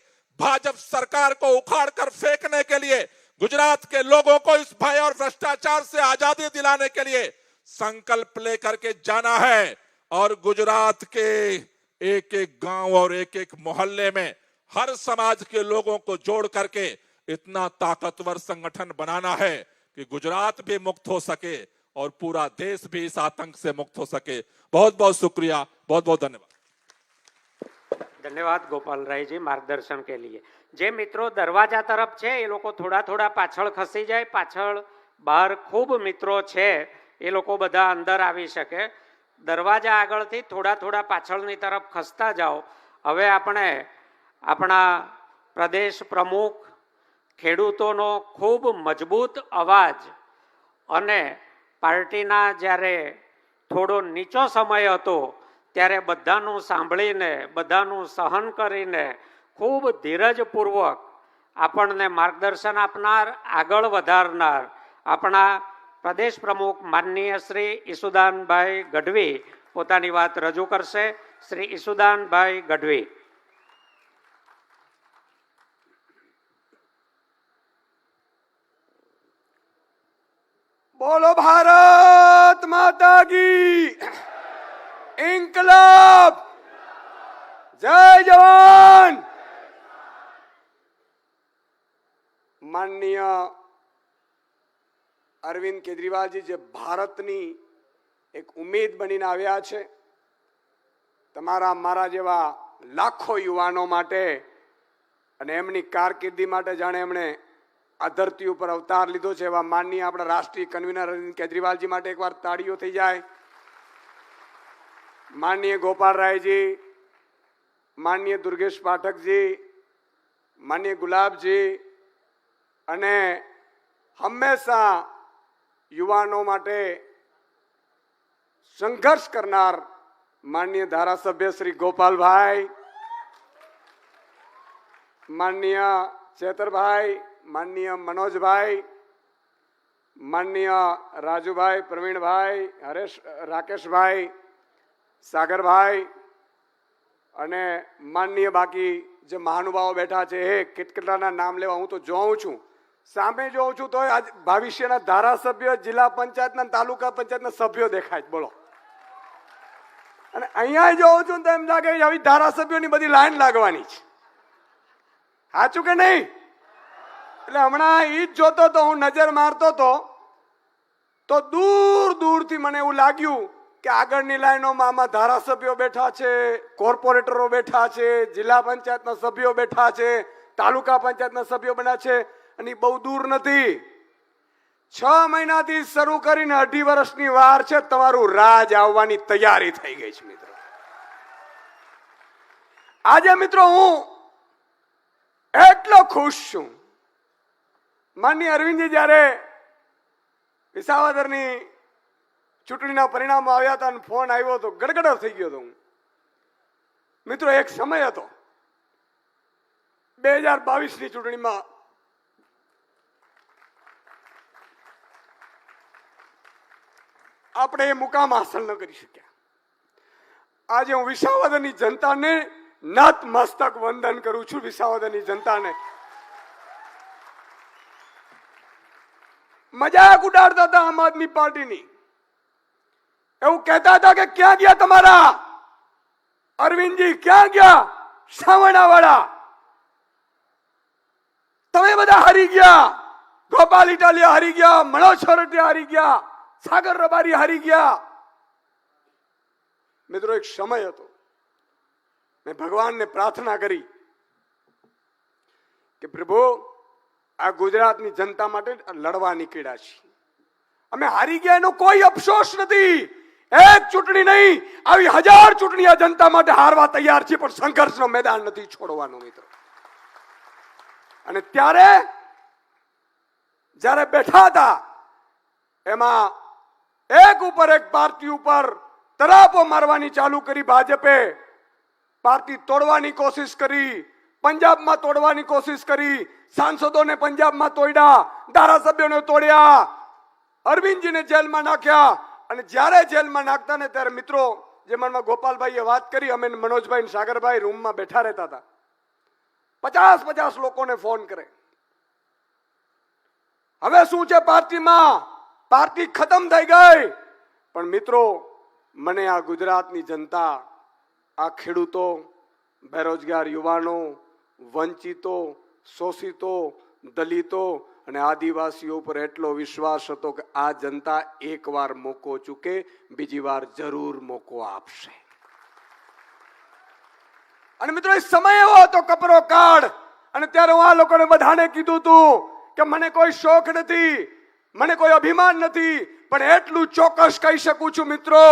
S6: भाजपा सरकार को उखाड़ कर फेंकने के लिए, गुजरात के लोगों को इस भय और भ्रष्टाचार से आजादी दिलाने के लिए संकल्प लेकर के जाना है। और गुजरात के एक एक गांव और एक एक मोहल्ले में हर समाज के लोगों को जोड़ करके इतना ताकतवर संगठन बनाना है कि गुजरात भी मुक्त हो सके और पूरा देश भी इस आतंक से मुक्त हो सके। बहुत बहुत शुक्रिया, बहुत बहुत धन्यवाद।
S2: ધન્યવાદ ગોપાલરાયજી માર્ગદર્શન કે લીએ। જે મિત્રો દરવાજા તરફ છે એ લોકો થોડા થોડા પાછળ ખસી જાય, પાછળ બહાર ખૂબ મિત્રો છે એ લોકો બધા અંદર આવી શકે। દરવાજા આગળથી થોડા થોડા પાછળની તરફ ખસતા જાઓ। હવે આપણે આપણા પ્રદેશ પ્રમુખ ખેડૂતોનો ખૂબ મજબૂત અવાજ અને પાર્ટીના જ્યારે થોડો નીચો સમય હતો ત્યારે બધાનું સાંભળીને બધાનું સહન કરીને ખૂબ ધીરજપૂર્વક આપણને માર્ગદર્શન આપનાર, આગળ વધારનાર આપણા પ્રદેશ પ્રમુખ માનનીય શ્રી ઈસુદાનભાઈ ગઢવી પોતાની વાત રજૂ કરશે। શ્રી ઈસુદાનભાઈ ગઢવી।
S7: बोलो भारत माता की, इंकलाब, जय जवान। माननीय अरविंद केजरीवाल जी जे भारतनी एक उम्मीद बनीने આવ્યા છે તમારા મારા જેવા લાખો યુવાનો માટે અને એમની કારકિર્દી માટે જાણે એમણે આ ધરતી ઉપર અવતાર લીધો છે એવા માનનીય આપણા રાષ્ટ્રીય કન્વીનર અરવિંદ કેજરીવાલજી માટે એકવાર તાળીઓ થઈ જાય। माननीय गोपाल राय जी, माननीय दुर्गेश पाठक जी, माननीय गुलाब जी अने हमेशा युवाओं माटे संघर्ष करनार माननीय धारासभ्य श्री गोपाल भाई, माननीय चेतर भाई, माननीय मनोज भाई, माननीय राजू भाई, प्रवीण भाई, हरेश, राकेश भाई, सागर भाई अने माननीय बाकी जे महानुभावो बैठा छे केटकेटलाना नाम लेवा हूँ तो जोऊं छूं, सामे जोऊं छूं तो आज भविष्यना धारासभ्य, जिला पंचायतना, तालुका पंचायतना सभ्यो देखाय। बोलो अने अहींया जोऊं छूं तो एम लागे हवे धारासभ्योनी बधी लाइन लागवानी छे। साचुं के नहीं? એટલે હમણાં ઈ જ જોતો તો હું નજર મારતો તો દૂર દૂરથી મને એવું લાગ્યું કે આગળની લાઈનોમાં આમાં ધારાસભ્યો બેઠા છે, કોર્પોરેટરો બેઠા છે, જિલ્લા પંચાયતના સભ્યો બેઠા છે, તાલુકા પંચાયતના સભ્યો બન્યા છે અને બહુ દૂર નથી। 6 મહિનાથી શરૂ કરીને 2.5 વર્ષની વાર છે, તમારું રાજ આવવાની તૈયારી થઈ ગઈ છે મિત્રો। આજે મિત્રો હું એટલો ખુશ છું। માનનીય અરવિંદજી જ્યારે વિસાવદરની ચૂંટણીના પરિણામો આવ્યા હતા અને ફોન આવ્યો તો ગડગડો થઈ ગયો હતો હું। મિત્રો એક સમય હતો 2022ની ચૂંટણીમાં આપણે એ મુકામ હાંસલ ન કરી શક્યા। આજે હું વિસાવદરની જનતાને નતમસ્તક વંદન કરું છું। વિસાવદરની જનતાને મજાક ઉડાડતા હતા આમ આદમી પાર્ટીની, એવું કહેતા હતા કે ક્યાં ગયા તમારા અરવિંદજી, ક્યાં ગયા સાવરણાવાળા, તમે બધા હારી ગયા, ગોપાલ ઇટાલિયા હારી ગયા, મનોજ છોરટિયા હારી ગયા, સાગર રબારી હારી ગયા। મિત્રો એક સમય હતો મેં ભગવાનને પ્રાર્થના કરી કે પ્રભુ આ ગુજરાતની જનતા માટે લડવા નીકળ્યા છીએ, અમે હારી ગયા એનો કોઈ અફસોસ નથી। એક ચૂંટણી નહીં, આવી 1000 ચૂંટણી આ જનતા માટે હારવા તૈયાર છે, પણ સંઘર્ષનો મેદાન નથી છોડવાનો મિત્રો। અને ત્યારે જ્યારે બેઠા હતા એમાં એક ઉપર એક પાર્ટી ઉપર તરાપો મારવાની ચાલુ કરી ભાજપે। પાર્ટી તોડવાની કોશિશ કરી, પંજાબમાં તોડવાની કોશિશ કરી, सांसदों पंजाब में तोड़ा, धारासभ्यों ने तोड़िया, अरविंद जी ने जेल में नाख्या। जयरे जेल में नाखता ने त्यारे मित्रों जे मन में गोपाल भाई बात करी, अमे मनोज भाई सागर भाई रूम में बैठा रहता था, 50-50 लोगों ने फोन करे। हवे शू छे पार्टी में, पार्टी खत्म थई गई। पण मित्रों મને આ ગુજરાતની જનતા, આ ખેડૂતો, બેરોજગાર યુવાનો, વંચિતો, શોષિતો, દલિતો અને આદિવાસીઓ પર એટલો વિશ્વાસ હતો કે આ જનતા એકવાર મોકો ચૂકે, બીજી વાર જરૂર મોકો આપશે. અને મિત્રો, એ સમય એવો હતો કપરો કાળ, અને ત્યારે હું આ લોકોને બધાને કીધું હતું કે મને કોઈ શોખ નથી, મને કોઈ અભિમાન નથી, પણ એટલું ચોક્કસ કહી શકું છું મિત્રો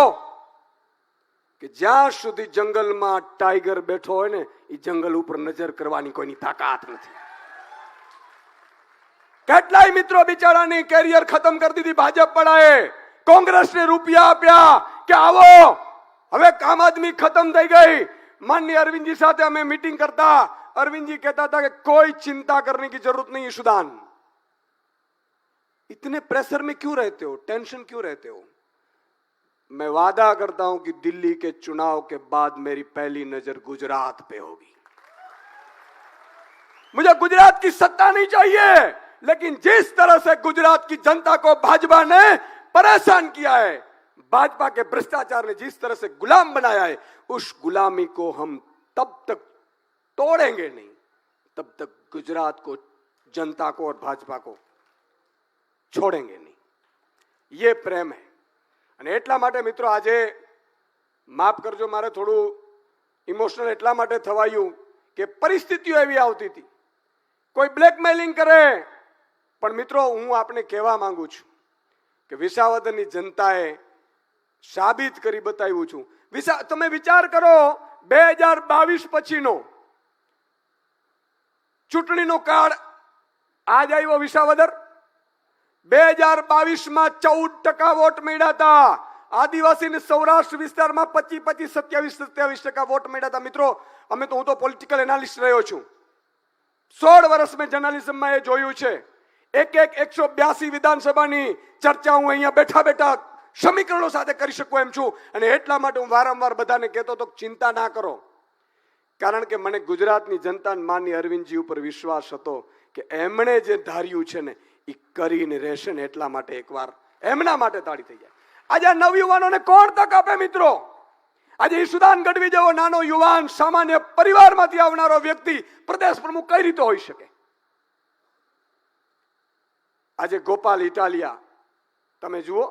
S7: કે જ્યાં સુધી જંગલમાં ટાઈગર બેઠો હોય ને, એ જંગલ ઉપર નજર કરવાની કોઈની તાકાત નથી. કેટલાય મિત્રો બિચારાની કેરિયર ખતમ કરી દીધી ભાજપ વાળાએ, કોંગ્રેસને રૂપિયા આપ્યા કે આવો હવે કામ આદમી ખતમ થઈ ગઈ. माननीय अरविंद जी साथ हमें मीटिंग करता, अरविंद जी कहता था कि कोई चिंता करने की जरूरत नहीं है सुदान, इतने प्रेशर में क्यों रहते हो, टेंशन क्यों रहते हो. मैं वादा करता हूं कि दिल्ली के चुनाव के बाद मेरी पहली नजर गुजरात पे होगी. मुझे गुजरात की सत्ता नहीं चाहिए, लेकिन जिस तरह से गुजरात की जनता को भाजपा ने परेशान किया है, भाजपा के भ्रष्टाचार ने जिस तरह से गुलाम बनाया है, उस गुलामी को हम तब तक तोड़ेंगे नहीं, तब तक गुजरात को, जनता को और भाजपा को छोड़ेंगे नहीं. ये प्रेम है. અને એટલા માટે મિત્રો આજે માફ કરજો, મારે થોડું ઇમોશનલ એટલા માટે થવાયું કે પરિસ્થિતિઓ એવી આવતી હતી, કોઈ બ્લેકમેલિંગ કરે. પણ મિત્રો, હું આપને કહેવા માંગુ છું કે વિસાવદરની જનતાએ સાબિત કરી બતાવ્યું છું. તમે વિચાર કરો, 2022 પછીનો ચૂંટણીનો કાળ આજ આવ્યો. વિસાવદર 2022 માં 14% વોટ મળ્યા હતા. આદિવાસી ને સૌરાષ્ટ્ર વિસ્તારમાં 25, 27 વોટ મળ્યા હતા. મિત્રો, હું તો પોલિટિકલ એનાલિસ્ટ રહ્યો છું, 16 વર્ષ મેં જર્નલિઝમમાં એ જોયું છે. 182 વિધાનસભાની ચર્ચા હું અહીંયા બેઠા બેઠા સમીકરણો સાથે કરી શકું એમ છું. અને એટલા માટે હું વારંવાર બધાને કહેતો હતો ચિંતા ના કરો, કારણ કે મને ગુજરાતની જનતા માનનીય અરવિંદજી ઉપર વિશ્વાસ હતો કે એમણે જે ધાર્યું છે ને એ કરીને રહેશે ને. એટલા માટે એકવાર એમના માટે તાળી થઈ જાય. આજે આ નવયુવાનોને કોણ તક આપે મિત્રો? આજે ઈશુદાન ગઢવી જેવો નાનો યુવાન, સામાન્ય પરિવારમાંથી આવનારો વ્યક્તિ પ્રદેશ પ્રમુખ કઈ રીતે હોઈ શકે? આજે ગોપાલ ઇટાલિયા, તમે જુઓ,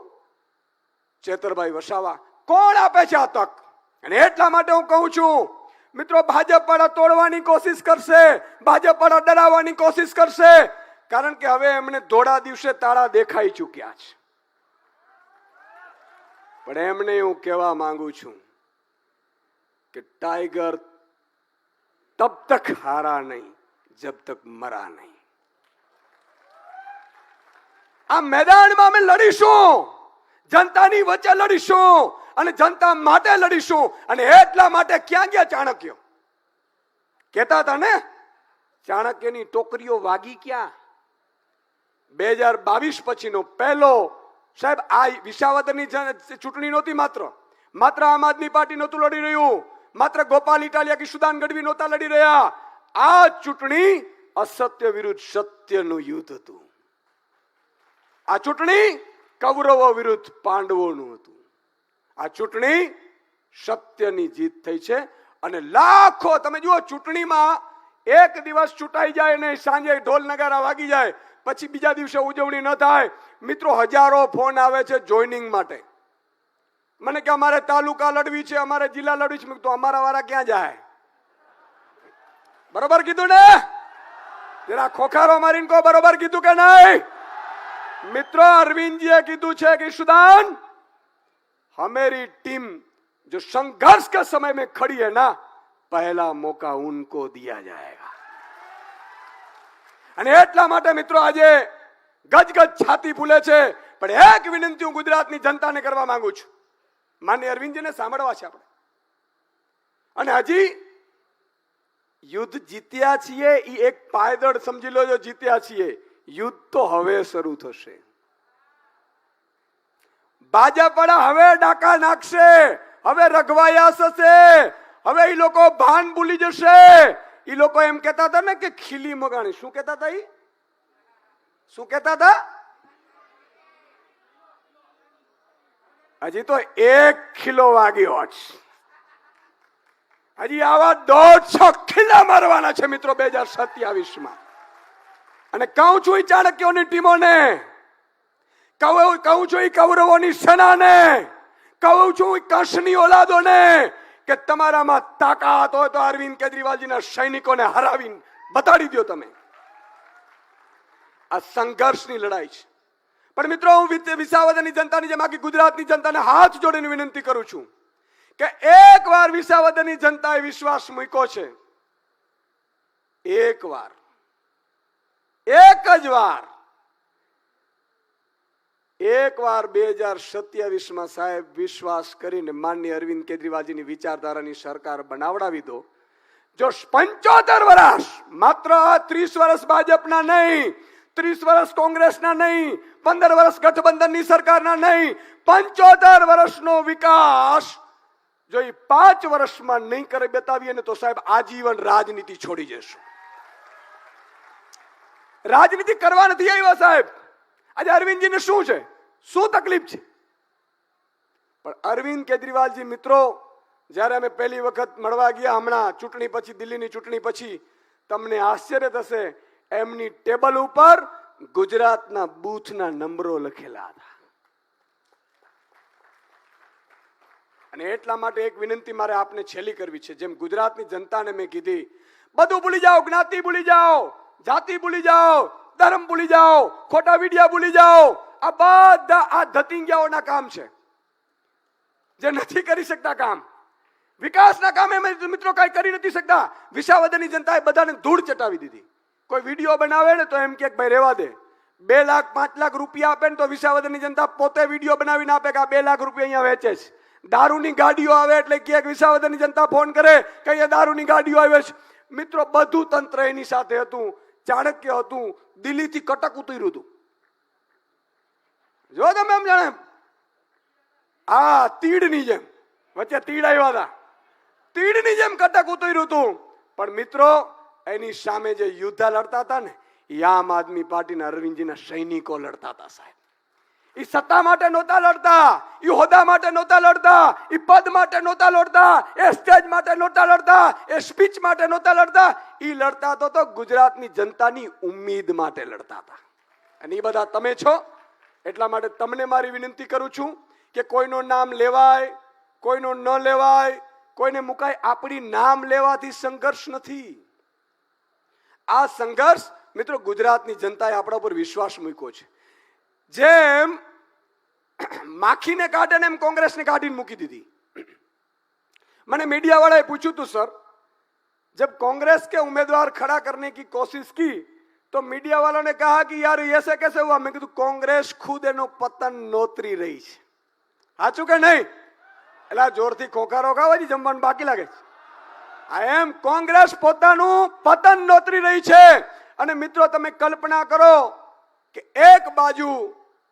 S7: ચેતરભાઈ વસાવા, કોણ આપે છે આ તક? અને એટલા માટે હું કહું છું મિત્રો, ભાજપ વાળા તોડવાની કોશિશ કરશે, ભાજપ વાળા ડરાવવાની કોશિશ કરશે, કારણ કે હવે એમને ધોળા દિવસે તાળા દેખાઈ ચૂક્યા છે. પણ એમને હું કહેવા માંગુ છું કે टाइगर तब तक हारा नहीं जब तक मरा नहीं. આ મેદાનમાં અમે લડીશું, જનતાની વચ્ચે લડીશું અને જનતા માટે લડીશું. અને એટલા માટે ક્યાં ગયા ચાણક્ય? કહેતા હતા ને, ચાણક્યની ટોકરીઓ વાગી ક્યાં? 2022 પછીનો પહેલો, સાહેબ, આ વિસાવદરની ચૂંટણી નહોતી. માત્ર આમ આદમી પાર્ટી નહોતું લડી રહ્યું, માત્ર ગોપાલ ઇટાલિયા કે સુદાન ગઢવી નહોતા લડી રહ્યા. આ ચૂંટણી અસત્ય વિરુદ્ધ સત્યનું યુદ્ધ હતું. આ ચૂંટણી કૌરવો વિરુદ્ધ પાંડવોનું હતું. આ ચૂંટણી સત્યની જીત થઈ છે. અને લાખો, તમે જુઓ, ચૂંટણીમાં એક દિવસ ચૂંટાઈ જાય ને સાંજે ઢોલ નગારા વાગી જાય, પછી બીજા દિવસે ઉજવણી ન થાય. મિત્રો, હજારો ફોન આવે છે જોઈનિંગ માટે. મને કે અમારે તાલુકા લડવી છે, અમારે જિલ્લા લડવી છે. તો અમારા વાળા ક્યાં જાય? બરોબર કીધું ને? જરા ખોખારો મારીને કહો, બરોબર કીધું કે નહીં? મિત્રો, अरविंदजीए કીધું છે કે सुदान, हमारी टीम जो संघर्ष के समय में खड़ी है ना, पहला मौका उनको दिया जाएगा. અને એટલા માટે મિત્રો આજે ગજગજ છાતી ફૂલે છે. પણ એક વિનંતી હું ગુજરાતની જનતાને કરવા માંગુ છું, માનનીય અરવિંદજીને સાંભળવા છે આપણે. અને હજી યુદ્ધ જીત્યા છીએ એ એક પાયદળ સમજી લો. જો જીત્યા છીએ, યુદ્ધ તો હવે શરૂ થશે. ભાજપ વાળા હવે ડાકા નાખશે, હવે રઘવાયા થશે, હવે એ લોકો ભાન ભૂલી જશે. એ લોકો એમ કહેતા હતા ને કે ખીલી મગાણી. શું કહેતા હતા? શું કહેતા હતા? હજી તો 1 ખીલો વાગ્યો જ. હજી આવા 150 ખીલા મારવાના છે મિત્રો 2027માં. અને કહું છું ચાણક્યોની ટીમોને, કહું છું કૌરવોની સેનાને, કહું છું કંસની ઓલાદોને કે તમારામાં તાકાત હોય તો અરવિંદ કેજરીવાલજીના સૈનિકોને હરાવીને બતાડી દો તમે. આ સંઘર્ષની લડાઈ છે. પણ મિત્રો હું વિસાવદરની જનતાની જેમ આખી ગુજરાતની જનતાને હાથ જોડીને વિનંતી કરું છું કે એકવાર વિસાવદરની જનતાએ વિશ્વાસ મૂક્યો છે, એકવાર, એક જ વાર, એકવાર 2027માં સાહેબ વિશ્વાસ કરીને માનનીય અરવિંદ કેજરીવાલજીની વિચારધારાની સરકાર બનાવડાવી દો. જો 75 વર્ષ, માત્ર 30 વર્ષ ભાજપના નહીં, 30 વર્ષ કોંગ્રેસના નહીં, 15 વર્ષ ગઠબંધનની સરકારના નહીં, 75 વર્ષનો વિકાસ જો એ 5 વર્ષમાં નહીં કરી બતાવીએ ને તો સાહેબ આજીવન રાજનીતિ છોડી જશું. રાજનીતિ કરવા નથી આવ્યા સાહેબ. આજે અરવિંદજીને શું છે, શું તકલીફ છે? પણ અરવિંદ કેજરીવાલજી મિત્રો, જ્યારે અમે પહેલી વખત મળવા ગયા હમણાં ચૂંટણી પછી, દિલ્હીની ચૂંટણી પછી, તમને આશ્ચર્ય થશે, એમની ટેબલ ઉપર ગુજરાતના બૂથના નંબરો લખેલા હતા. અને એટલા માટે એક વિનંતી મારે આપને છેલ્લી કરવી છે. જેમ ગુજરાતની જનતાને મેં કીધી, બધું ભૂલી જાઓ, જ્ઞાતિ ભૂલી જાઓ, જાતિ ભૂલી જાઓ, ધર્મ ભૂલી જાઓ, ખોટા વિડિયા ભૂલી જાઓ. આ બધા આ ધતિંગિયાઓના કામ છે, જે નથી કરી શકતા કામ. વિકાસના કામ એમ મિત્રો કઈ કરી નથી શકતા. વિસાવદરની જનતાએ બધાને ધૂળ ચટાવી દીધી. કોઈ વિડીયો બનાવે ને તો એમ કે ભાઈ રહેવા દે. 2 લાખ 5 લાખ રૂપિયા આપે ને તો વિસાવદરની જનતા પોતે વિડીયો બનાવીને આપે કે આ 2 લાખ રૂપિયા અહીંયા વેચે છે. દારૂની ગાડીઓ આવે એટલે કે વિસાવદરની જનતા ફોન કરે કે અહીંયા દારૂની ગાડીઓ આવે છે. મિત્રો બધું તંત્ર એની સાથે હતું. ચાણક્ય હતું, દિલ્હીથી કટક ઉતર્યું હતું. જો તમે એમ જાણે આ તીડની જેમ વચ્ચે તીડ આવ્યા હતા, તીડની જેમ કટક ઉતર્યું હતું. પણ મિત્રો એની સામે જે યુદ્ધ લડતા હતા ને, એ આમ આદમી પાર્ટીના અરવિંદજીના સૈનિકો લડતા હતા સાહેબ. એ સત્તા માટે નહોતા લડતા, એ હોદ્દા માટે નહોતા લડતા, એ પદ માટે નહોતા લડતા, એ સ્ટેજ માટે નહોતા લડતા, એ સ્પીચ માટે નહોતા લડતા. એ લડતા તો ગુજરાતની જનતાની ઉમ્મીદ માટે લડતા હતા. અને એ બધા તમે છો. એટલા માટે તમને મારી વિનંતી કરું છું કે કોઈનું નામ લેવાય, કોઈનું ન લેવાય, કોઈને મુકાય, આપણી નામ લેવાથી સંઘર્ષ નથી. આ સંઘર્ષ મિત્રો ગુજરાતની જનતાએ આપણા ઉપર વિશ્વાસ મૂક્યો છે. જેમ માખીને કાઢે ને એમ કોંગ્રેસને કાઢીને મૂકી દીધી. મને मीडिया वाले पूछू तो सर, जब कांग्रेस के उम्मीदवार खड़ा करने की कोशिश की तो मीडिया वालों ने कहा कि यार ऐसे कैसे हुआ. मैं कीधुं कांग्रेस खुद एनो पतन नोतरी रही है. साचुं के नहीं? એટલે જોરથી ખોખારો ખાવાથી જમવાનું બાકી લાગે છે. આ એમ કોંગ્રેસ પોતાનું પતન નોતરી રહી છે. અને મિત્રો તમે કલ્પના કરો કે એક બાજુ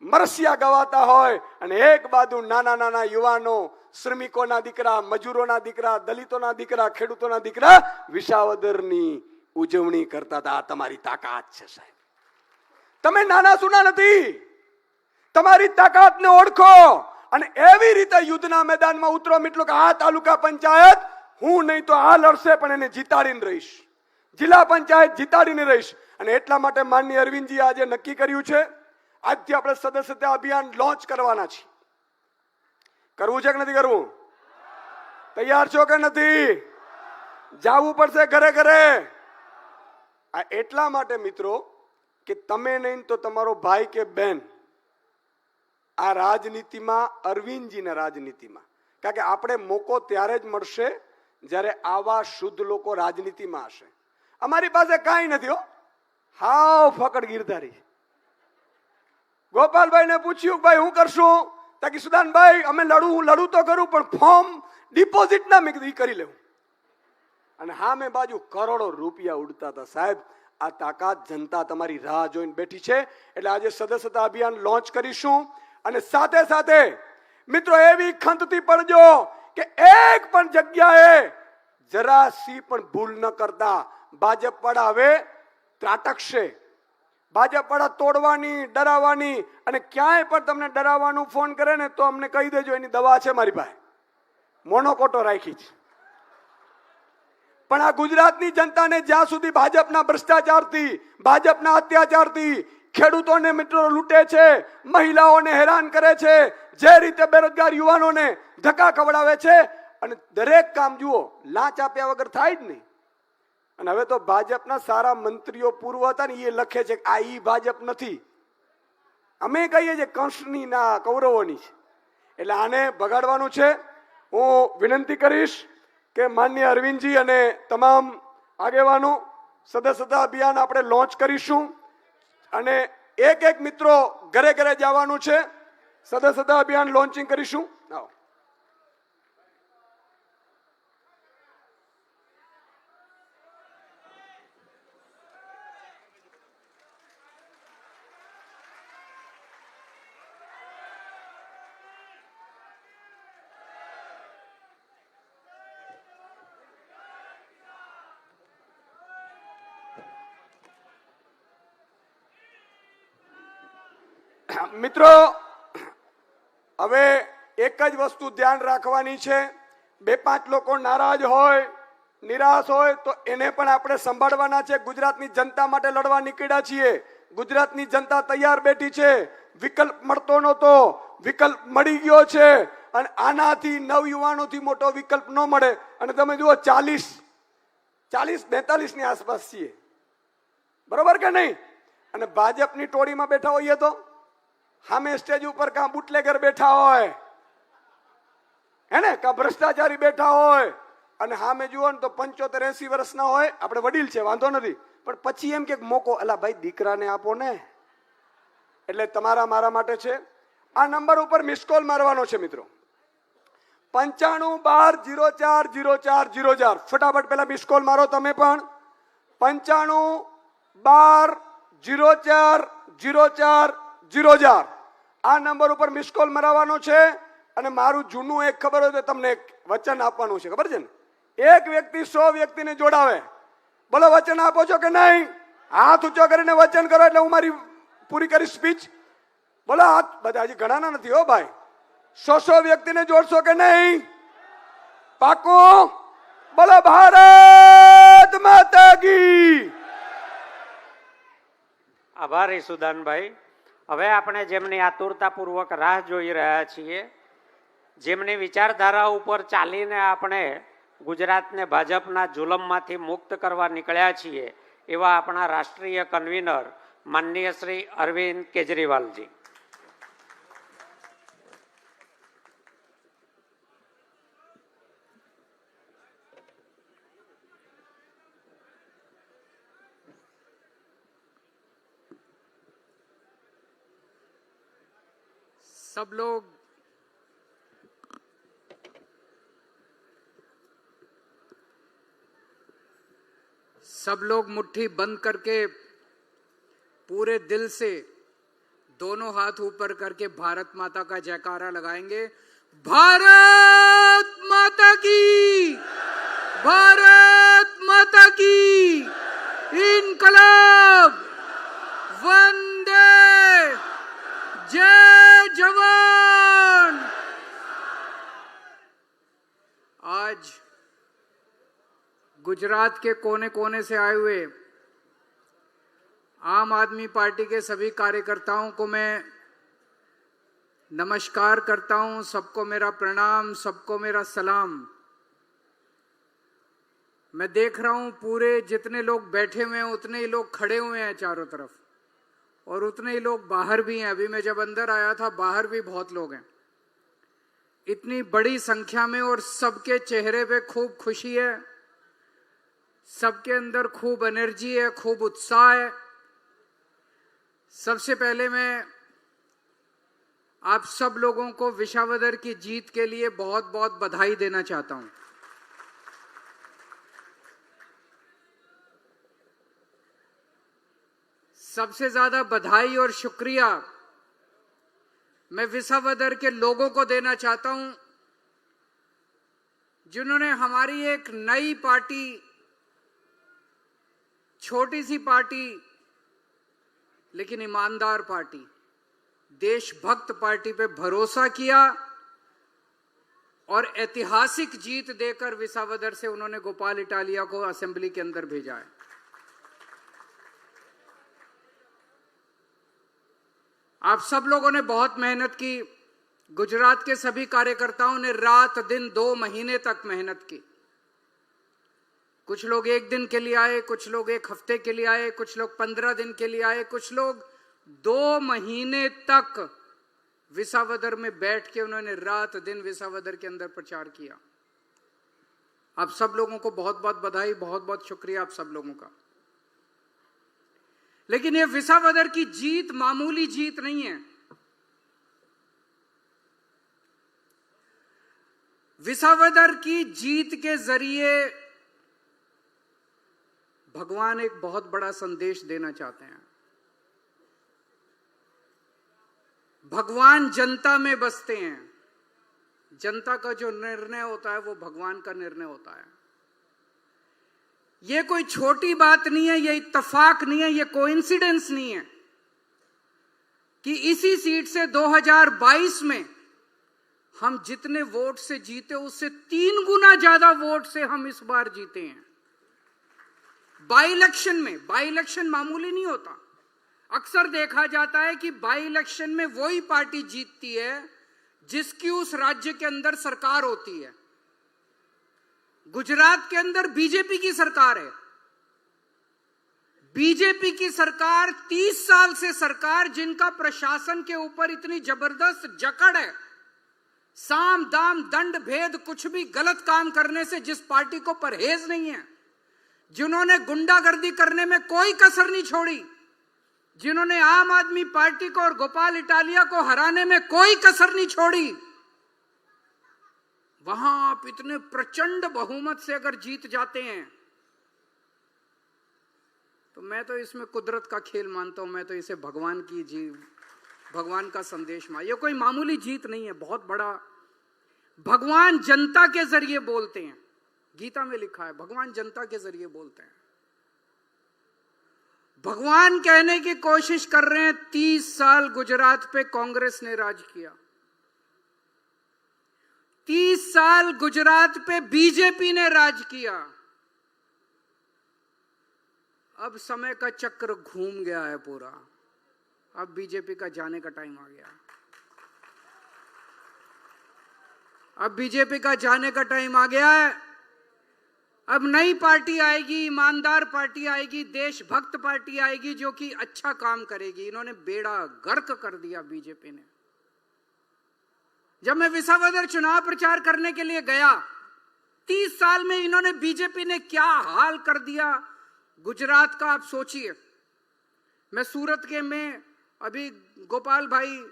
S7: મરસિયા ગવાતા હોય અને એક બાજુ નાના નાના યુવાનો, શ્રમિકોના દીકરા, મજૂરોના દીકરા, દલિતોના દીકરા, ખેડૂતોના દીકરા વિસાવદરની ઉજવણી કરતા હતા. આ તમારી તાકાત છે સાહેબ. તમે નાના સુના નથી, તમારી તાકાતને ઓળખો અને એવી રીતે યુદ્ધના મેદાનમાં ઉતરો મિત્રો કે આ તાલુકા પંચાયત હું નહીં તો આ લડશે પણ એને જીતાડીને રહીશ, જિલ્લા પંચાયત જીતાડીને રહીશ. અને એટલા માટે માનનીય અરવિંદજી આજે નક્કી કર્યું છે, આજથી આપણે સદસ્યતા અભિયાન લોન્ચ કરવાના છીએ. કરવું છે કે નથી કરવું? તૈયાર છો કે નથી? જાવું પડશે ઘરે ઘરે. આ એટલા માટે મિત્રો કે તમે નહીં તો તમારો ભાઈ કે બહેન આ રાજનીતિમાં, અરવિંદજીના રાજનીતિમાં, કારણ કે આપણે મોકો ત્યારે જ મળશે જ્યારે આવા શુદ્ધ લોકો રાજનીતિમાં હશે. અમારી પાસે કાંઈ નથી હો, હાવ ફકડ ગીરધારી. ગોપાલભાઈ ને પૂછ્યું ભાઈ હું કરશું, તાકી સુદાનભાઈ અમે લડું તો કરું પણ ફોર્મ ડિપોઝિટ ના, મેં કીધું ઈ કરી લેવું. અને હા મેં બાજુ કરોડો રૂપિયા ઉડતા હતા સાહેબ. આ તાકાત જનતા તમારી રાહ જોઈને બેઠી છે. એટલે આજે સદસ્યતા અભિયાન લોન્ચ કરીશું. અને સાથે સાથે મિત્રો એવી ખંતથી પડજો કે એક પણ જગ્યાએ જરાસી પણ ભૂલ ન કરતા. ભાજપ વાળા હવે ત્રાટકશે, ભાજપ વાળા તોડવાની, ડરાવવાની, અને ક્યાંય પણ તમને ડરાવવાનું ફોન કરે ને તો અમને કહી દેજો, એની દવા છે મારી પાસે, મોનોકોટો રાખી છે. પણ આ ગુજરાતની જનતાને જ્યાં સુધી ભાજપના ભ્રષ્ટાચારથી, ભાજપના અત્યાચારથી ખેડૂતોને મિત્રો લૂંટે છે, મહિલાઓને હેરાન કરે છે, જે રીતે બેરોજગાર યુવાનોને ધક્કા ખવડાવે છે, અને દરેક કામ જુઓ લાંચ આપ્યા વગર થાય જ નહીં. અને હવે તો ભાજપના સારા મંત્રીઓ પૂર્વ હતા ને એ લખે છે કે આ ઈ ભાજપ નથી, અમે કહીએ છીએ કંસની ના કૌરવોની છે. એટલે આને બગાડવાનું છે. હું વિનંતી કરીશ કે માનનીય અરવિંદજી અને તમામ આગેવાનો સદસ્યતા અભિયાન આપણે લોન્ચ કરીશું, અને એક મિત્રો ઘરે ઘરે જવાનું છે. સદસ્યતા અભિયાન લોન્ચિંગ કરીશું. આવો. મિત્રો, હવે એક જ વસ્તુ ધ્યાન રાખવાની છે. 2-5 લોકો નારાજ હોય, નિરાશ હોય તો એને પણ આપણે સંભાળવાના છે. ગુજરાતની જનતા માટે લડવા નીકળ્યા છીએ. ગુજરાતની જનતા તૈયાર બેઠી છે. વિકલ્પ મળતો નહોતો, વિકલ્પ મળી ગયો છે, અને આનાથી નવયુવાનોથી મોટો વિકલ્પ ન મળે. અને તમે જુઓ 40-42 ની આસપાસ છીએ, બરોબર કે નહીં? અને ભાજપની ટોળીમાં બેઠા હોઈએ તો સામે સ્ટેજ ઉપર કાં બુટલેગર બેઠા હોય, હે ને, કાં ભ્રષ્ટાચારી બેઠા હોય, અને સામે જુઓ ને તો 75-80 વર્ષના હોય. આપણે વડીલ છે, વાંધો નથી, પણ પછી એમ કે મોકો અલા ભાઈ દીકરાને આપો ને. એટલે તમારા મારા માટે છે. આ નંબર ઉપર મિસ કોલ મારવાનો છે મિત્રો, 9512040404. ફટાફટ પેલા મિસ કોલ મારો તમે પણ. 9512040404. આ નંબર ઉપર મિસ કોલ મરાવવાનો છે. અને મારું જૂનું એક ખબર હોય તો તમને એક વચન આપવાનું છે, ખબર છે ને? એક વ્યક્તિ 100 વ્યક્તિને જોડાવે. બોલો વચન આપો છો કે નહીં? હાથ ઊંચો કરીને વચન કરો એટલે હું મારી પૂરી કરી સ્પીચ. બોલો હાથ બધા, હજી ઘણા નથી હો ભાઈ. 100 વ્યક્તિને જોડશો કે નહીં? પાકું? બોલો ભારત માતા કી.
S2: આભારી સુદાનભાઈ. હવે આપણે જેમની આતુરતાપૂર્વક રાહ જોઈ રહ્યા છીએ, જેમની વિચારધારા ઉપર ચાલીને આપણે ગુજરાતને ભાજપના જુલમમાંથી મુક્ત કરવા નીકળ્યા છીએ, એવા આપણા રાષ્ટ્રીય કન્વીનર માનનીય શ્રી અરવિંદ કેજરીવાલજી.
S8: सब लोग मुट्ठी बंद करके पूरे दिल से दोनों हाथ ऊपर करके भारत माता का जयकारा लगाएंगे. भारत माता की, भारत माता की, इनकलाब, वंदे, जय जवान. आज गुजरात के कोने कोने से आए हुए आम आदमी पार्टी के सभी कार्यकर्ताओं को मैं नमस्कार करता हूं. सबको मेरा प्रणाम, सबको मेरा सलाम. मैं देख रहा हूं पूरे जितने लोग बैठे हुए हैं उतने ही लोग खड़े हुए हैं चारों तरफ, और उतने ही लोग बाहर भी हैं. अभी मैं जब अंदर आया था बाहर भी बहुत लोग हैं, इतनी बड़ी संख्या में, और सबके चेहरे पे खूब खुशी है, सबके अंदर खूब एनर्जी है, खूब उत्साह है. सबसे पहले मैं आप सब लोगों को विसावदर की जीत के लिए बहुत बहुत बधाई देना चाहता हूं. सबसे ज्यादा बधाई और शुक्रिया मैं विसावदर के लोगों को देना चाहता हूं, जिन्होंने हमारी एक नई पार्टी, छोटी सी पार्टी, लेकिन ईमानदार पार्टी, देशभक्त पार्टी पे भरोसा किया और ऐतिहासिक जीत देकर विसावदर से उन्होंने गोपाल इटालिया को असेंबली के अंदर भेजा है। आप सब लोगों ने बहुत मेहनत की। गुजरात के सभी कार्यकर्ताओं ने रात दिन 2 महीने तक मेहनत की। कुछ लोग 1 दिन के लिए आए, कुछ लोग 1 हफ्ते के लिए आए, कुछ लोग 15 दिन के लिए आए, कुछ लोग 2 महीने तक विसावदर में बैठ के उन्होंने रात दिन विसावदर के अंदर प्रचार किया। आप सब लोगों को बहुत बहुत बधाई, बहुत बहुत शुक्रिया आप सब लोगों का। लेकिन ये विसावदर की जीत मामूली जीत नहीं है। विसावदर की जीत के जरिए भगवान एक बहुत बड़ा संदेश देना चाहते हैं। भगवान जनता में बसते हैं। जनता का जो निर्णय होता है वो भगवान का निर्णय होता है। ये कोई छोटी बात नहीं है, ये इत्तेफाक नहीं है, ये कोइंसिडेंस नहीं है कि इसी सीट से 2022 में हम जितने वोट से जीते उससे 3 गुना ज्यादा वोट से हम इस बार जीते हैं। बाई इलेक्शन में, बाई इलेक्शन मामूली नहीं होता। अक्सर देखा जाता है कि बाई इलेक्शन में वही पार्टी जीतती है जिसकी उस राज्य के अंदर सरकार होती है। गुजरात के अंदर बीजेपी की सरकार है। बीजेपी की सरकार 30 साल से सरकार, जिनका प्रशासन के ऊपर इतनी जबरदस्त जकड़ है, साम दाम दंड भेद कुछ भी गलत काम करने से जिस पार्टी को परहेज नहीं है, जिन्होंने गुंडागर्दी करने में कोई कसर नहीं छोड़ी, जिन्होंने आम आदमी पार्टी को और गोपाल इटालिया को हराने में कोई कसर नहीं छोड़ी, वहां आप इतने प्रचंड बहुमत से अगर जीत जाते हैं तो मैं तो इसमें कुदरत का खेल मानता हूं। मैं तो इसे भगवान का संदेश मान। ये कोई मामूली जीत नहीं है, बहुत बड़ा। भगवान जनता के जरिए बोलते हैं। गीता में लिखा है भगवान जनता के जरिए बोलते हैं। भगवान कहने की कोशिश कर रहे हैं 30 साल गुजरात पे कांग्रेस ने राज किया। 30 साल गुजरात पे बीजेपी ने राज किया। अब समय का चक्र घूम गया है पूरा। अब बीजेपी का जाने का टाइम आ गया। अब बीजेपी का जाने का टाइम आ गया है। अब नई पार्टी आएगी, ईमानदार पार्टी आएगी, देशभक्त पार्टी आएगी जो कि अच्छा काम करेगी। इन्होंने बेड़ा गर्क कर दिया बीजेपी ने। जब मैं विसावदर चुनाव प्रचार करने के लिए गया, 30 साल में इन्होंने, बीजेपी ने क्या हाल कर दिया गुजरात का, आप सोचिए। मैं सूरत के में अभी गोपाल भाई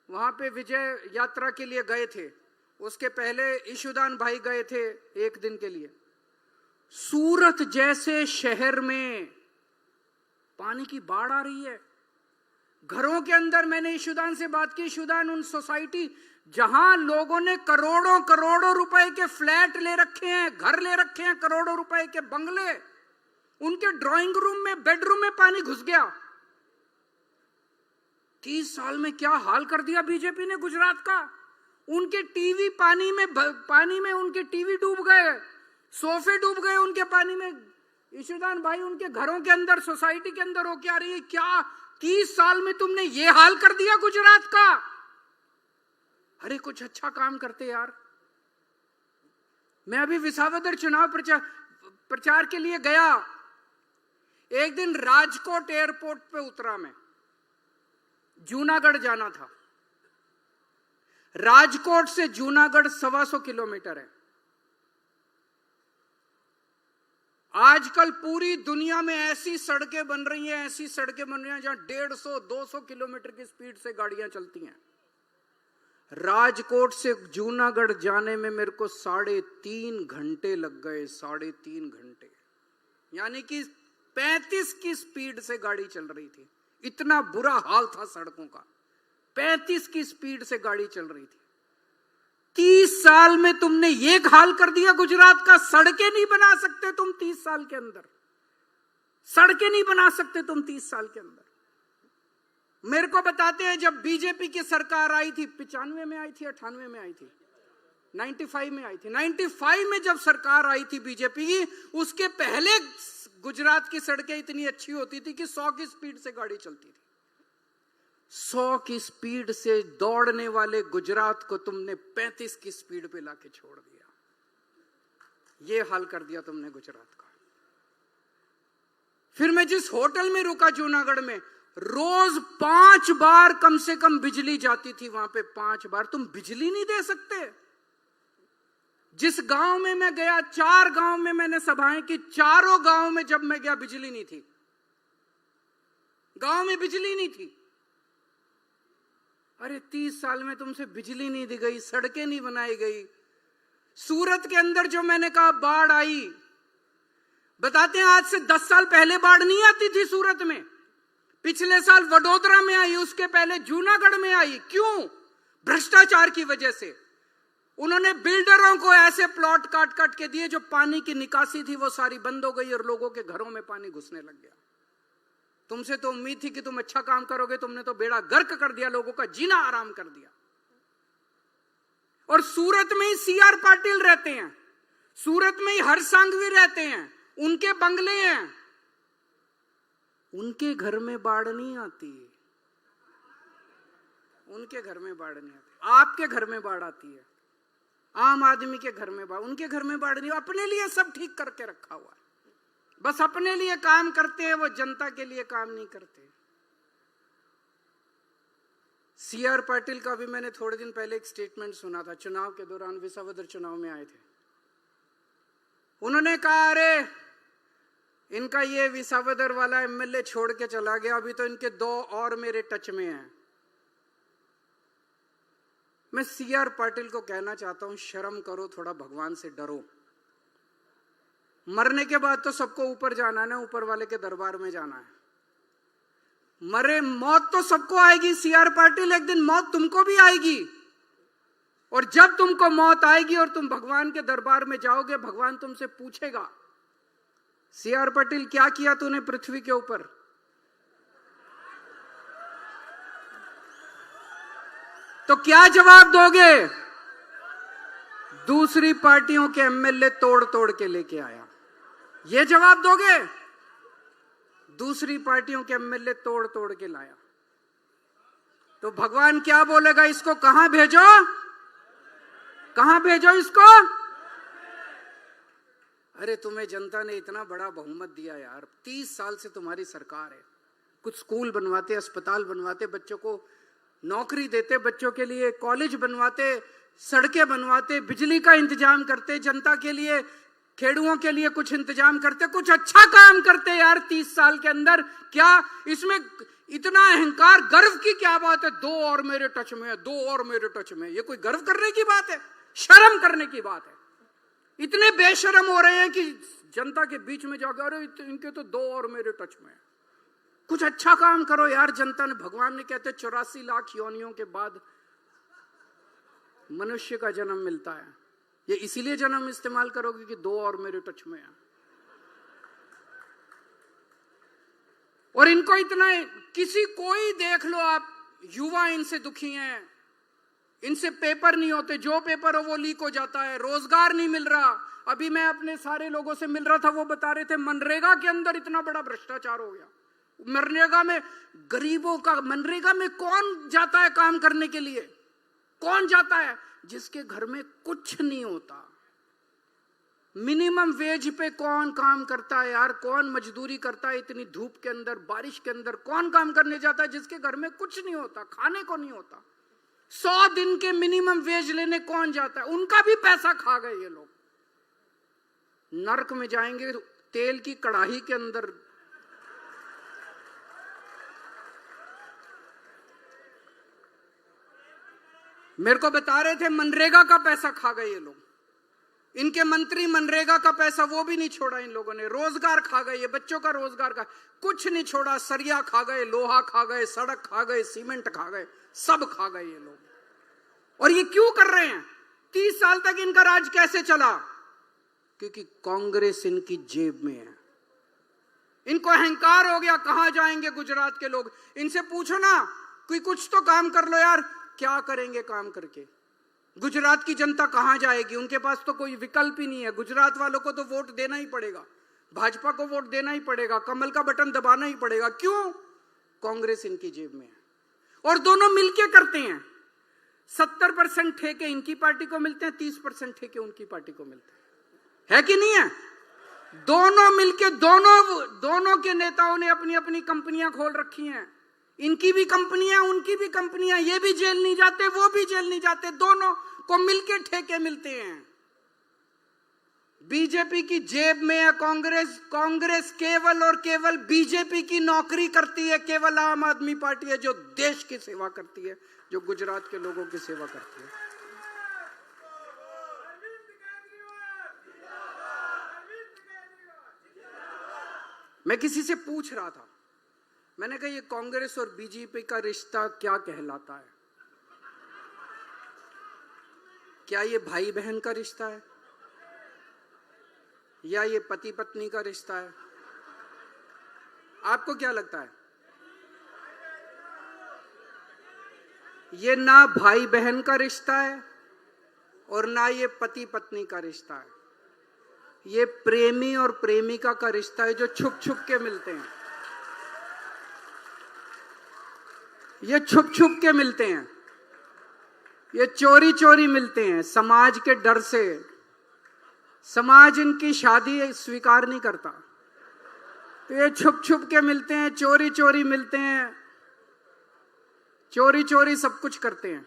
S8: वहां पे विजय यात्रा के लिए गए थे, उसके पहले ईशुदान भाई गए थे 1 दिन के लिए। सूरत जैसे शहर में पानी की बाढ़ आ रही है। घरों के अंदर, मैंने ईशुदान से बात की, ईशुदान उन सोसाइटी जहां लोगों ने करोड़ों करोड़ों रुपए के फ्लैट ले रखे हैं, घर ले रखे हैं, करोड़ों रुपए के बंगले, उनके ड्राइंग रूम में, बेडरूम में पानी घुस गया। 30 साल में क्या हाल कर दिया बीजेपी ने गुजरात का। उनके टीवी पानी में उनके टीवी डूब गए, सोफे डूब गए उनके पानी में। ईशुदान भाई उनके घरों के अंदर, सोसाइटी के अंदर होके आ रही है। क्या 30 साल में तुमने ये हाल कर दिया गुजरात का। अरे कुछ अच्छा काम करते यार। मैं अभी विसावदर चुनाव प्रचार के लिए गया। एक दिन राजकोट एयरपोर्ट पे उतरा मैं, जूनागढ़ जाना था। राजकोट से जूनागढ़ 125 किलोमीटर है। आजकल पूरी दुनिया में ऐसी सड़कें बन रही हैं, ऐसी सड़कें बन रही हैं जहां 150-200 किलोमीटर की स्पीड से गाड़ियां चलती हैं। राजकोट से जूनागढ़ जाने में मेरे को 3.5 घंटे लग गए। 3.5 घंटे, यानी कि 35 की स्पीड से गाड़ी चल रही थी। इतना बुरा हाल था सड़कों का। 35 की स्पीड से गाड़ी चल रही थी। 30 साल में तुमने ये हाल कर दिया गुजरात का। सड़कें नहीं बना सकते तुम 30 साल के अंदर। सड़कें नहीं बना सकते तुम 30 साल के अंदर। मेरे को बताते हैं जब बीजेपी की सरकार आई थी, 95 में आई थी, 98 में आई थी, 95 में आई थी, 95 में जब सरकार आई थी बीजेपी की, उसके पहले गुजरात की सड़कें इतनी अच्छी होती थी कि 100 की स्पीड से गाड़ी चलती थी। 100 की स्पीड से दौड़ने वाले गुजरात को तुमने 35 की स्पीड पे लाके छोड़ दिया। ये हाल कर दिया तुमने गुजरात का। फिर मैं जिस होटल में रुका जूनागढ़ में, रोज 5 बार कम से कम बिजली जाती थी वहां पे, 5 बार। तुम बिजली नहीं दे सकते? जिस गांव में मैं गया, 4 गांव में मैंने सभाएं की, चारों गांव में जब मैं गया बिजली नहीं थी, गांव में बिजली नहीं थी। अरे 30 साल में तुमसे बिजली नहीं दी गई, सड़कें नहीं बनाई गई। सूरत के अंदर जो मैंने कहा बाढ़ आई, बताते हैं आज से 10 साल पहले बाढ़ नहीं आती थी सूरत में। पिछले साल वडोदरा में आई, उसके पहले जूनागढ़ में आई। क्यों? भ्रष्टाचार की वजह से। उन्होंने बिल्डरों को ऐसे प्लॉट काट काट के दिए, जो पानी की निकासी थी वो सारी बंद हो गई और लोगों के घरों में पानी घुसने लग गया। तुमसे तो उम्मीद थी कि तुम अच्छा काम करोगे, तुमने तो बेड़ा गर्क कर दिया, लोगों का जीना आराम कर दिया। और सूरत में ही सीआर पाटिल रहते हैं, सूरत में ही हर्ष सांघवी रहते हैं, उनके बंगले हैं, उनके घर में बाढ़ नहीं आती, उनके घर में बाढ़ नहीं आती। आपके घर में बाढ़ आती है, आम आदमी के घर में बाढ़, उनके घर में बाढ़ नहीं। अपने लिए सब ठीक करके रखा हुआ है, बस अपने लिए काम करते हैं, वो जनता के लिए काम नहीं करते। सीआर पाटिल का भी मैंने थोड़े दिन पहले एक स्टेटमेंट सुना था, चुनाव के दौरान, विसावदर चुनाव में आए थे। उन्होंने कहा अरे इनका ये विसावदर वाला एमएलए छोड़ के चला गया, अभी तो इनके 2 और मेरे टच में हैं। मैं सीआर पाटिल को कहना चाहता हूं, शर्म करो, थोड़ा भगवान से डरो। मरने के बाद तो सबको ऊपर जाना है ना, ऊपर वाले के दरबार में जाना है। मरे, मौत तो सबको आएगी सीआर पाटिल, एक दिन मौत तुमको भी आएगी। और जब तुमको मौत आएगी और तुम भगवान के दरबार में जाओगे, भगवान तुमसे पूछेगा सीआर पाटिल क्या किया तूने पृथ्वी के ऊपर? तो क्या जवाब दोगे? दूसरी पार्टियों के एमएलए तोड़ तोड़ के लेके आया, ये जवाब दोगे? दूसरी पार्टियों के एमएलए तोड़ तोड़ के लाया, तो भगवान क्या बोलेगा? इसको कहां भेजो, कहां भेजो इसको? अरे तुम्हें जनता ने इतना बड़ा बहुमत दिया यार, 30 साल से तुम्हारी सरकार है। कुछ स्कूल बनवाते, अस्पताल बनवाते, बच्चों को नौकरी देते, बच्चों के लिए कॉलेज बनवाते, सड़कें बनवाते, बिजली का इंतजाम करते, जनता के लिए, खेड़ुओं के लिए कुछ इंतजाम करते, कुछ अच्छा काम करते यार 30 साल के अंदर। क्या इसमें इतना अहंकार, गर्व की क्या बात है? 2 और मेरे टच में है, 2 और मेरे टच में। ये कोई गर्व करने की बात है? शर्म करने की बात है। इतने बेशर्म हो रहे हैं कि जनता के बीच में जाकर अरे इनके तो 2 और मेरे टच में है। कुछ अच्छा काम करो यार। जनता ने, भगवान ने कहते 84 लाख योनियों के बाद मनुष्य का जन्म मिलता है। ये इसीलिए जन्म इस्तेमाल करोगे कि 2 और मेरे टच में है। और इनको इतना, किसी कोई देख लो आप, युवा इनसे दुखी हैं, इनसे पेपर नहीं होते, जो पेपर हो वो लीक हो जाता है, रोजगार नहीं मिल रहा। अभी मैं अपने सारे लोगों से मिल रहा था, वो बता रहे थे मनरेगा के अंदर इतना बड़ा भ्रष्टाचार हो गया। मनरेगा में गरीबों का, मनरेगा में कौन जाता है काम करने के लिए? कौन जाता है? जिसके घर में कुछ नहीं होता। मिनिमम वेज पे कौन काम करता है यार? कौन मजदूरी करता है इतनी धूप के अंदर, बारिश के अंदर? कौन काम करने जाता है जिसके घर में कुछ नहीं होता, खाने को नहीं होता? 100 दिन के मिनिमम वेज लेने कौन जाता है? उनका भी पैसा खा गए ये लोग। नरक में जाएंगे तेल की कढ़ाई के अंदर। मेरे को बता रहे थे मनरेगा का पैसा खा गए ये लोग। इनके मंत्री मनरेगा का पैसा वो भी नहीं छोड़ा इन लोगों ने। रोजगार खा गए, ये बच्चों का रोजगार का कुछ नहीं छोड़ा। सरिया खा गए, लोहा खा गए, सड़क खा गए, सीमेंट खा गए, सब खा गए ये लोग। और ये क्यों कर रहे हैं? 30 साल तक इनका राज कैसे चला? क्योंकि कांग्रेस इनकी जेब में है। इनको अहंकार हो गया, कहां जाएंगे गुजरात के लोग। इनसे पूछो ना, कोई कुछ तो काम कर लो यार, क्या करेंगे काम करके? गुजरात की जनता कहां जाएगी? उनके पास तो कोई विकल्प ही नहीं है। गुजरात वालों को तो वोट देना ही पड़ेगा, भाजपा को वोट देना ही पड़ेगा, कमल का बटन दबाना ही पड़ेगा। क्यों? कांग्रेस इनकी जेब में है और दोनों मिलके करते हैं। 70% ठेके इनकी पार्टी को मिलते हैं, 30% ठेके उनकी पार्टी को मिलते हैं। है कि नहीं है? दोनों मिलके, दोनों के नेताओं ने अपनी अपनी कंपनियां खोल रखी हैं। इनकी भी कंपनियां, उनकी भी कंपनियां। ये भी जेल नहीं जाते, वो भी जेल नहीं जाते, दोनों को मिलके ठेके मिलते हैं। बीजेपी की जेब में है कांग्रेस। कांग्रेस केवल और केवल बीजेपी की नौकरी करती है। केवल आम आदमी पार्टी है जो देश की सेवा करती है, जो गुजरात के लोगों की सेवा करती है। मैं किसी से पूछ रहा था, मैंने कहा ये कांग्रेस और बीजेपी का रिश्ता क्या कहलाता है? क्या ये भाई बहन का रिश्ता है या ये पति पत्नी का रिश्ता है? आपको क्या लगता है? ये ना भाई बहन का रिश्ता है और ना ये पति पत्नी का रिश्ता है। ये प्रेमी और प्रेमिका का रिश्ता है जो छुप छुप के मिलते हैं। ये छुप छुप के मिलते हैं, ये चोरी चोरी मिलते हैं। समाज के डर से समाज इनकी शादी स्वीकार नहीं करता, तो ये छुप छुप के मिलते हैं, चोरी चोरी मिलते हैं, चोरी चोरी सब कुछ करते हैं।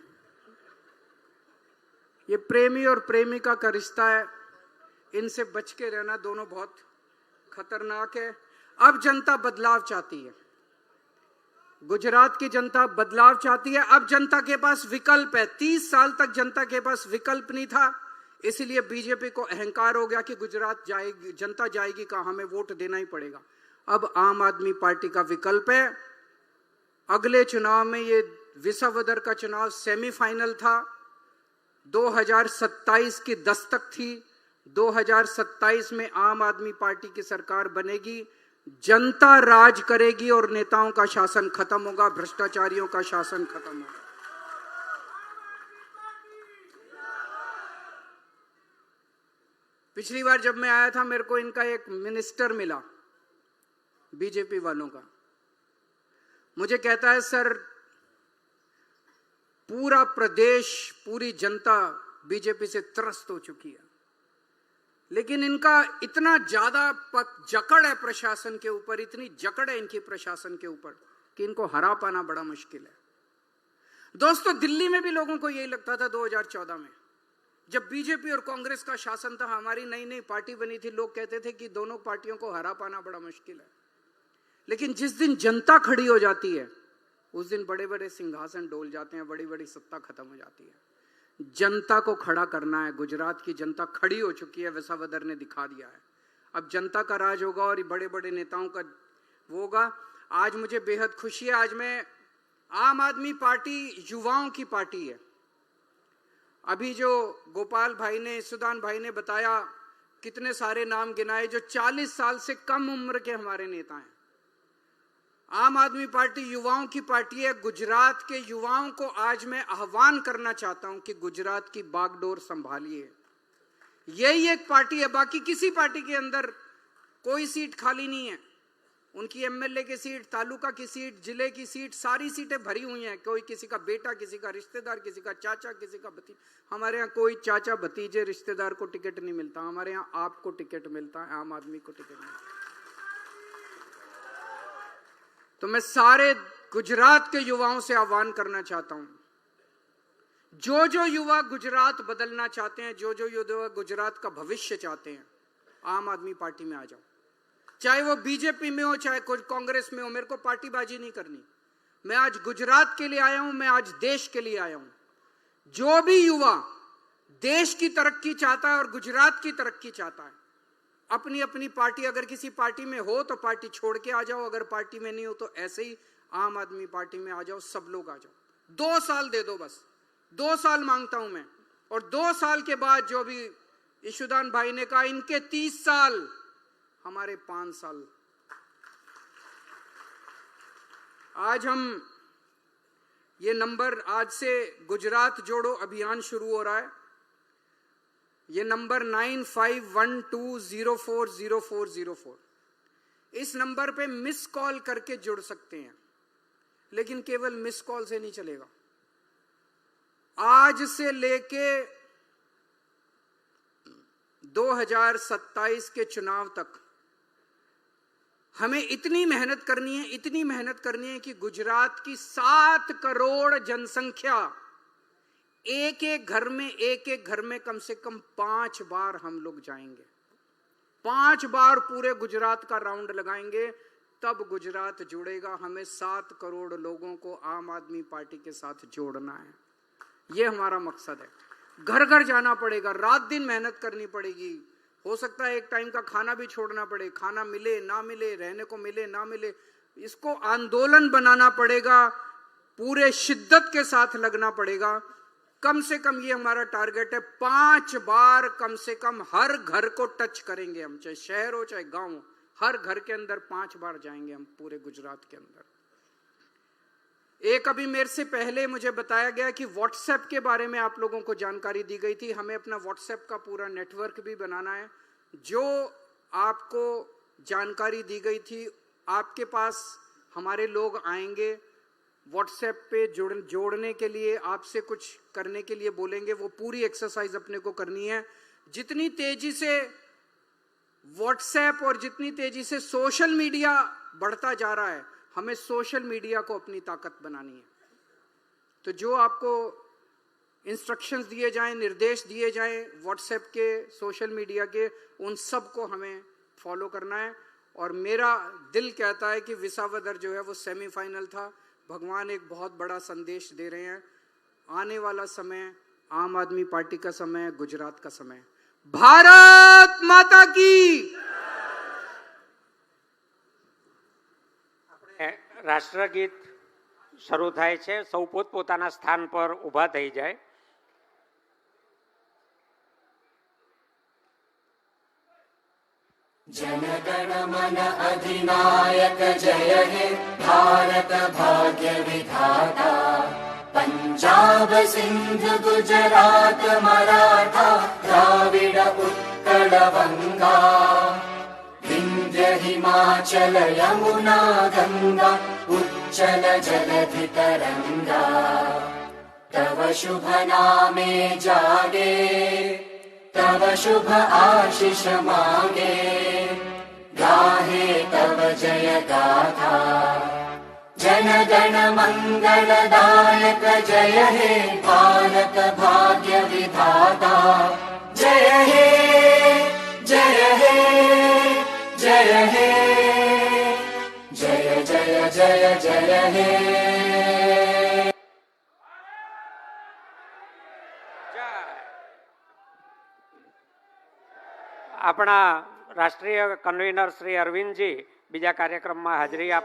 S8: ये प्रेमी और प्रेमिका का रिश्ता है, इनसे बच के रहना। दोनों बहुत खतरनाक है। अब जनता बदलाव चाहती है, गुजरात की जनता बदलाव चाहती है। अब जनता के पास विकल्प है। 30 साल तक जनता के पास विकल्प नहीं था, इसलिए बीजेपी को अहंकार हो गया कि गुजरात जाएगी, जनता जाएगी कहां, हमें वोट देना ही पड़ेगा। अब आम आदमी पार्टी का विकल्प है। अगले चुनाव में, ये विसावदर का चुनाव सेमीफाइनल था, 2027 की दस्तक थी। 2027 में आम आदमी पार्टी की सरकार बनेगी, जनता राज करेगी और नेताओं का शासन खत्म होगा, भ्रष्टाचारियों का शासन खत्म होगा। पिछली बार जब मैं आया था, मेरे को इनका एक मिनिस्टर मिला, बीजेपी वालों का। मुझे कहता है, सर पूरा प्रदेश, पूरी जनता बीजेपी से त्रस्त हो चुकी है, लेकिन इनका इतना ज्यादा जकड़ है प्रशासन के ऊपर, इतनी जकड़ है इनकी प्रशासन के ऊपर कि इनको हरा पाना बड़ा मुश्किल है। दोस्तों, दिल्ली में भी लोगों को यही लगता था 2014 में, जब बीजेपी और कांग्रेस का शासन था, हमारी नई नई पार्टी बनी थी, लोग कहते थे कि दोनों पार्टियों को हरा पाना बड़ा मुश्किल है। लेकिन जिस दिन जनता खड़ी हो जाती है, उस दिन बड़े बड़े सिंहासन डोल जाते हैं, बड़ी बड़ी सत्ता खत्म हो जाती है। जनता को खड़ा करना है। गुजरात की जनता खड़ी हो चुकी है, विसावदर ने दिखा दिया है। अब जनता का राज होगा और बड़े बड़े नेताओं का वो होगा। आज मुझे बेहद खुशी है, आज मैं, आम आदमी पार्टी युवाओं की पार्टी है। अभी जो गोपाल भाई ने, सुदान भाई ने बताया, कितने सारे नाम गिनाए जो 40 साल से कम उम्र के हमारे नेता हैं। आम आदमी पार्टी युवाओं की पार्टी है। गुजरात के युवाओं को आज मैं आह्वान करना चाहता हूं कि गुजरात की बागडोर संभालिए। यही एक पार्टी है, बाकी किसी पार्टी के अंदर कोई सीट खाली नहीं है। उनकी एमएलए की सीट, तालुका की सीट, जिले की सीट, सारी सीटें भरी हुई हैं। कोई किसी का बेटा, किसी का रिश्तेदार, किसी का चाचा, किसी का भतीजा। हमारे यहाँ कोई चाचा भतीजे रिश्तेदार को टिकट नहीं मिलता, हमारे यहाँ आपको टिकट मिलता है, आम आदमी को टिकट मिलता है। तो मैं सारे गुजरात के युवाओं से आह्वान करना चाहता हूं, जो जो युवा गुजरात बदलना चाहते हैं, जो जो युवा गुजरात का भविष्य चाहते हैं, आम आदमी पार्टी में आ जाओ। चाहे वो बीजेपी में हो, चाहे कोई कांग्रेस में हो, मेरे को पार्टीबाजी नहीं करनी। मैं आज गुजरात के लिए आया हूं, मैं आज देश के लिए आया हूं। जो भी युवा देश की तरक्की चाहता है और गुजरात की तरक्की चाहता है, अपनी अपनी पार्टी, अगर किसी पार्टी में हो तो पार्टी छोड़ के आ जाओ, अगर पार्टी में नहीं हो तो ऐसे ही आम आदमी पार्टी में आ जाओ। सब लोग आ जाओ। 2 साल दे दो, बस 2 साल मांगता हूं मैं। और 2 साल के बाद जो भी ईशुदान भाई ने कहा, इनके 30 साल, हमारे 5 साल, आज हम ये नंबर, आज से गुजरात जोड़ो अभियान शुरू हो रहा है। ये नंबर 9512040404, इस नंबर पे मिस कॉल करके जुड़ सकते हैं, लेकिन केवल मिस कॉल से नहीं चलेगा। आज से लेके 2027 के चुनाव तक हमें इतनी मेहनत करनी है कि गुजरात की 7 करोड़ जनसंख्या, एक घर में कम से कम 5 बार हम लोग जाएंगे, 5 बार पूरे गुजरात का राउंड लगाएंगे, तब गुजरात जुड़ेगा। हमें 7 करोड़ लोगों को आम आदमी पार्टी के साथ जोड़ना है, ये हमारा मकसद है। घर घर जाना पड़ेगा, रात दिन मेहनत करनी पड़ेगी। हो सकता है एक टाइम का खाना भी छोड़ना पड़े, खाना मिले ना मिले, रहने को मिले ना मिले, इसको आंदोलन बनाना पड़ेगा, पूरे शिद्दत के साथ लगना पड़ेगा। कम से कम ये हमारा टारगेट है, 5 बार कम से कम हर घर को टच करेंगे हम, चाहे शहर हो चाहे गांव हो, हर घर के अंदर 5 बार जाएंगे हम पूरे गुजरात के अंदर। एक अभी मेरे से पहले मुझे बताया गया कि व्हाट्सएप के बारे में आप लोगों को जानकारी दी गई थी। हमें अपना व्हाट्सएप का पूरा नेटवर्क भी बनाना है। जो आपको जानकारी दी गई थी, आपके पास हमारे लोग आएंगे, व्हाट्सएप पे जोड़ने के लिए, आपसे कुछ करने के लिए बोलेंगे। वो पूरी एक्सरसाइज अपने को करनी है। जितनी तेजी से व्हाट्सएप और जितनी तेजी से सोशल मीडिया बढ़ता जा रहा है, हमें सोशल मीडिया को अपनी ताकत बनानी है। तो जो आपको इंस्ट्रक्शंस दिए जाएं, निर्देश दिए जाएं व्हाट्सएप के, सोशल मीडिया के, उन सब को हमें फॉलो करना है। और मेरा दिल कहता है कि विसावदर जो है वो सेमीफाइनल था। भगवान एक बहुत बड़ा संदेश दे रहे हैं। आने वाला समय आम आदमी पार्टी का समय है, गुजरात का समय है। भारत माता की।
S2: રાષ્ટ્રગીત શરૂ થાય છે, સૌ પોતપોતાના સ્થાન પર ઊભા થઈ જાય।
S9: जनगण मन अधिनायक जय हे भारत भाग्य विधाता, पंजाब सिंध गुजरात मराठा द्राविड उत्कल बंगा, विंध्य हिमाचल यमुना गंगा उच्चल जलधि तरंगा, तव शुभ नामे जागे, तव शुभ आशीष मांगे, गाहे तव जय गाथा। जन गण मंगलदायक जय हे भारत भाग्य विधाता, जय हे जय हे जय हे जय जय जय जय हे।
S2: આપણા રાષ્ટ્રીય કન્વીનર શ્રી અરવિંદજી બીજા કાર્યક્રમમાં હાજરી